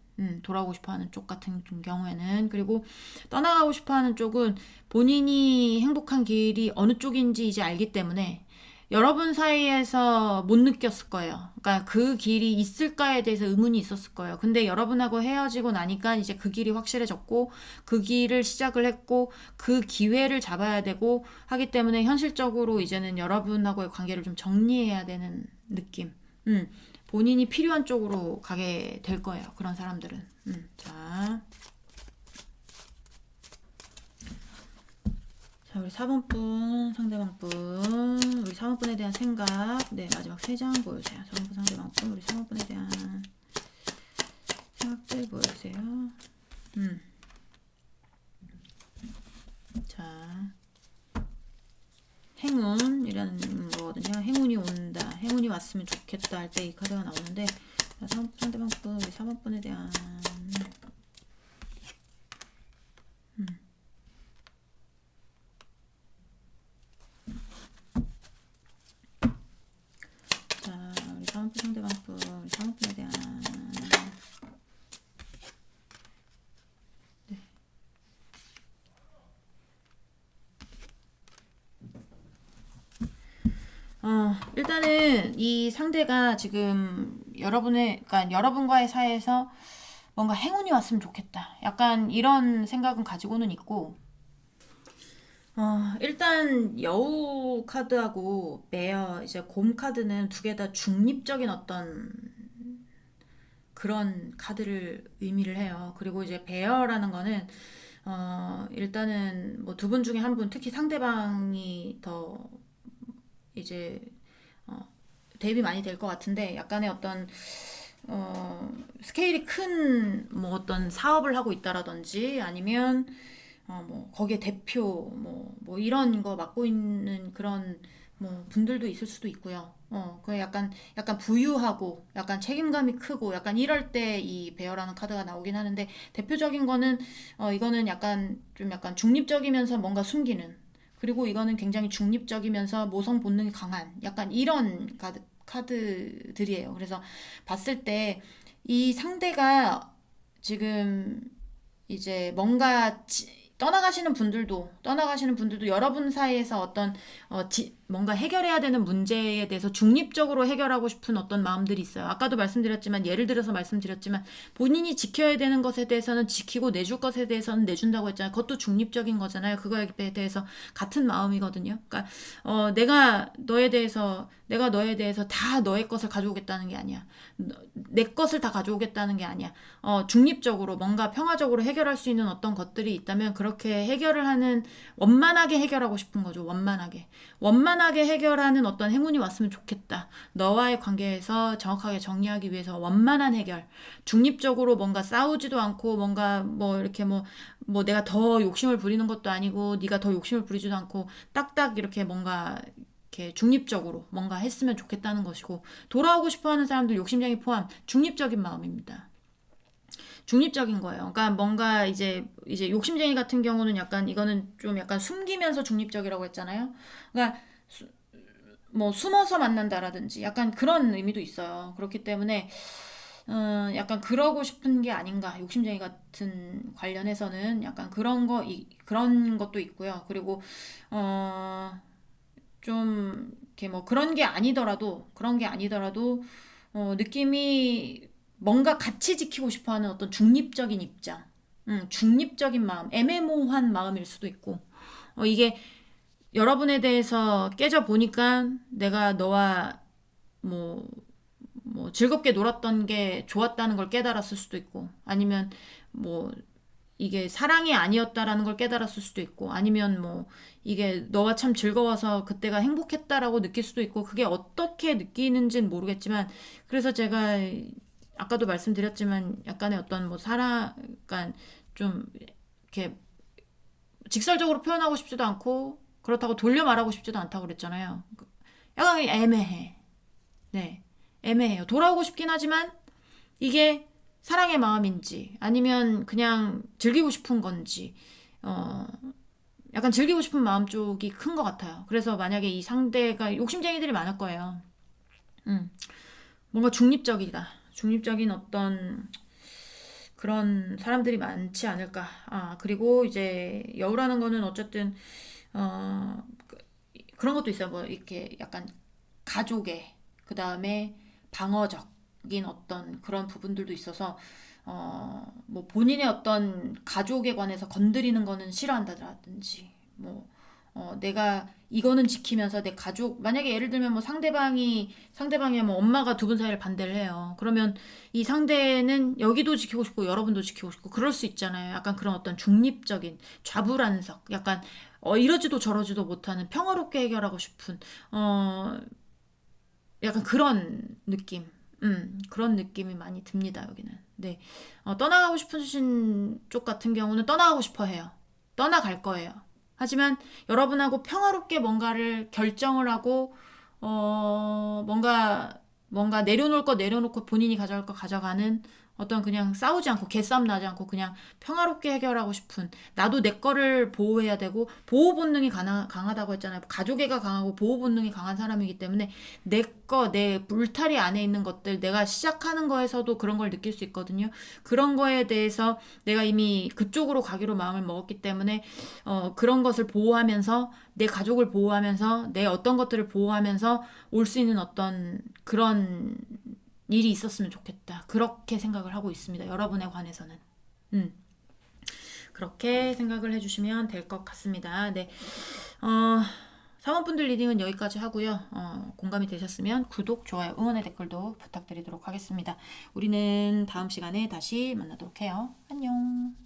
돌아오고 싶어 하는 쪽 같은 경우에는. 그리고 떠나가고 싶어 하는 쪽은 본인이 행복한 길이 어느 쪽인지 이제 알기 때문에 여러분 사이에서 못 느꼈을 거예요. 그러니까 그 길이 있을까에 대해서 의문이 있었을 거예요. 근데 여러분하고 헤어지고 나니까 이제 그 길이 확실해졌고, 그 길을 시작을 했고, 그 기회를 잡아야 되고 하기 때문에 현실적으로 이제는 여러분하고의 관계를 좀 정리해야 되는 느낌. 본인이 필요한 쪽으로 가게 될 거예요. 그런 사람들은. 자, 우리 4번 분, 상대방 분, 우리 4번 분에 대한 생각, 네, 마지막 3장 보여주세요. 4번 분, 상대방 분, 우리 4번 분에 대한 생각들 보여주세요. 자, 행운이라는 거거든요. 행운이 온다, 행운이 왔으면 좋겠다 할 때 이 카드가 나오는데, 4번 분, 상대방 분, 우리 4번 분에 대한 우리 사은품 상대방품, 우리 사은품에 대한 네. 일단은 이 상대가 지금 그러니까 여러분과의 사이에서 뭔가 행운이 왔으면 좋겠다. 약간 이런 생각은 가지고는 있고, 일단 여우 카드하고 베어, 이제 곰 카드는 두 개 다 중립적인 어떤 그런 카드를 의미를 해요. 그리고 이제 베어라는 거는 일단은 뭐 두 분 중에 한 분, 특히 상대방이 더 이제 대입이 많이 될 것 같은데, 약간의 어떤 스케일이 큰 뭐 어떤 사업을 하고 있다라든지, 아니면 뭐 거기에 대표 뭐 이런 거 맡고 있는 그런 뭐 분들도 있을 수도 있고요. 그 약간 부유하고 약간 책임감이 크고 약간 이럴 때 이 베어라는 카드가 나오긴 하는데, 대표적인 거는 이거는 약간 중립적이면서 뭔가 숨기는, 그리고 이거는 굉장히 중립적이면서 모성 본능이 강한 약간 이런 카드들이에요. 그래서 봤을 때 이 상대가 지금 이제 뭔가 떠나가시는 분들도 여러분 사이에서 어떤 뭔가 해결해야 되는 문제에 대해서 중립적으로 해결하고 싶은 어떤 마음들이 있어요. 아까도 말씀드렸지만, 예를 들어서 말씀드렸지만, 본인이 지켜야 되는 것에 대해서는 지키고 내줄 것에 대해서는 내준다고 했잖아요. 그것도 중립적인 거잖아요. 그거에 대해서 같은 마음이거든요. 그러니까 내가 너에 대해서 다 너의 것을 가져오겠다는 게 아니야. 내 것을 다 가져오겠다는 게 아니야. 중립적으로 뭔가 평화적으로 해결할 수 있는 어떤 것들이 있다면 그렇게 해결을 하는, 원만하게 해결하고 싶은 거죠. 원만하게 해결하는 어떤 행운이 왔으면 좋겠다. 너와의 관계에서 정확하게 정리하기 위해서 원만한 해결. 중립적으로 뭔가 싸우지도 않고 뭔가 뭐 이렇게 뭐 내가 더 욕심을 부리는 것도 아니고 네가 더 욕심을 부리지도 않고 딱딱 이렇게 뭔가 이렇게 중립적으로 뭔가 했으면 좋겠다는 것이고, 돌아오고 싶어 하는 사람들 욕심쟁이 포함 중립적인 마음입니다. 중립적인 거예요. 그러니까 뭔가 이제 욕심쟁이 같은 경우는 약간 이거는 좀 약간 숨기면서 중립적이라고 했잖아요. 그러니까 뭐 숨어서 만난다라든지 약간 그런 의미도 있어요. 그렇기 때문에 약간 그러고 싶은 게 아닌가. 욕심쟁이 같은 관련해서는 약간 그런 것도 있고요. 그리고 좀 이렇게 뭐 그런 게 아니더라도 느낌이 뭔가 같이 지키고 싶어하는 어떤 중립적인 입장, 중립적인 마음, 애매모호한 마음일 수도 있고, 이게 여러분에 대해서 깨져 보니까 내가 너와 뭐, 뭐 즐겁게 놀았던 게 좋았다는 걸 깨달았을 수도 있고, 아니면 뭐 이게 사랑이 아니었다라는 걸 깨달았을 수도 있고, 아니면 뭐 이게 너와 참 즐거워서 그때가 행복했다라고 느낄 수도 있고, 그게 어떻게 느끼는지는 모르겠지만, 그래서 제가 아까도 말씀드렸지만 약간의 어떤 뭐 약간 좀 이렇게 직설적으로 표현하고 싶지도 않고 그렇다고 돌려 말하고 싶지도 않다고 그랬잖아요. 약간 애매해. 네, 애매해요. 돌아오고 싶긴 하지만 이게 사랑의 마음인지 아니면 그냥 즐기고 싶은 건지, 어, 약간 즐기고 싶은 마음 쪽이 큰 것 같아요. 그래서 만약에 이 상대가 욕심쟁이들이 많을 거예요. 음, 뭔가 중립적인 어떤 그런 사람들이 많지 않을까. 그리고 이제 여우라는 거는 어쨌든, 그런 것도 있어요. 뭐, 이렇게 약간 가족의, 그 다음에 방어적인 어떤 그런 부분들도 있어서, 뭐, 본인의 어떤 가족에 관해서 건드리는 거는 싫어한다든지, 뭐, 내가 이거는 지키면서 내 가족, 만약에 예를 들면 뭐 상대방이 뭐 엄마가 두 분 사이를 반대를 해요. 그러면 이 상대는 여기도 지키고 싶고 여러분도 지키고 싶고 그럴 수 있잖아요. 약간 그런 어떤 중립적인 좌불안석, 약간 이러지도 저러지도 못하는 평화롭게 해결하고 싶은, 약간 그런 느낌. 그런 느낌이 많이 듭니다, 여기는. 네. 떠나가고 싶으신 쪽 같은 경우는 떠나가고 싶어 해요. 떠나갈 거예요. 하지만 여러분하고 평화롭게 뭔가를 결정을 하고, 뭔가 내려놓을 거 내려놓고 본인이 가져갈 거 가져가는 어떤, 그냥 싸우지 않고 개싸움 나지 않고 그냥 평화롭게 해결하고 싶은, 나도 내 거를 보호해야 되고 보호 본능이 강하다고 했잖아요. 가족애가 강하고 보호 본능이 강한 사람이기 때문에 내 울타리 안에 있는 것들, 내가 시작하는 거에서도 그런 걸 느낄 수 있거든요. 그런 거에 대해서 내가 이미 그쪽으로 가기로 마음을 먹었기 때문에 그런 것을 보호하면서, 내 가족을 보호하면서, 내 어떤 것들을 보호하면서 올 수 있는 어떤 그런 일이 있었으면 좋겠다. 그렇게 생각을 하고 있습니다. 여러분에 관해서는. 음, 그렇게 생각을 해주시면 될 것 같습니다. 네. 사원분들 리딩은 여기까지 하고요. 공감이 되셨으면 구독, 좋아요, 응원의 댓글도 부탁드리도록 하겠습니다. 우리는 다음 시간에 다시 만나도록 해요. 안녕.